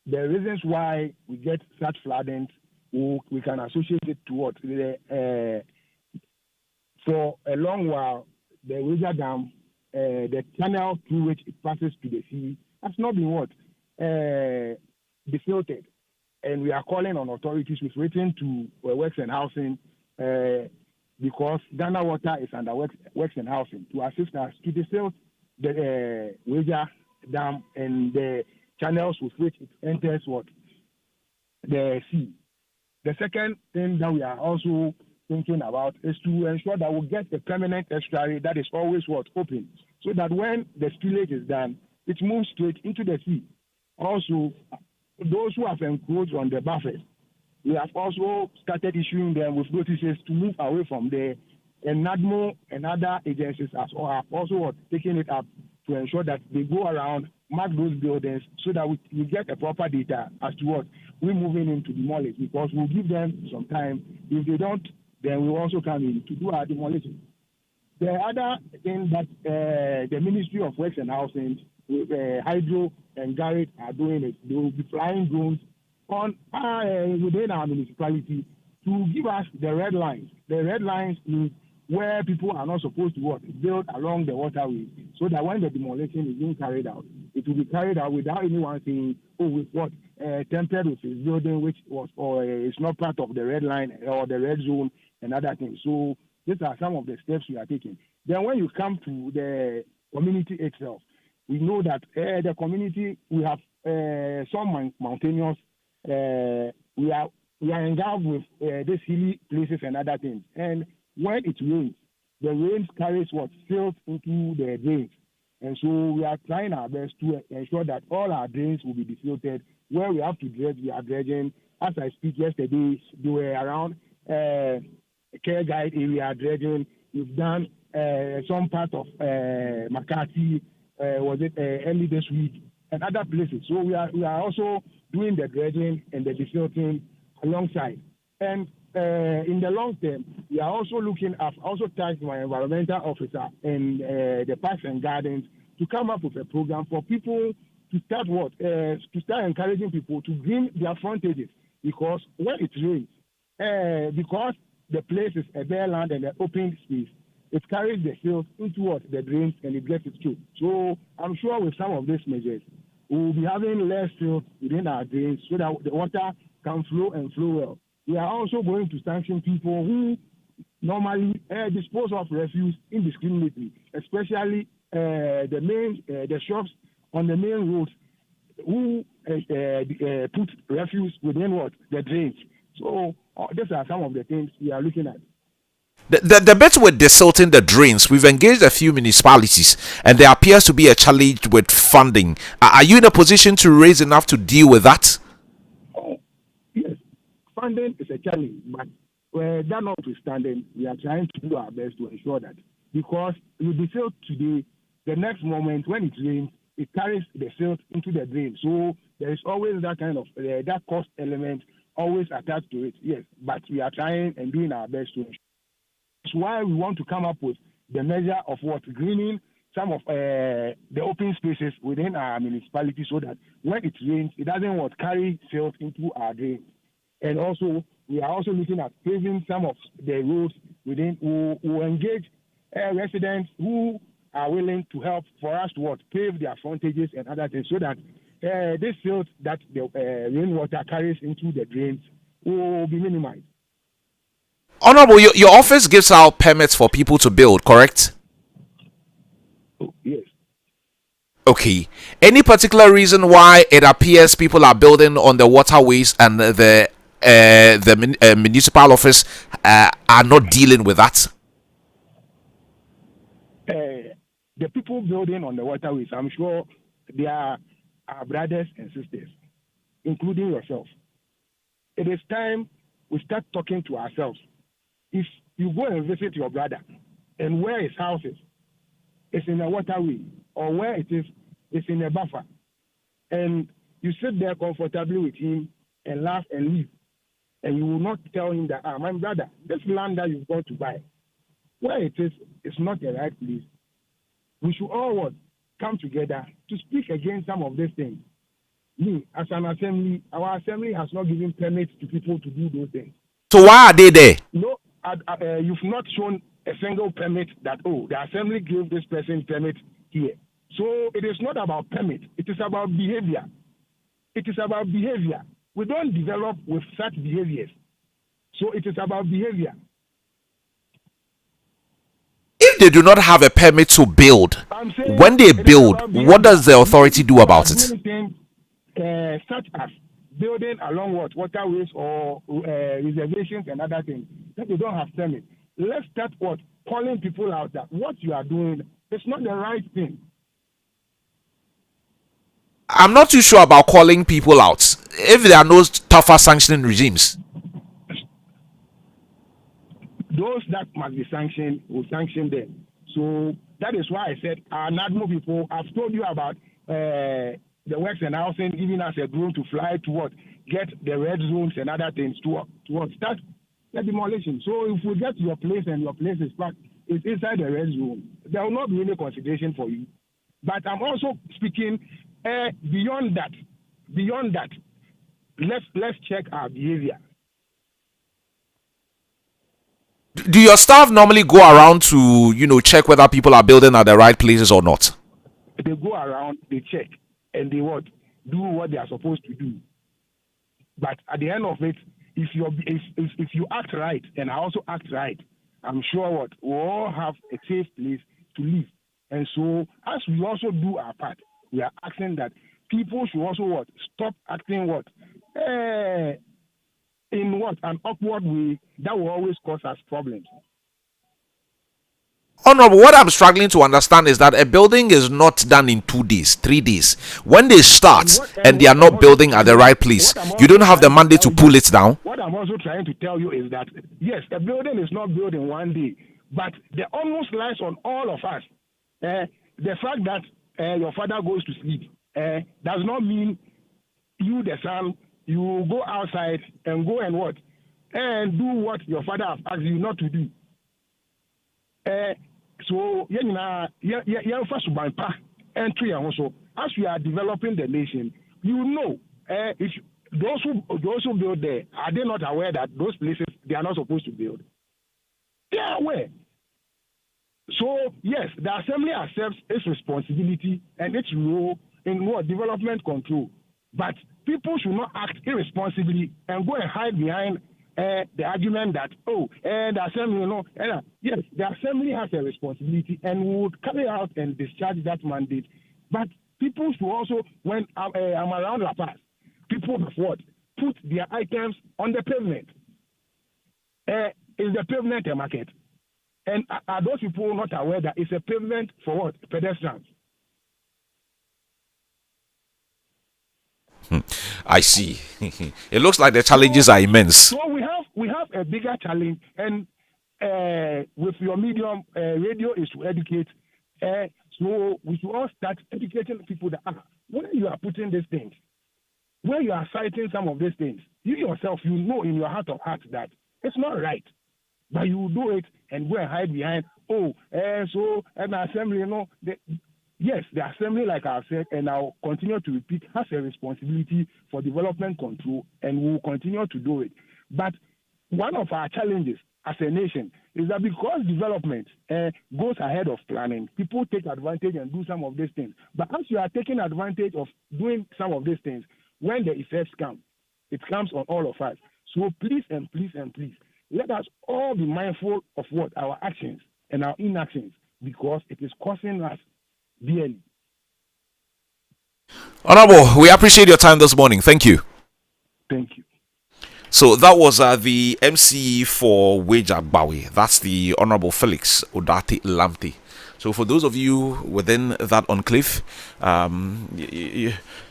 reasons why we get such flooding, we can associate it to what? For a long while, the Weja Dam, the channel through which it passes to the sea, has not been what? Defiltered. And we are calling on authorities. We've written to Works and Housing because Ghana Water is under Works and Housing to assist us to defilt the Weja Dam and the channels with which it enters the sea. The second thing that we are also thinking about is to ensure that we get a permanent estuary that is always open, so that when the spillage is done, it moves straight into the sea. Also, those who have encroached on the buffers, we have also started issuing them with notices to move away from there. And NADMO and other agencies have also taken it up to ensure that they go around, mark those buildings, so that we get a proper data as to what we're moving in to demolish, because we'll give them some time. If they don't, then we'll also come in to do our demolition. The other thing that the Ministry of Works and Housing, with Hydro and Garrett are doing it, they will be flying drones on within our municipality to give us the red lines. The red lines means where people are not supposed to build along the waterway, so that when the demolition is being carried out, it will be carried out without anyone saying, with tempered with his building, which was or is not part of the red line or the red zone and other things. So These are some of the steps we are taking. Then when you come to the community itself, we know that the community, we have some mountainous, we are endowed with these hilly places and other things. And when it rains, the rain carries what silt into the drains. And so we are trying our best to ensure that all our drains will be defiltered. Where we have to dredge, we are dredging. As I speak yesterday, they were around Care Guide area dredging. We've done some part of McCarthy, was it early this week, and other places. So we are also doing the dredging and the defiltering alongside. And in the long term, we are also looking at, also tasked my environmental officer and the parks and gardens to come up with a program for people to start to start encouraging people to green their frontages, because when it rains, because the place is a bare land and an open space, it carries the silt into the drains and it gets it through. So I'm sure with some of these measures, we will be having less silt within our drains so that the water can flow and flow well. We are also going to sanction people who normally dispose of refuse indiscriminately, especially the shops on the main roads who put refuse within the drains. So these are some of the things we are looking at. The bit with desilting the drains, we've engaged a few municipalities, and there appears to be a challenge with funding. Are you in a position to raise enough to deal with that? Yes, funding is a challenge, but that notwithstanding, we are trying to do our best to ensure that, because with the silt today, the next moment when it rains, it carries the silt into the drain. So there is always that kind of that cost element always attached to it. Yes, but we are trying and doing our best to ensure. That's why we want to come up with the measure of greening some of the open spaces within our municipality, so that when it rains, it doesn't carry silt into our drains. And also, we are also looking at paving some of the roads within. Who engage residents who are willing to help for us to pave their frontages and other things, so that this silt that the rainwater carries into the drains will be minimized. Honorable, your office gives out permits for people to build, correct? Oh, yes. Okay. Any particular reason why it appears people are building on the waterways and the municipal office are not dealing with that? The people building on the waterways, I'm sure they are our brothers and sisters, including yourself. It is time we start talking to ourselves. If you go and visit your brother and where his house is in a waterway, or where it is in a buffer, and you sit there comfortably with him and laugh and leave, and you will not tell him that, my brother, this land that you've got to buy, where it is not the right place. We should all come together to speak against some of these things. Me, as an assembly, our assembly has not given permits to people to do those things. So why are they there? No, you've not shown a single permit that, the assembly gave this person permit here. So it is not about permit. It is about behavior. It is about behavior. We don't develop with such behaviors. So it is about behavior. If they do not have a permit to build, when they build, what does the authority do about it? Such as building along waterways or reservations and other things that they don't have permit. Let's start calling people out that what you are doing is not the right thing. I'm not too sure about calling people out if there are no tougher sanctioning regimes. Those that must be sanctioned will sanction them. So that is why I said our NADMO people, I've told you about the works and housing, even as a drone to fly to get the red zones and other things to start the demolition. So if we get to your place and your place is inside the red zone, there will not be any consideration for you. But I'm also speaking beyond that. Beyond that, let's check our behavior. Do your staff normally go around to, check whether people are building at the right places or not? They go around, they check, and they do what they are supposed to do. But at the end of it, if you act right, and I also act right, I'm sure what we all have a safe place to live. And so, as we also do our part, we are asking that people should also what stop acting what in what an awkward way that will always cause us problems. Honorable, what I'm struggling to understand is that a building is not done in 2 days, 3 days. When they start and they are not building at the right place, you don't have the mandate to pull it down. What I'm also trying to tell you is that yes, a building is not built in 1 day, but the almost lies on all of us. The fact that your father goes to sleep does not mean you, the son, you go outside and go and what and do what your father has asked you not to do. So as we are developing the nation, you know, if those who build there, are they not aware that those places they are not supposed to build? They are aware. So yes, the assembly accepts its responsibility and its role in what development control, but people should not act irresponsibly and go and hide behind the argument that the assembly, yes, the assembly has a responsibility and would carry out and discharge that mandate. But people should also, when I'm around La Paz, people have what put their items on the pavement. Is the pavement a market? And are those people not aware that it's a pavement for what pedestrians? I see. It looks like the challenges are immense. So we have a bigger challenge, and with your medium, radio is to educate. So we should all start educating people that when you are putting these things, when you are citing some of these things, you yourself, you know in your heart of hearts that it's not right, but you do it and go and hide behind. So an assembly, yes, the assembly, like I said, and I'll continue to repeat, has a responsibility for development control, and we will continue to do it. But one of our challenges as a nation is that because development goes ahead of planning, people take advantage and do some of these things. But as you are taking advantage of doing some of these things, when the effects come, it comes on all of us. So please and please and please, let us all be mindful of what our actions and our inactions, because it is costing us dearly. Honorable, we appreciate your time this morning. Thank you. Thank you. So that was the MC for Wage Agbawi. That's the Honorable Felix Odati Lamte. So for those of you within that enclave,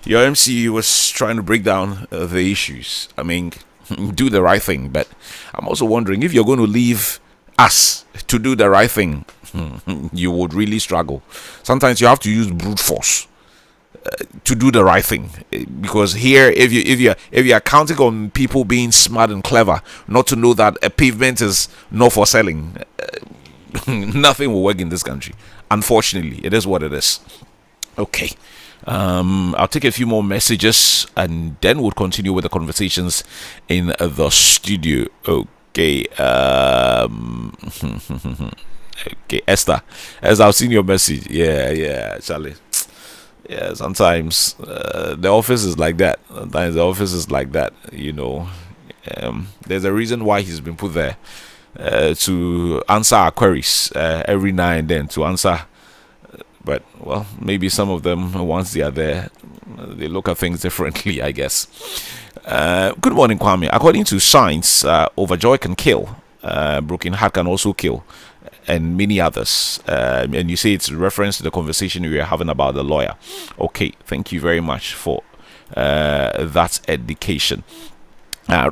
your MC was trying to break down the issues. I mean, do the right thing. But I'm also wondering if you're going to leave us to do the right thing, you would really struggle. Sometimes you have to use brute force to do the right thing, because here, if you are counting on people being smart and clever not to know that a pavement is not for selling, nothing will work in this country. Unfortunately, it is what it is. Okay, I'll take a few more messages and then we'll continue with the conversations in the studio. Okay, okay, Esther, as I've seen your message. Yeah, Charlie. Yeah, sometimes the office is like that. Sometimes the office is like that, you know. There's a reason why he's been put there, to answer our queries every now and then, to answer. But, well, maybe some of them, once they are there, they look at things differently, I guess. Good morning, Kwame. According to science, overjoy can kill. Broken heart can also kill. And many others. And you say it's a reference to the conversation we were having about the lawyer. Okay, thank you very much for that education.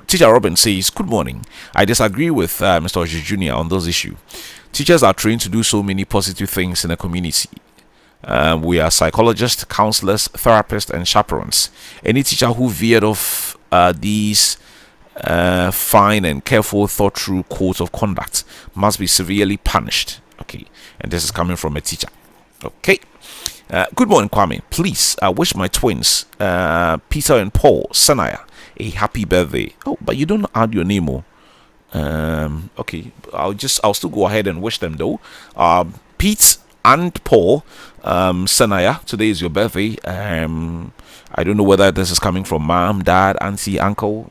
Teacher Robin says, good morning. I disagree with Mr. Oji Jr. on those issues. Teachers are trained to do so many positive things in the community. We are psychologists, counselors, therapists, and chaperones. Any teacher who veered off these fine and careful thought through codes of conduct must be severely punished. Okay, and this is coming from a teacher. Okay, good morning, Kwame. Please wish my twins Peter and Paul Sanaya a happy birthday. Oh, but you don't add your name. Okay, I'll still go ahead and wish them though. Pete and Paul Sanaya, today is your birthday. I don't know whether this is coming from mom, dad, auntie, uncle,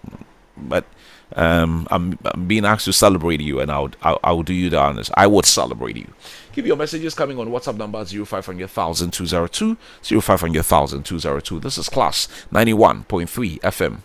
but I'm being asked to celebrate you, and I'll do you the honors. I would celebrate you. Keep your messages coming on WhatsApp number 0500,202. This is Class 91.3 FM.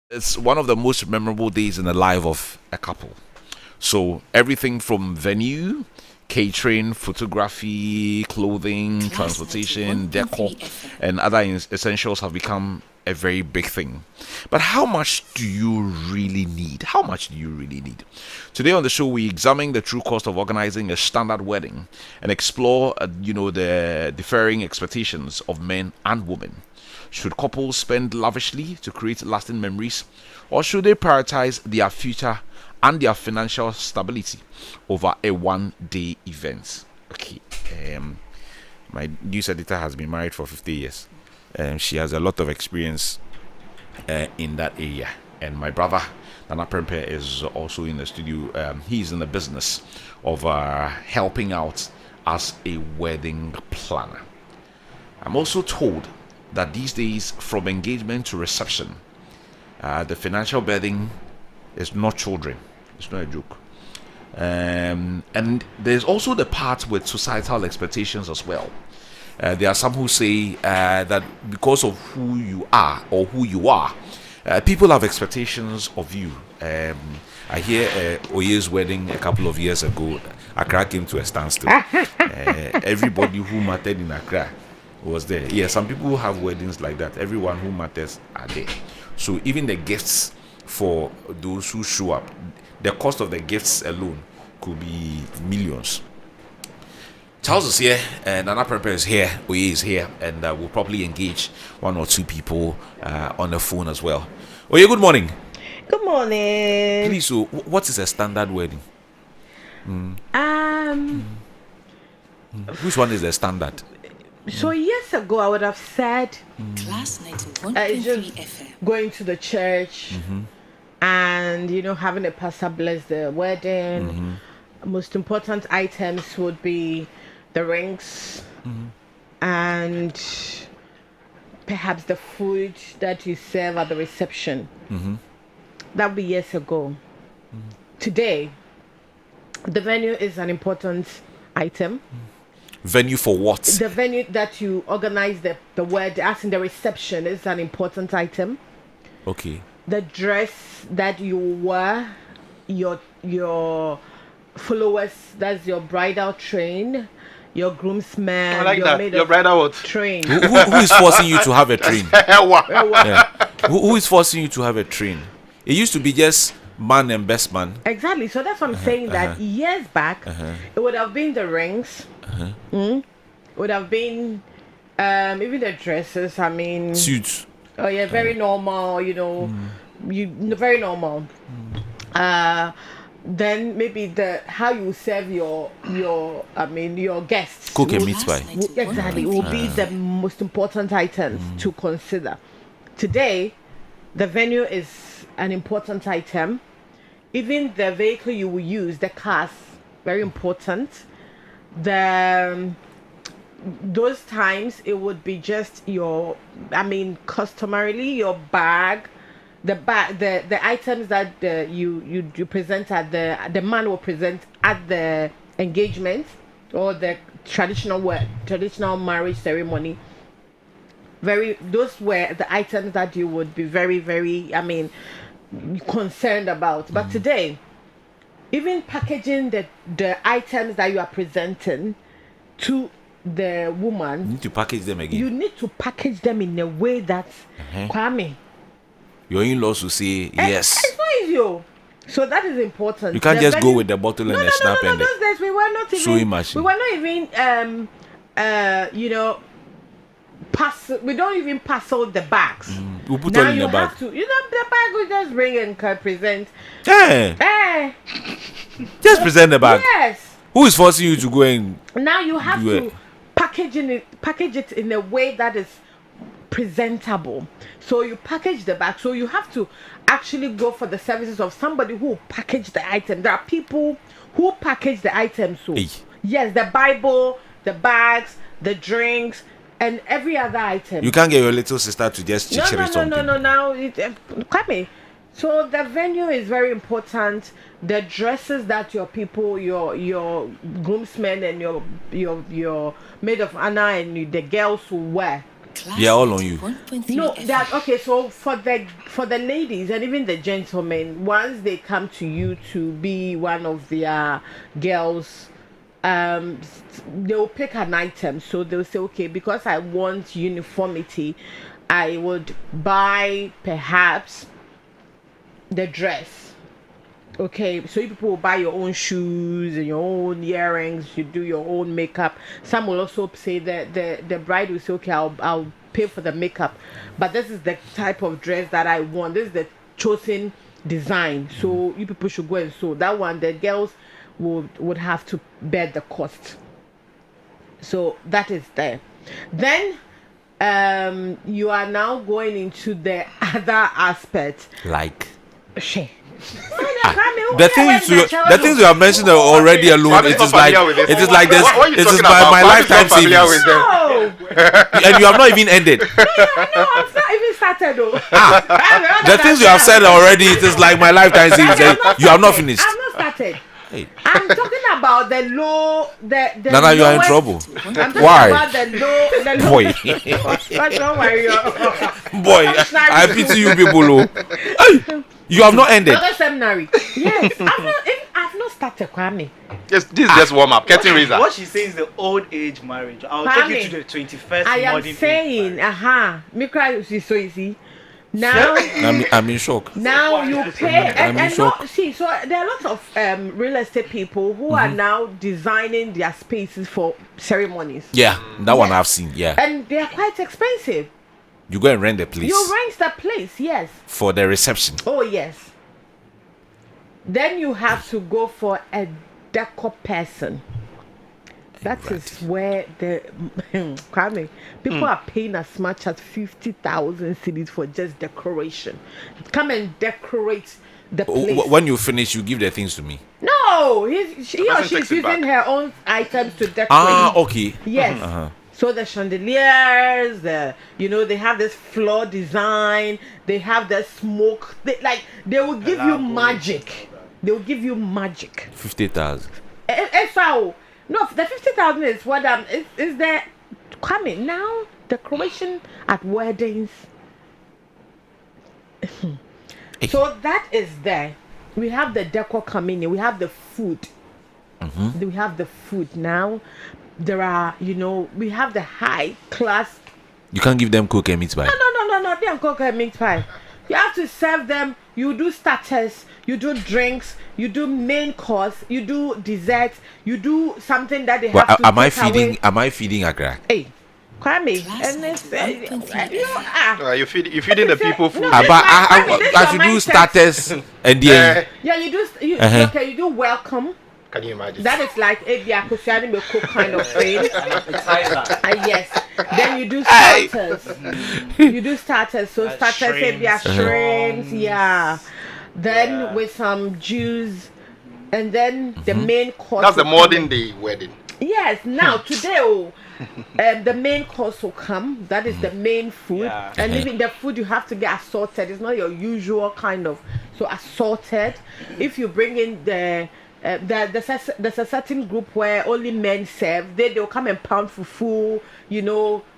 It's one of the most memorable days in the life of a couple. So everything from venue, catering, photography, clothing, transportation, decor, and other essentials have become a very big thing. But how much do you really need? How much do you really need? Today on the show, we examine the true cost of organizing a standard wedding and explore, the differing expectations of men and women. Should couples spend lavishly to create lasting memories, or should they prioritize their future and their financial stability over a one-day event? Okay, my news editor has been married for 50 years. She has a lot of experience in that area. And my brother, Nana Prempe, is also in the studio. He's in the business of helping out as a wedding planner. I'm also told that these days, from engagement to reception, the financial burden is not children. It's not a joke. And there's also the part with societal expectations as well. There are some who say that because of who you are or who you are, people have expectations of you. I hear Oye's wedding a couple of years ago, Accra came to a standstill. Everybody who mattered in Accra was there. Yeah, some people have weddings like that. Everyone who matters are there. So even the gifts for those who show up, the cost of the gifts alone could be millions. Charles is here, and Nana Prepper is here, Oye is here, and we'll probably engage one or two people on the phone as well. Oye, good morning. Good morning. Please, so what is a standard wedding? Which one is the standard? So years ago, I would have said Class 91.3 FM. Going to the church and having a pastor bless the wedding. Most important items would be the rings and perhaps the food that you serve at the reception. That would be years ago. Today, the venue is an important item. Venue for what? The venue that you organize the wedding, as in the reception, is an important item. Okay. The dress that you wear, your followers, that's your bridal train, your groomsmen. I like that. Your bridal what? Train. Who is forcing you to have a train? Yeah. Who is forcing you to have a train? It used to be just man and best man. Exactly. So that's what I'm saying. That years back, it would have been the rings. It would have been even the dresses. I mean, suits. Oh yeah, very normal. Very normal. Then maybe how you serve your guests. Cook and meat pie. Exactly, will be the most important items to consider. Today, the venue is an important item. Even the vehicle you will use, the cars, very important. Those times it would be just customarily your bag. The items that you present at the man will present at the engagement or the traditional marriage ceremony. Those were the items that you would be very, very concerned about. But today, even packaging the items that you are presenting to the woman, you need to package them again. You need to package them in a way that Kwame, your in-laws will say yes. It's not easy. So that is important. You can't just go with the bottle and the snap and those days we were not even sewing machine. We were not even we don't even pass out the bags. We'll put all in the bag. The bag we just bring and present. Just present the bag. Yes. Who is forcing you to go and now you have to package it in a way that is presentable. So you package the bag. So you have to actually go for the services of somebody who will package the item. There are people who package the items. So yes, the Bible, the bags, the drinks, and every other item. You can't get your little sister to just chichere something. No. Now, Kwame. So the venue is very important. The dresses that your people, your groomsmen and your maid of honor and the girls will wear Yeah, all on you. No, that okay. So for the ladies and even the gentlemen, once they come to you to be one of their girls, they'll pick an item. So they'll say, okay, because I want uniformity, I would buy perhaps the dress. Okay, so you people will buy your own shoes and your own earrings. You do your own makeup. Some will also say that the bride will say, okay, I'll pay for the makeup, but this is the type of dress that I want. This is the chosen design. So you people should go and sew that one. The girls would have to bear the cost. So that is there. Then you are now going into the other aspect. Like. The things you have mentioned already alone, it is like this. It is my lifetime savings. And you have not even ended. No, I've not even started though. The things you have said already, it is like my lifetime savings. You have not finished. I've not started. Hey. I'm talking about the low, the Nana, you are in trouble. I'm talking about the low. Boy. Don't worry. Boy, I pity you people. Hey. You have not ended. Another seminary. Yes, I've not started, Kwame. Yes, this is just warm up. Curtain raiser. What she says is the old age marriage. I'll take you to the 21st. I am saying, me cry is so easy. Now I'm in shock. Now you pay and so there are lots of real estate people who are now designing their spaces for ceremonies. Yeah, that one I've seen. Yeah, and they are quite expensive. You go and rent the place. You rent the place, yes. For the reception. Oh, yes. Then you have to go for a decor person. That is where the Kwame, people are paying as much as 50,000 cedis for just decoration. Come and decorate the place. When you finish, you give the things to me. No, he or she's using her own items to decorate. Okay. Yes. So the chandeliers, they have this floor design. They have the smoke. They will give you magic. They will give you magic. 50,000. No, the 50,000 is what is there coming now. Decoration at weddings. So that is there. We have the decor coming in. We have the food. We have the food now. There are, we have the high class. You can't give them cook and meat pie. No. They don't cook and meat pie. You have to serve them. You do starters. You do drinks. You do main course. You do desserts. You do something that they have to am I feeding Agra? Hey, Kwame, and you're feeding the people food. I should do starters and then. Yeah, you do. Okay, you do welcome. Can you imagine? That is like a cook kind of thing. Yes. Then you do starters. So starters, shrimps, yeah. Then with some juice, and then the main course. That's the modern day wedding. Yes. Now today, the main course will come. That is the main food, and even the food you have to get assorted. It's not your usual kind of assorted. If you bring in there's a certain group where only men serve. They'll come and pound fufu,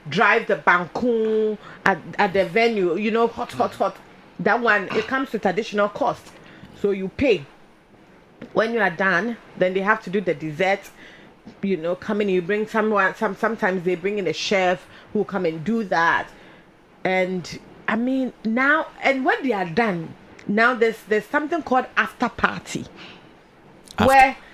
drive the bankun at the venue, hot. That one, it comes with additional cost. So you pay. When you are done, then they have to do the dessert. Come in, you bring someone. Sometimes they bring in a chef who come and do that. And I mean now, and when they are done, now there's something called after party.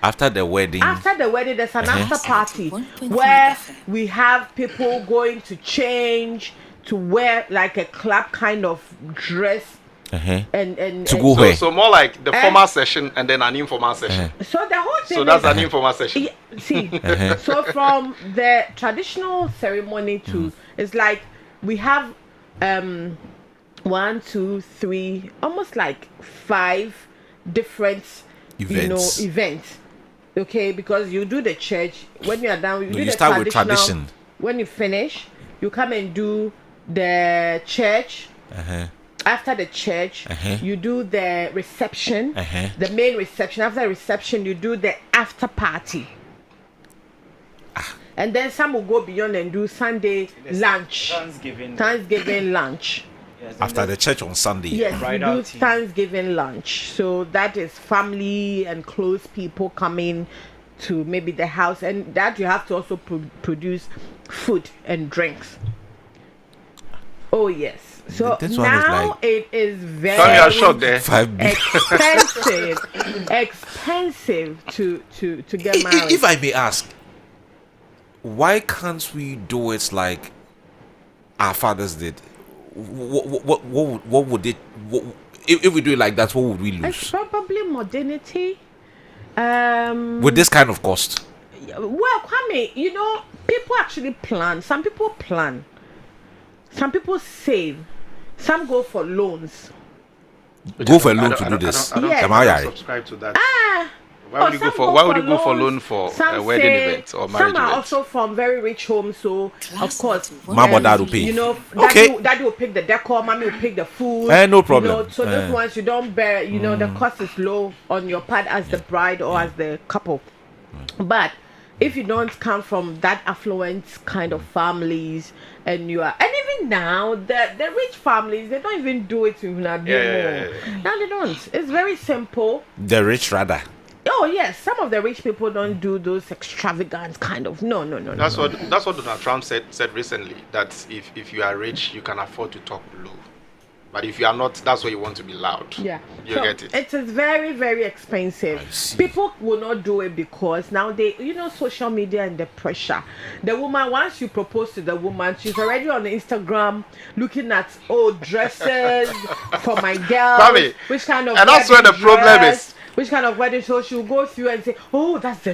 After the wedding, there's an after party where we have people going to change to wear like a club kind of dress and to go where? So more like the formal session and then an informal session. So the whole thing. So that's an informal session. See, so from the traditional ceremony to it's like we have 1, 2, 3, almost like 5 different events. Okay, because you do the church. When you are done, you do the start with tradition. When you finish, you come and do the church. After the church, you do the reception, the main reception. After the reception, you do the after party. And then some will go beyond and do Sunday lunch. Thanksgiving lunch. Yes, after the church on Sunday. Yes, we do Thanksgiving lunch. So that is family and close people coming to maybe the house, and that you have to also produce food and drinks. Oh yes. So now it is very expensive to get married. If I may ask, why can't we do it like our fathers did? What would it? If we do it like that, what would we lose? It's probably modernity. With this kind of cost. Well, Kwame, people actually plan. Some people plan. Some people save. Some go for loans. Go for a loan to do this. I don't subscribe to that. Why would you go for loan for a wedding event or marriage event? Some are also from very rich homes, so of course, mom or dad will pay. Daddy will pick the decor, mommy will pick the food. No problem. So those ones you don't bear. The cost is low on your part as the bride or as the couple. But if you don't come from that affluent kind of families, and even now the rich families, they don't even do it in Now they don't. It's very simple. The rich rather. Oh yes, some of the rich people don't do those extravagant kind of no. That's what Donald Trump said recently, that if you are rich, you can afford to talk low, but if you are not, that's why you want to be loud. Yeah, you get it. It is very, very expensive. People will not do it because now social media and the pressure. The woman, once you propose to the woman, she's already on Instagram looking at dresses for my girl. Which kind of, and that's where the problem is. Which kind of wedding? So she'll go through and say, "Oh, that's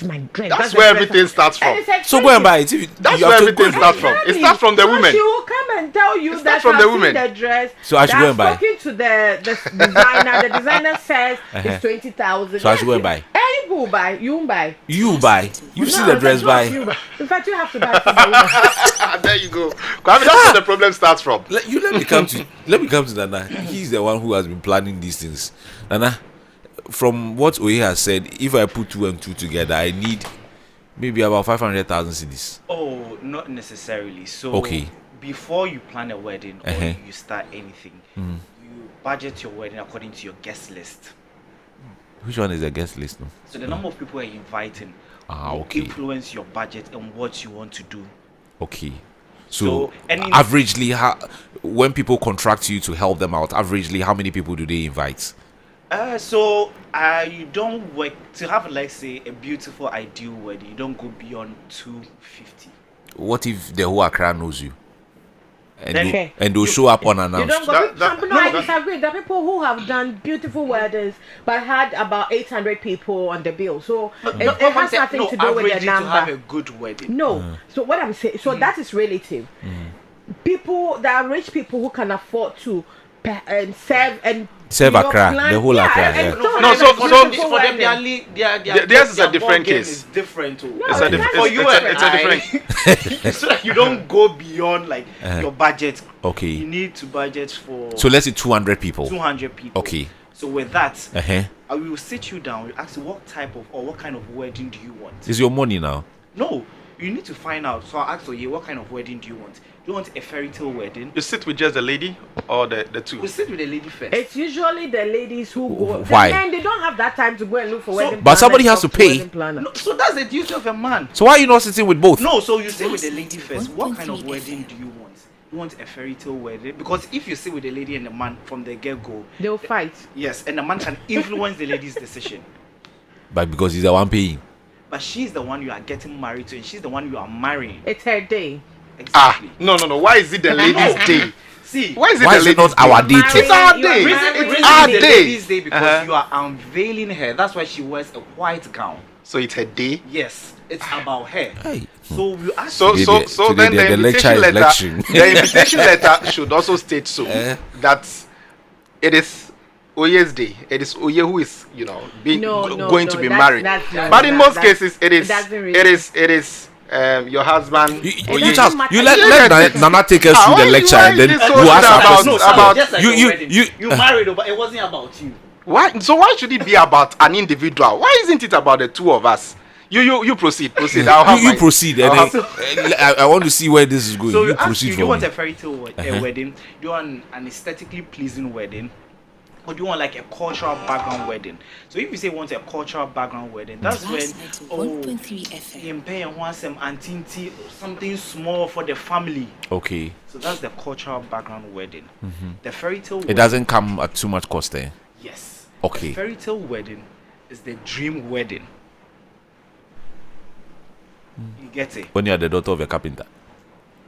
my dress." That's where everything starts from. So go and buy it. That's where everything starts from. It starts from the women. She will come and tell you that from the women. The dress. So I should go and buy. Talking to the designer. The designer says it's 20,000. So I should go and buy. You will buy. You won't buy. You buy. You see the dress buy. In fact, you have to buy for the woman. There you go. That's where the problem starts from. Let me come to Nana. He's the one who has been planning these things. Nana, from what Oye has said, if I put 2 and 2 together, I need maybe about 500,000 cedis. Oh, not necessarily. So before you plan a wedding or you start anything, you budget your wedding according to your guest list. Which one is the guest list? No? So the number of people you're inviting will influence your budget and what you want to do. Okay. So averagely, when people contract you to help them out, averagely, how many people do they invite? You don't work to have, let's say, a beautiful ideal wedding. You don't go beyond 250. What if the whole Accra knows you? And they'll show up unannounced. You don't go. I disagree. There are people who have done beautiful weddings but had about 800 people on the bill. So it has nothing to do with the number. To have a good wedding. No. So what I'm saying, that is relative. People, there are rich people who can afford to serve Accra, the whole Accra. No, so for them, theirs is a different case. It's different too. For you, it's a different. So that you don't go beyond your budget. Okay. You need to budget for. So let's say 200 people. 200 people. Okay. So with that, I will sit you down. We ask you what type of or what kind of wedding do you want? Is your money now? No, you need to find out. So I'll ask you, what kind of wedding do you want? Do you want a fairy tale wedding? You sit with just the lady or the two? We sit with the lady first. It's usually the ladies who go. Why? The men, they don't have that time to go and look for wedding. But somebody has to pay. No, so that's the duty of a man. So why are you not sitting with both? No, so you sit with the lady first. What kind of wedding do you want? You want a fairy tale wedding? Because if you sit with the lady and the man from the get-go, they'll fight. Yes, and the man can influence the lady's decision. But because he's the one paying. But she's the one you are getting married to, and she's the one you are marrying. It's her day. Exactly. No. Why is it the ladies' day? See, why is it not our day? It's our day. It's our day. Ladies' day because you are unveiling her. That's why she wears a white gown. So it's her day. Yes, it's about her. Hey. So you ask. So then the invitation letter should also state that it is Oye's day. It is Oye who is going to be married. But in most cases, it is. Your husband. Let Nana take us through the lecture and then you ask about you married, but it wasn't about you. Why? So why should it be about an individual? Why isn't it about the two of us? You proceed. I'll have you proceed. I want to see where this is going. So you proceed. Do you want a fairy tale wedding? Do you want an aesthetically pleasing wedding? Or do you want like a cultural background wedding? So if you say you want a cultural background wedding, that's when you pay something small for the family. Okay. So that's the cultural background wedding. The fairy tale wedding, it doesn't come at too much cost there. Yes. Okay. The fairy tale wedding is the dream wedding. You get it? When you are the daughter of a carpenter.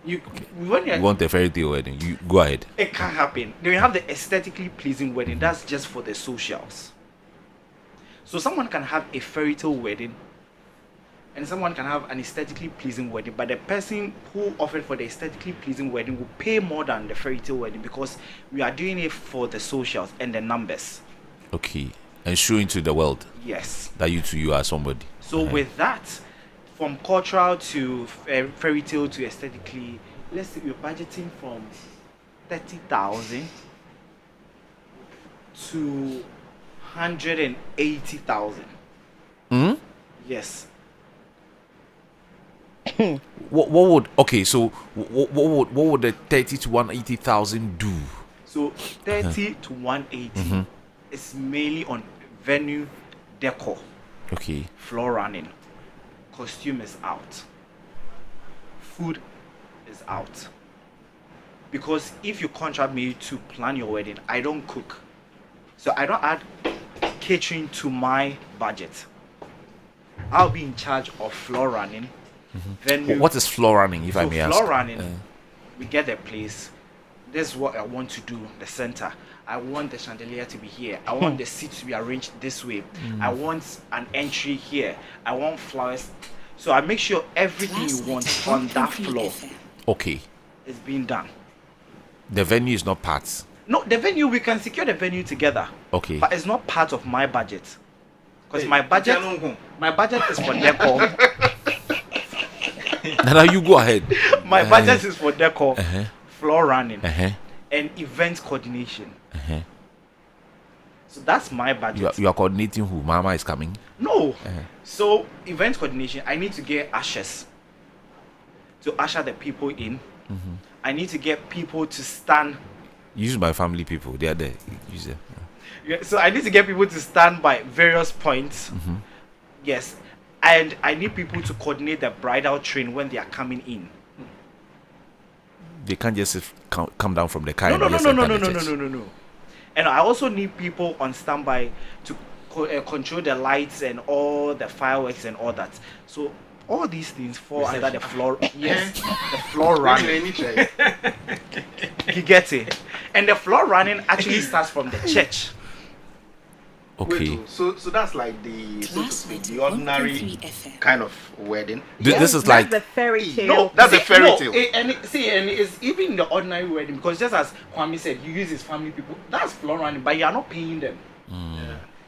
When you want a fairy tale wedding, you go ahead. It can happen. Then you have the aesthetically pleasing wedding. That's just for the socials. So someone can have a fairy tale wedding, and someone can have an aesthetically pleasing wedding. But the person who offered for the aesthetically pleasing wedding will pay more than the fairy tale wedding because we are doing it for the socials and the numbers. Okay, and showing to the world. Yes. That you are somebody. So with that. From cultural to fairy tale to aesthetically, let's say you're budgeting from 30,000 to 180,000. Yes. what would what would the 30 to 180,000 do? So 30 to 180 is mainly on venue decor. Okay. Floor running. Costume is out. Food is out. Because if you contract me to plan your wedding, I don't cook. So I don't add catering to my budget. I'll be in charge of floor running. Venue. What is floor running, if I may ask? Floor running, we get the place. This is what I want to do, the center. I want the chandelier to be here. I want the seats to be arranged this way. I want an entry here. I want flowers. So I make sure everything you want on that floor is being done. The venue is not part. No, the venue, we can secure the venue together. Okay. But it's not part of my budget. Because my budget is for decor. Now you go ahead. My budget is for decor, floor running, and event coordination. So that's my budget. You are coordinating who? Mama is coming? No. So event coordination, I need to get ushers to usher the people in. I need to get people to stand. Use my family people. They are there. Use them. Yeah, so I need to get people to stand by various points. Yes. And I need people to coordinate the bridal train when they are coming in. They can't just come down from the car. No. And I also need people on standby to control the lights and all the fireworks and all that. So all these things fall under the floor. Yes, the floor running. You get it? And the floor running actually starts from the church. Okay. So that's like the ordinary kind of wedding. This is like the fairy tale. No, that's a fairy tale. And it's even the ordinary wedding because just as Kwame said, you use his family people. That's floor running, but you are not paying them.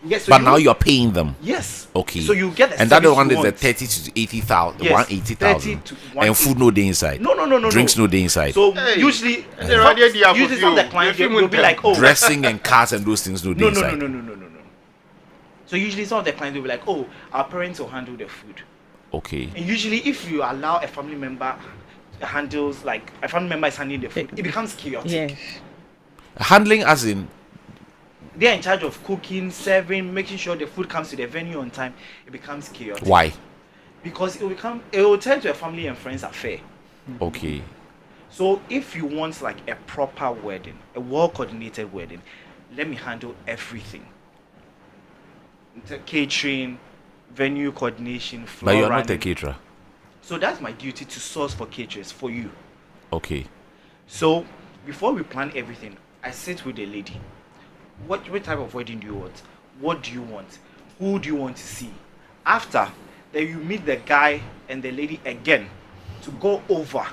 Yes, so but now you are paying them. Yes. Okay. So you get the and that one is the 30 to 80,000, 180,000, and food no day inside. No. Drinks no day inside. So usually some of the clients will be like, dressing and cars and those things no day inside. No. So usually some of the clients will be like, our parents will handle the food. Okay. And usually if you allow a family member is handling the food, it becomes chaotic. Yes. Handling as in? They're in charge of cooking, serving, making sure the food comes to the venue on time. It becomes chaotic. Why? Because it will turn to a family and friends affair. Okay. So if you want like a proper wedding, a well-coordinated wedding, let me handle everything. Catering, venue coordination, floor running. But you're running. not a caterer. So that's my duty to source for caterers for you. Okay. So before we plan everything, I sit with the lady. What type of wedding do you want? What do you want? Who do you want to see? After, then you meet the guy and the lady again to go over.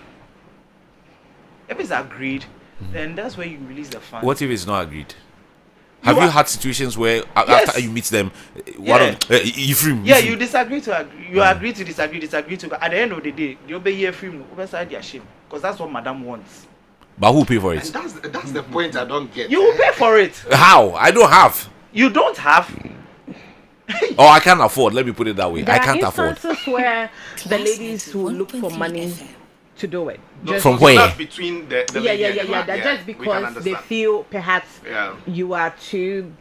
If it's agreed, then that's where you release the funds. What if it's not agreed? Have you had situations where after you meet them, you disagree to agree, you agree to disagree to, at the end of the day, you'll be here free overside their shame because that's what madam wants. But who pay for it? And that's the point I don't get. You will pay for it. How? I don't have. You don't have. Or I can't afford. Let me put it that way. There I can't are afford. instances where the ladies will look for money to do it. From where? That's between the lady and the man. That just because they feel perhaps you are too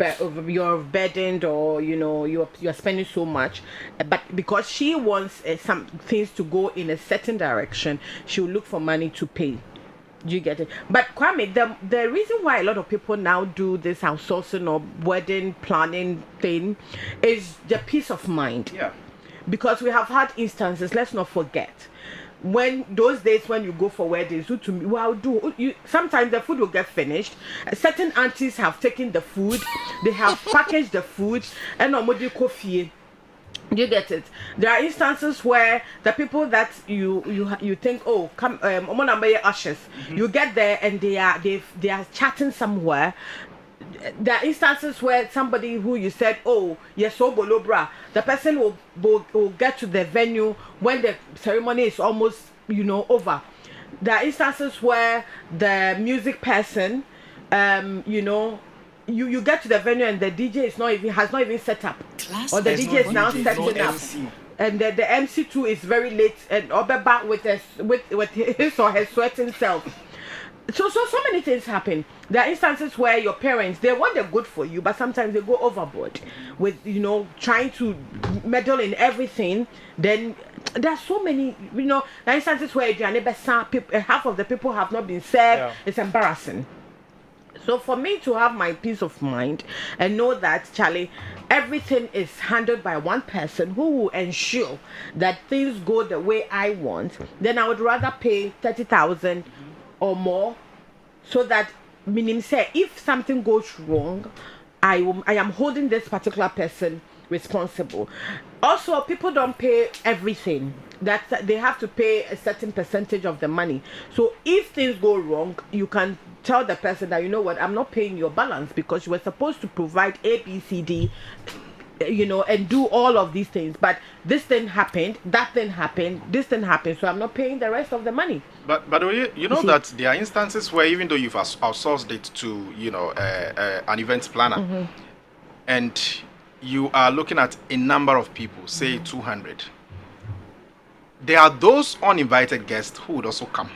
you're burdened, or you're spending so much, but because she wants some things to go in a certain direction, she will look for money to pay. Do you get it? But Kwame, the reason why a lot of people now do this outsourcing or wedding planning thing is the peace of mind. Yeah. Because we have had instances, let's not forget, when those days when you go for weddings, sometimes the food will get finished. Certain aunties have taken the food, they have packaged the food, and normally coffee. You get it? There are instances where the people that you think, oh, come, ushers. You get there and they are chatting somewhere. There are instances where somebody who you said, oh, yes, so bolobra, the person will get to the venue when the ceremony is almost over. There are instances where the music person, you get to the venue and the DJ has not even set up, or the DJ is now setting up, and the MC too is very late and back with his or her sweating self. So many things happen. There are instances where your parents, they want the good for you, but sometimes they go overboard with trying to meddle in everything. Then there are so many, there are instances where half of the people have not been served. Yeah. It's embarrassing. So for me to have my peace of mind and know that, Charlie, everything is handled by one person who will ensure that things go the way I want, then I would rather pay 30,000 or more, so that meaning say if something goes wrong, I am holding this particular person responsible. Also, people don't pay everything. That they have to pay a certain percentage of the money. So if things go wrong, you can tell the person that, you know what, I'm not paying your balance because you were supposed to provide A, B, C, D, and do all of these things. But this thing happened, that thing happened, this thing happened, so I'm not paying the rest of the money. But you know that there are instances where even though you've outsourced it to an event planner, and you are looking at a number of people, say 200. There are those uninvited guests who would also come.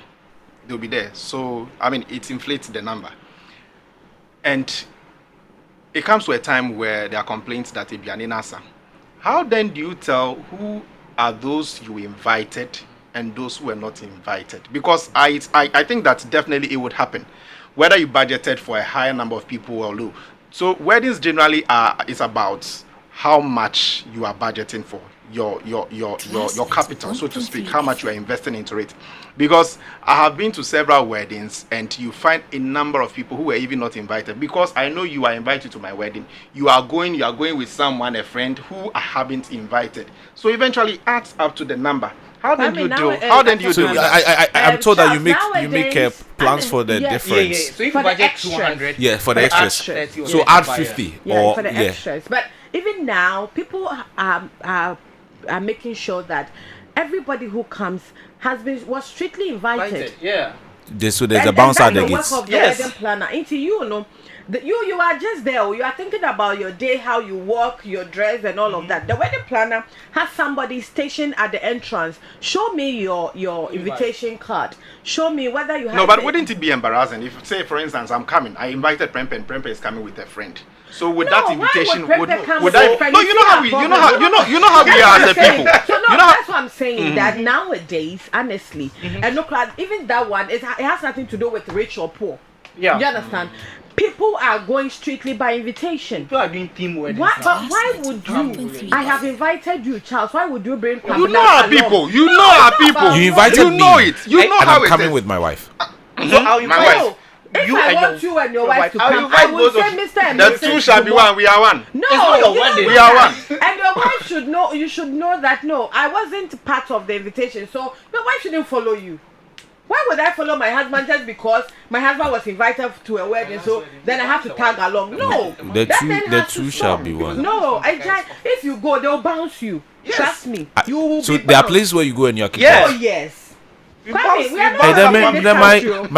They'll be there. So, it inflates the number. And it comes to a time where there are complaints that it be an inasa. How then do you tell who are those you invited and those who were not invited? Because I think that definitely it would happen, whether you budgeted for a higher number of people or low. So weddings generally is about how much you are budgeting for your capital, so to speak, how much you are investing into it. Because I have been to several weddings and you find a number of people who were even not invited. Because I know you are invited to my wedding, you are going with someone, a friend who I haven't invited. So eventually it adds up to the number. How then do you do? I'm told that you make plans for the difference. So if you budget 200, for the extras. So add 50 for the extras. But even now, people are making sure that everybody who comes was strictly invited. So there's a bounce out the gates. The wedding planner. Into you are just there. You are thinking about your day, how you walk, your dress, and all of that. The wedding planner has somebody stationed at the entrance. Show me your invitation card. Show me whether you have. No, but wouldn't it be embarrassing if, say, for instance, I'm coming. I invited Prempe, and Prempe is coming with a friend. So with that invitation, would I? No, you know how we are as a people. So that's what I'm saying. That nowadays, honestly, and look, even that one, it has nothing to do with rich or poor. Yeah, you understand? People are going strictly by invitation. People are doing team weddings. Why would you? I have invited you, Charles. Why would you bring? You know our people. You know our people. You invited me. You know it. You know how I'm coming with my wife. So I'll invite you. If I want you and your wife to come, I will say Mr. and Mrs. The two shall be one. We are one. No, we are one. And your wife should know. You should know that. No, I wasn't part of the invitation, so your wife shouldn't follow you. Why would I follow my husband just because my husband was invited to a wedding? So then I have to tag along. No, the two shall be one. No, if you go, they'll bounce you. Yes. Trust me. You will so there are places where you go and you're kicked out. Oh yes. My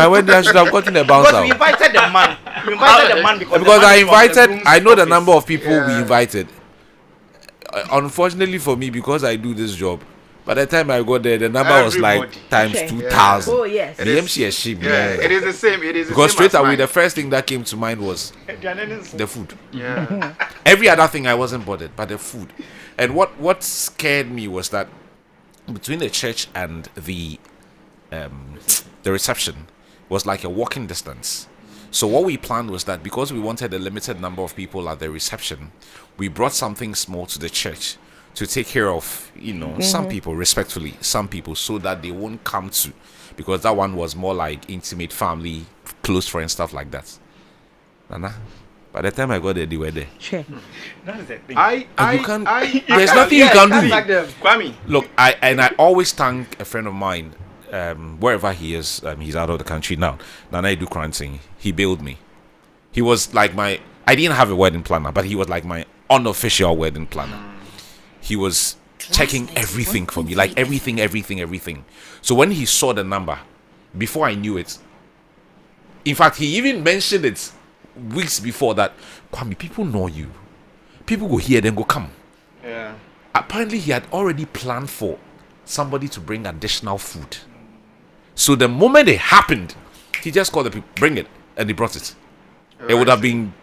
wedding I should have gotten a bounce out. We invited the man. We invited the man because I know the number of people we invited. unfortunately for me, because I do this job, by the time I got there, the number was like times 2,000. Oh yes. The MC is cheap. It is the same. It is the because same straight away, mine. the first thing that came to mind was the food. Yeah. Every other thing I wasn't bothered, but the food. And what scared me was that between the church and the reception was like a walking distance. So what we planned was that because we wanted a limited number of people at the reception, we brought something small to the church to take care of, some people, respectfully, some people, so that they won't come to, because that one was more like intimate family, close friends, stuff like that. Nana, by the time I got there, they were there. Sure. That's the thing. There's nothing you can do. Like them. Kwame. Look, I always thank a friend of mine, wherever he is. He's out of the country now. Nana Edu Kranting. He bailed me. He was like I didn't have a wedding planner, but he was like my unofficial wedding planner. He was checking everything for me, like everything. So when he saw the number, before I knew it, in fact, he even mentioned it weeks before that. Kwame, people know you. People go here, then go come. Yeah. Apparently, he had already planned for somebody to bring additional food. So the moment it happened, he just called the people, bring it, and he brought it. It would have been,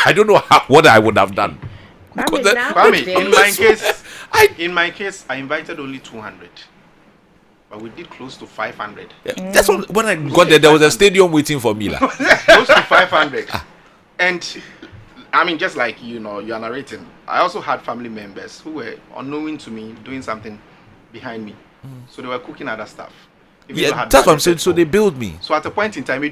I don't know what I would have done. Kwame, in my case, I invited only 200, but we did close to 500. Yeah, that's when I got there was a stadium waiting for me. Close to 500. And I mean, just like you are narrating, I also had family members who were unknowing to me doing something behind me. So they were cooking other stuff. Yeah, that's what I'm saying. So they billed me. So at a point in time,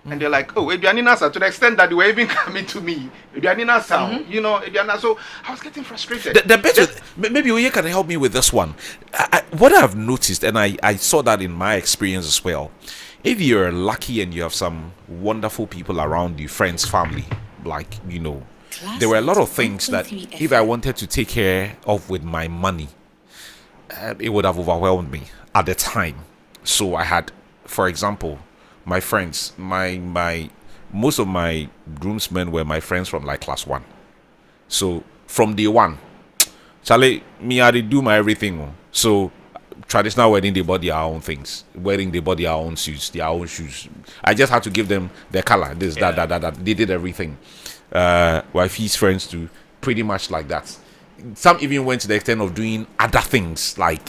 and they're like, oh, Eduanina, to the extent that they were even coming to me. Eduanina sound, Eduanina. So I was getting frustrated. The better, maybe you can help me with this one. What I've noticed, and I saw that in my experience as well, if you're lucky and you have some wonderful people around you, friends, family, like, there were a lot of things that if I wanted to take care of with my money, it would have overwhelmed me at the time. So I had, for example, my friends, most of my groomsmen were my friends from like class 1. So from day one, Charlie, me I do my everything. So traditional wedding, they bought their own things. Wedding, they bought their own suits, their own shoes. I just had to give them their color, this, that. They did everything. Wifey's friends too, pretty much like that. Some even went to the extent of doing other things, like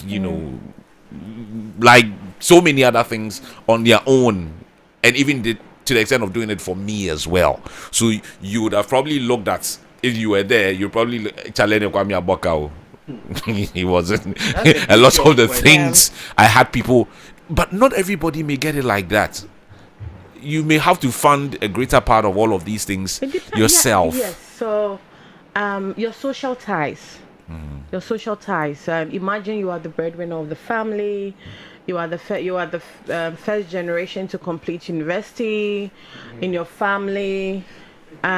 like so many other things on their own, and even did to the extent of doing it for me as well. So you would have probably looked at, if you were there, you probably challenge Kwame Abokao. He wasn't. A lot of the things I had people, but not everybody may get it like that. You may have to fund a greater part of all of these things yourself. Yes. So, your social ties. Your social ties. Imagine you are the breadwinner of the family. You are the first generation to complete university in your family. You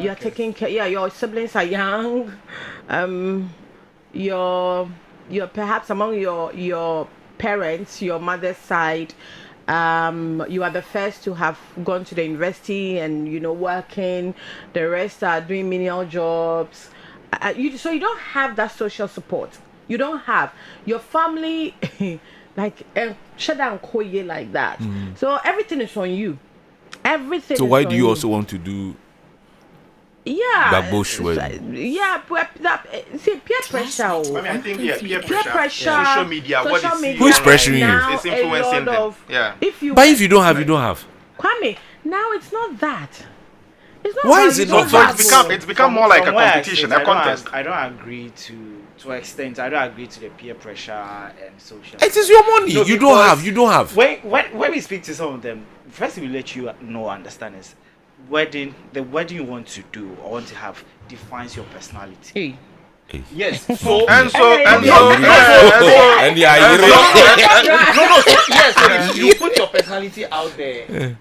are taking care. Yeah, your siblings are young. You're perhaps among your parents, your mother's side. You are the first to have gone to the university and working. The rest are doing menial jobs. So you don't have that social support. You don't have your family like like that. So everything is on you. Everything. So why do you also want to do? That bullshit. See, peer pressure. I think peer pressure. Social media. Who is pressuring you? It's influencing them. Yeah. If you don't have, you don't have. Kwame, now it's not that. It's not. Why is it not that? It's become more like a competition, a contest. I don't agree to extent. I don't agree to the peer pressure and social. It is your money. No, you don't have. When we speak to some of them, first we let you understand is the wedding you want to do or want to have defines your personality. Yes. So you put your personality out there.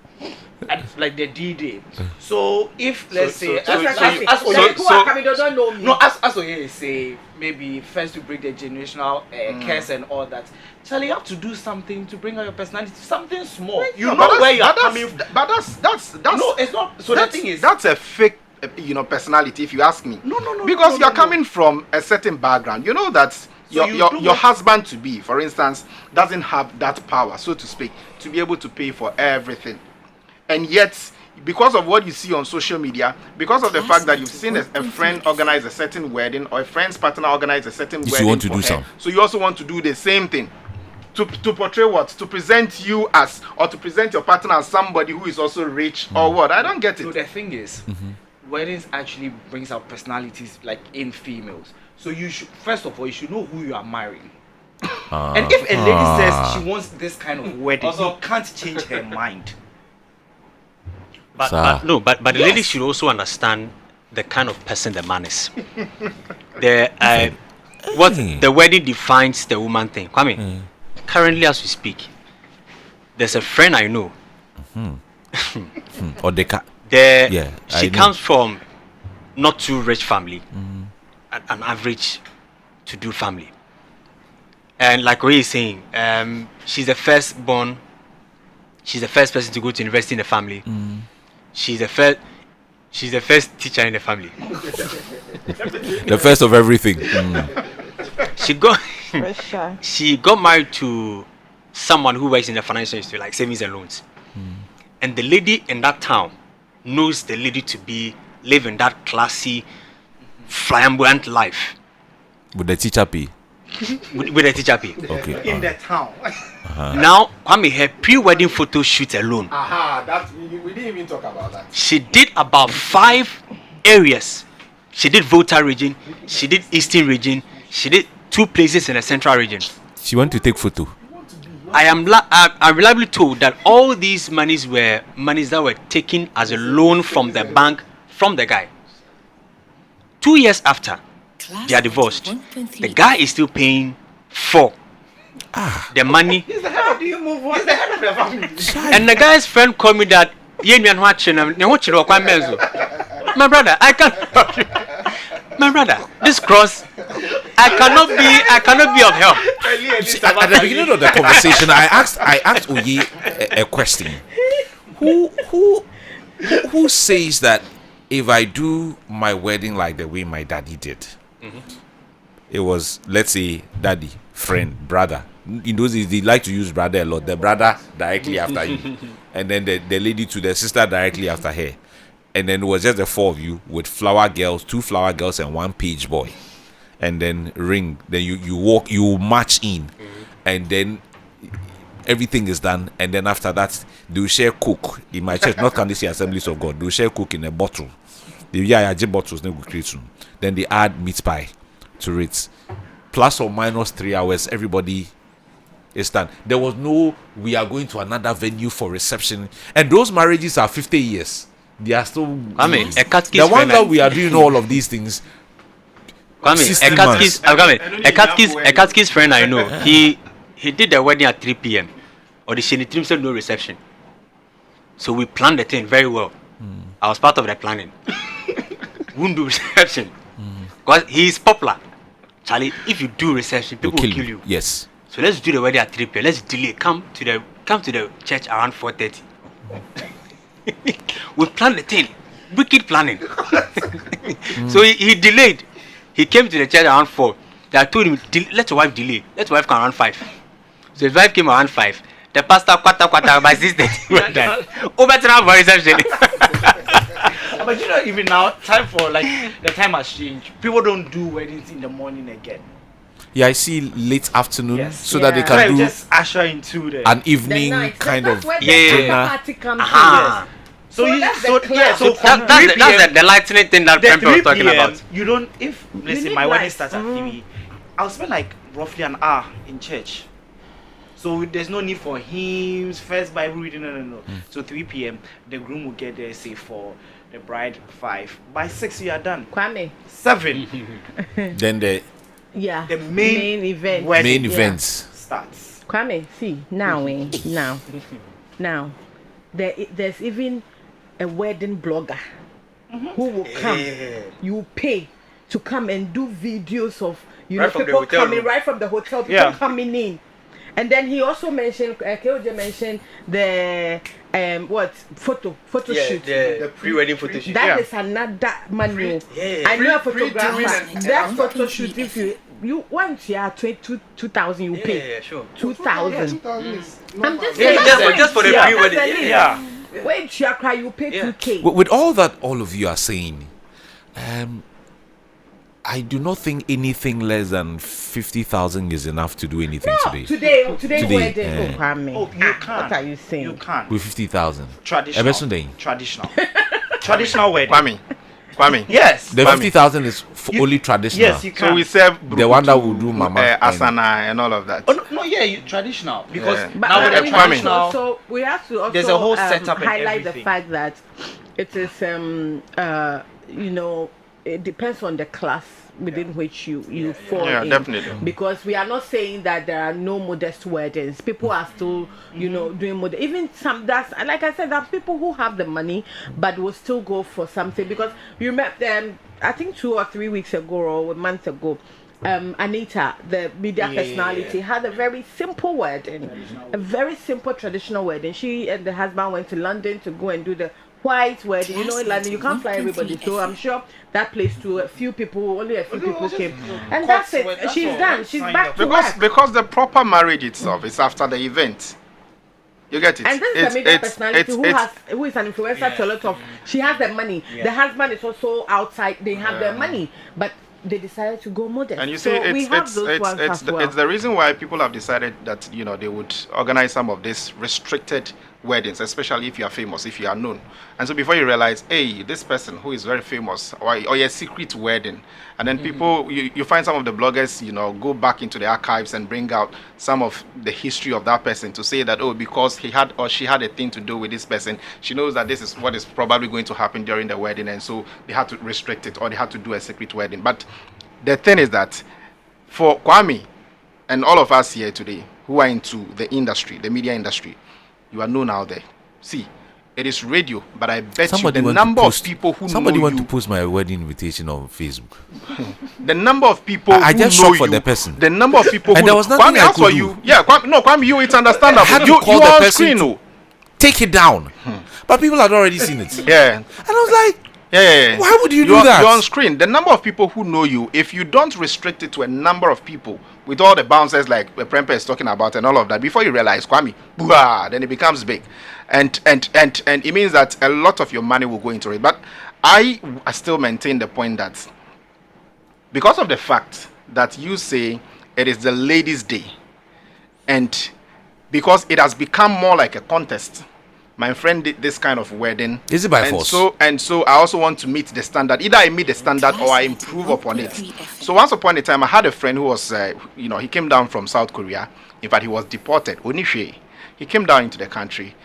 Like the D-Day. So if let's say as don't know me. No, as Oye say, maybe first to break the generational curse and all that. Charlie, you have to do something to bring out your personality, something small. You know where you are coming from. But that's no, it's not. So the thing is, that's a fake personality, if you ask me. Because you're coming from a certain background. You know that your husband to be, for instance, doesn't have that power, so to speak, to be able to pay for everything. And yet, because of what you see on social media, because of the fact that you've seen a friend organize a certain wedding, or a friend's partner organize a certain wedding, you want to do some. So you also want to do the same thing. To portray what? To present you as, or to present your partner as somebody who is also rich, or what? I don't get it. So the thing is, weddings actually brings out personalities like in females. So you should, first of all, you should know who you are marrying. And if a lady says she wants this kind of wedding, you can't change her mind. But the lady should also understand the kind of person the man is. What the wedding defines the woman thing. Kwame, currently as we speak, there's a friend I know. Or she comes from not too rich family, an average to do family. And like what he's saying, she's the firstborn. She's the first person to go to university in the family. She's the first teacher in the family. The first of everything. She got married to someone who works in the financial industry, like savings and loans. And the lady in that town knows the lady to be living that classy, flamboyant life. Would the teacher pay? With the teacher pay. Okay. In the town. Now, Kwame, her pre-wedding photo shoot alone. We didn't even talk about that. She did about 5 areas. She did Volta region, she did Eastern region, she did 2 places in the Central region. She went to take photo. I'm reliably told that all these monies were monies that were taken as a loan from the bank from the guy. 2 years after, they are divorced. The guy is still paying for the money. He's the head of the family. And the guy's friend called me that, my brother, my brother, this cross, I cannot be of help. At the beginning of the conversation, I asked Oye a question. Who says that if I do my wedding like the way my daddy did, it was, let's say, daddy, friend, brother. In those days, they like to use brother a lot. The brother directly after you, and then the lady to the sister directly after her. And then it was just the 4 of you with flower girls, 2 flower girls and 1 page boy. And then ring. Then you walk, you march in. And then everything is done. And then after that, they will share coke. In my church, not Candice Assemblies of God, they will share coke in a bottle. Bottles, then they add meat pie to it. Plus or minus 3 hours, everybody is done. There was no, we are going to another venue for reception. And those marriages are 50 years. They are still. I mean, the one that we are doing all of these things. A Katski's friend I know, he did the wedding at 3 p.m. Or the Shenitrim said no reception. So we planned the thing very well. I was part of the planning. Wouldn't do reception because he is popular. Charlie, if you do reception, people will kill you. Yes. So let's do the wedding at 3 p.m. Let's delay. Come to the church around 4:30. We planned the thing, wicked planning. So he delayed. He came to the church around 4. I told him, let your wife delay. Let your wife come around 5. So his wife came around 5. The pastor kwata by 6:30. Over to for reception. But you know, even now, the time has changed. People don't do weddings in the morning again. Yeah, I see late afternoon so that they can do just usher into an evening kind of dinner. So that's the lightning thing that Prempeh was talking about. You don't, if let's say my wedding starts at 3, I'll spend like roughly an hour in church. So there's no need for hymns, first Bible reading, no. So 3 p.m. the groom will get there, say for the bride 5. By 6 we are done. Kwame. 7. Then the main event. Main events starts. Kwame, see now, there's even a wedding blogger who will come. You pay to come and do videos of people coming right from the hotel, people coming in. And then he also mentioned, Keoje mentioned the photo shoot. The pre-wedding photo shoot. That is another money. I know a photographer. That photo shoot, if you once you are 2,000, you pay. Yeah, sure. 2,000. I'm just saying. Just for the pre-wedding. Yeah. Wait, you cry, you pay 2K. With all that all of you are saying, I do not think anything less than 50,000 is enough to do anything today wedding. You can't. What are you saying? You can't. With 50,000. Traditional wedding. Kwame. Yes. The 50,000 is only traditional. Yes, you can. So we serve the one that will do mama asana and all of that. Oh no, traditional because now with the traditional. So we have to also there's a whole setup highlight the fact that it is it depends on the class within which you fall in. Definitely. Because we are not saying that there are no modest weddings. People are still, doing modest. Even some, that's like I said, there are people who have the money but will still go for something. Because you remember, I think 2 or 3 weeks ago or a month ago, Anita, the media personality, had a very simple wedding, a very simple traditional wedding. She and the husband went to London to go and do the white wedding. In London you can't fly everybody, so I'm sure that place to a few people, only a few people came, and that's it. She's done. She's back to work. Because the proper marriage itself is after the event. You get it? And this is a media personality who is an influencer to a lot of. She has the money. The husband is also outside. They have their money, but they decided to go modest. And you see, it's the reason why people have decided that they would organize some of these restricted weddings, especially if you are famous, if you are known. And so before you realize, hey, this person who is very famous, or a secret wedding, and then people, you find some of the bloggers, go back into the archives and bring out some of the history of that person to say that, because he had or she had a thing to do with this person, she knows that this is what is probably going to happen during the wedding, and so they had to restrict it, or they had to do a secret wedding. But the thing is that for Kwame and all of us here today who are into the industry, the media industry, you are known out there. See, it is radio, but I bet you the number of people who know you. Somebody want to post my wedding invitation on Facebook. The number of people I just who know shocked for you, the person. the number of people and who there was nothing I could do. You. Yeah, Kwame, you, it's understandable. I had to call the person to take it down. But people had already seen it. Yeah. And I was like, yeah. Why would you do that? You're on screen. The number of people who know you, if you don't restrict it to a number of people, with all the bouncers like Prempe is talking about and all of that, before you realize, Kwame, then it becomes big. And it means that a lot of your money will go into it. But I still maintain the point that because of the fact that you say it is the ladies' day, and because it has become more like a contest, my friend did this kind of wedding. Is it by force? So I also want to meet the standard. Either I meet the standard or I improve upon it. So once upon a time, I had a friend who was, he came down from South Korea. In fact, he was deported. Onishe. He came down into the country,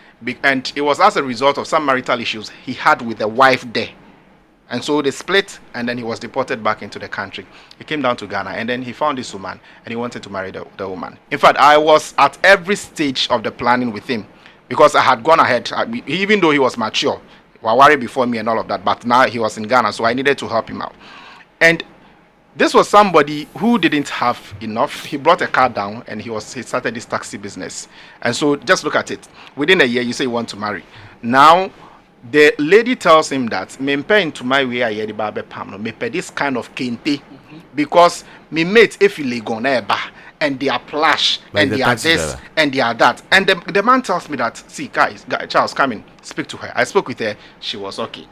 and it was as a result of some marital issues he had with the wife there. And so they split, and then he was deported back into the country. He came down to Ghana, and then he found this woman, and he wanted to marry the woman. In fact, I was at every stage of the planning with him, because I had gone ahead, even though he was mature, Wawari before me and all of that, but now he was in Ghana, so I needed to help him out. And this was somebody who didn't have enough. He brought a car down, and he started this taxi business. And so just look at it. Within a year, you say you want to marry. Now, the lady tells him that me pay into my way I hear the me pay this kind of kente because me mate if you go eba and they are plush and they are this and they are that, and the man tells me that, see guys, Charles, come in, speak to her. I spoke with her, she was okay.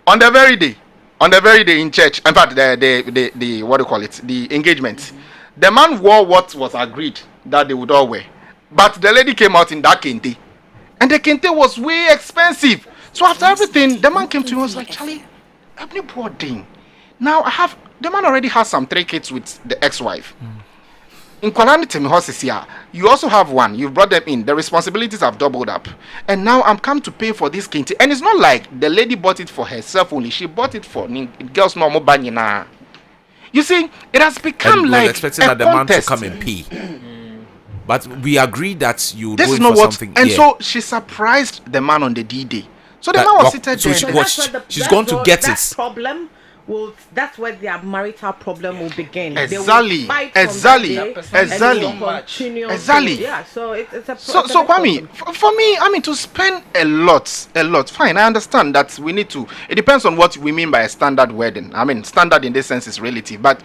On the very day in church, in fact the what do you call it, the engagement, the man wore what was agreed that they would all wear, but the lady came out in that kente, and the kente was way expensive. So after everything, the man came to me and was like, Charlie, I'm new poor thing. Now the man already has some 3 kids with the ex-wife. In Kuala you also have one. You've brought them in. The responsibilities have doubled up. And now I'm come to pay for this kente. And it's not like the lady bought it for herself only. She bought it for girls normal banyina. You see, it has become and like expecting that the man to come and pay. But we agreed that you this is not what, something. And so she surprised the man on the D-Day. So the man was seated there. She's going to get it. Problem that's where their marital problem will begin. Exactly. Exactly. Yeah. So it's a so Kwame, for me, I mean, to spend a lot. Fine, I understand that we need to. It depends on what we mean by a standard wedding. I mean, standard in this sense is relative. But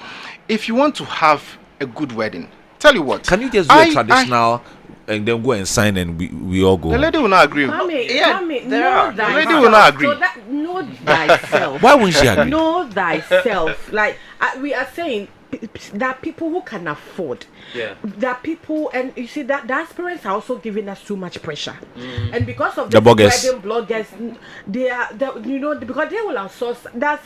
if you want to have a good wedding, tell you what. Can you just do a traditional and then go and sign and we all go? The lady will not agree. The lady will not agree. So know thyself. Why won't she agree? Know thyself. Like we are saying, there are people who can afford. Yeah. There are people, and you see that the aspirants are also giving us too much pressure. And because of the wedding bloggers, they because they will outsource. There's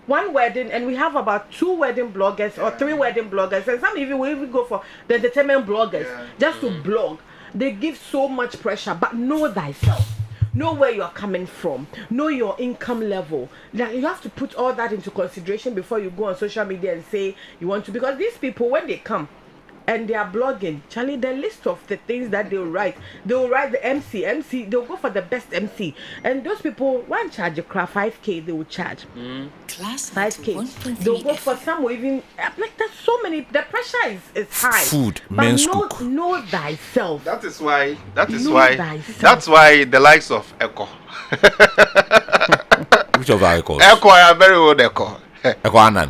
one wedding, and we have about 2 wedding bloggers or 3 wedding bloggers, and some even will even go for the entertainment bloggers just to blog. They give so much pressure, but know thyself. Know where you are coming from. Know your income level. Now you have to put all that into consideration before you go on social media and say you want to. Because these people, when they come and they are blogging, Charlie, the list of the things that they'll write the MC. They'll go for the best MC. And those people, one charge a craft 5K, they will charge. Class 5K. They'll go for some even like there's so many. The pressure is high. Food, but men's cook. Know thyself. That's why the likes of Echo. Which of our Echoes? Echo are very old Echo. Echo Annan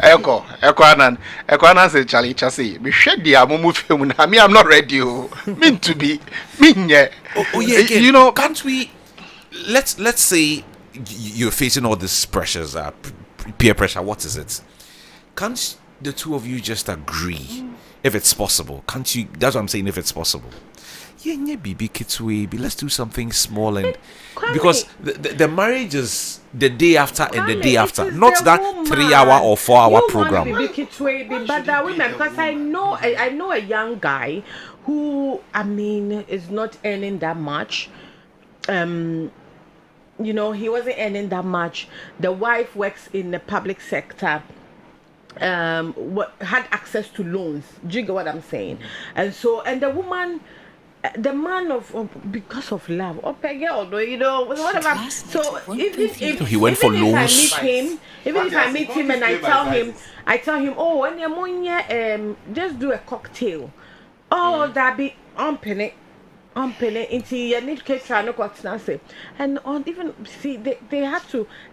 said, Charlie Chassis, we shed the Amumu film. I mean, I'm not ready. Mean to be, mean yeah. You know, can't we? Let's say you're facing all these pressures, peer pressure. What is it? Can't the two of you just agree, if it's possible? Can't you? That's what I'm saying. If it's possible. Let's do something small and because the marriage is the day after and the day after, not that 3-hour or 4-hour program. But the women, because I know a young guy who is not earning that much. He wasn't earning that much. The wife works in the public sector. Had access to loans. Do you get what I'm saying? And the woman. The man because of love, whatever. So if he went for loans, even if I meet him and I tell him, oh, when you're just do a cocktail. Oh, that be on penny into your need caterer no say. And even see they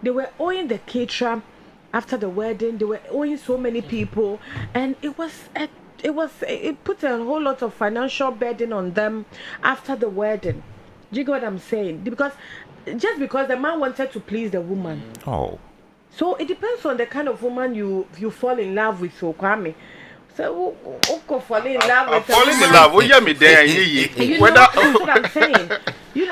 were owing the caterer after the wedding. They were owing so many people, and it put a whole lot of financial burden on them after the wedding. Do you get what I'm saying? Because the man wanted to please the woman. Oh. So it depends on the kind of woman you fall in love with, so Kwame. So fall in love with falling in love, will you me there? That's what I'm saying.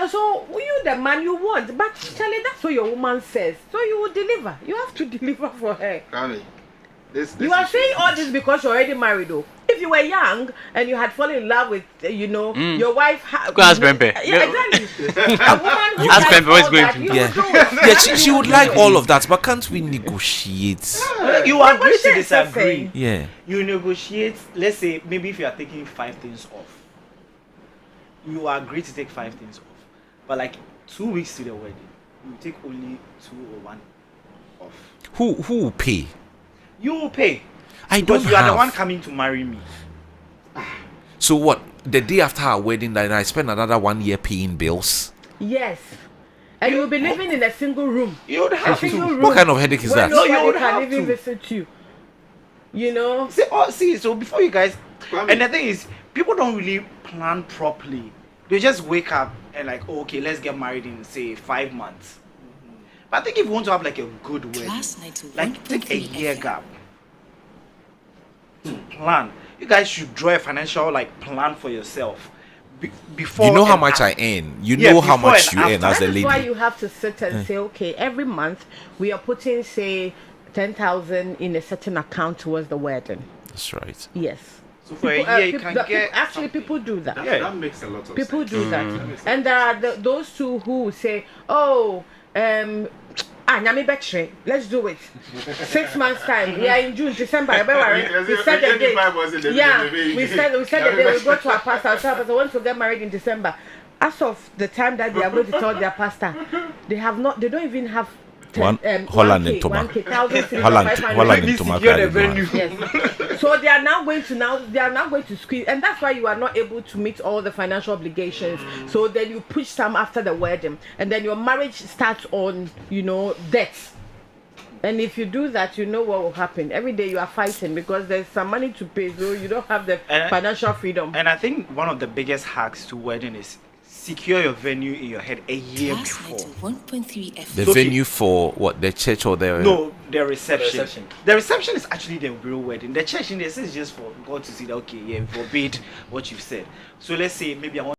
So you the man you want, but Charlie, that's what your woman says. So you will deliver. You have to deliver for her. Kwame. You are saying all this because you're already married, though. If you were young and you had fallen in love with, your wife. Go ask Pempe. Yeah, exactly. A woman who ask Pempe what's going to. Yeah, she would like all of that, but can't we negotiate? You agree to disagree. Yeah. You negotiate. Let's say maybe if you are taking 5 things off, you agree to take 5 things off, but like 2 weeks to the wedding, you take only 2 or 1 off. Who will pay? You will pay. Because you are the one coming to marry me. So what? The day after our wedding, then I spend another 1 year paying bills? Yes. And you will be living in a single room. You would have to. What kind of headache is that? No, you would can even visit you. See, so before you guys, and the thing is, people don't really plan properly. They just wake up and like, oh, okay, let's get married in say 5 months. But I think if you want to have like a good wedding, like take a year gap to plan. You guys should draw a financial plan for yourself before. You know how much I earn. You know how much you earn as a lady. That's why you have to sit and say, okay, every month we are putting say 10,000 in a certain account towards the wedding. That's right. Yes. So for a year you can get. Actually, people do that. That makes a lot of sense. People do that, and there are those two who say, oh. Let's do it. 6 months time. We are in June, December. We set the date. Yeah, we set the date. We go to our pastor. Our pastor wants to get married in December. As of the time that they are going to tell their pastor, they don't even have Holland and Tomac. Holland and Tomac. Yes. So they are now going to squeeze, and that's why you are not able to meet all the financial obligations. So then you push some after the wedding, and then your marriage starts on, debt. And if you do that, you know what will happen. Every day you are fighting because there's some money to pay, so you don't have the financial freedom. And I think one of the biggest hacks to wedding is secure your venue in your head a year before. 1.3 FM. The venue for what? The church or the... No, the reception. The reception is actually the real wedding. The church in this is just for God to see that, okay, yeah, forbid what you've said. So let's say maybe I want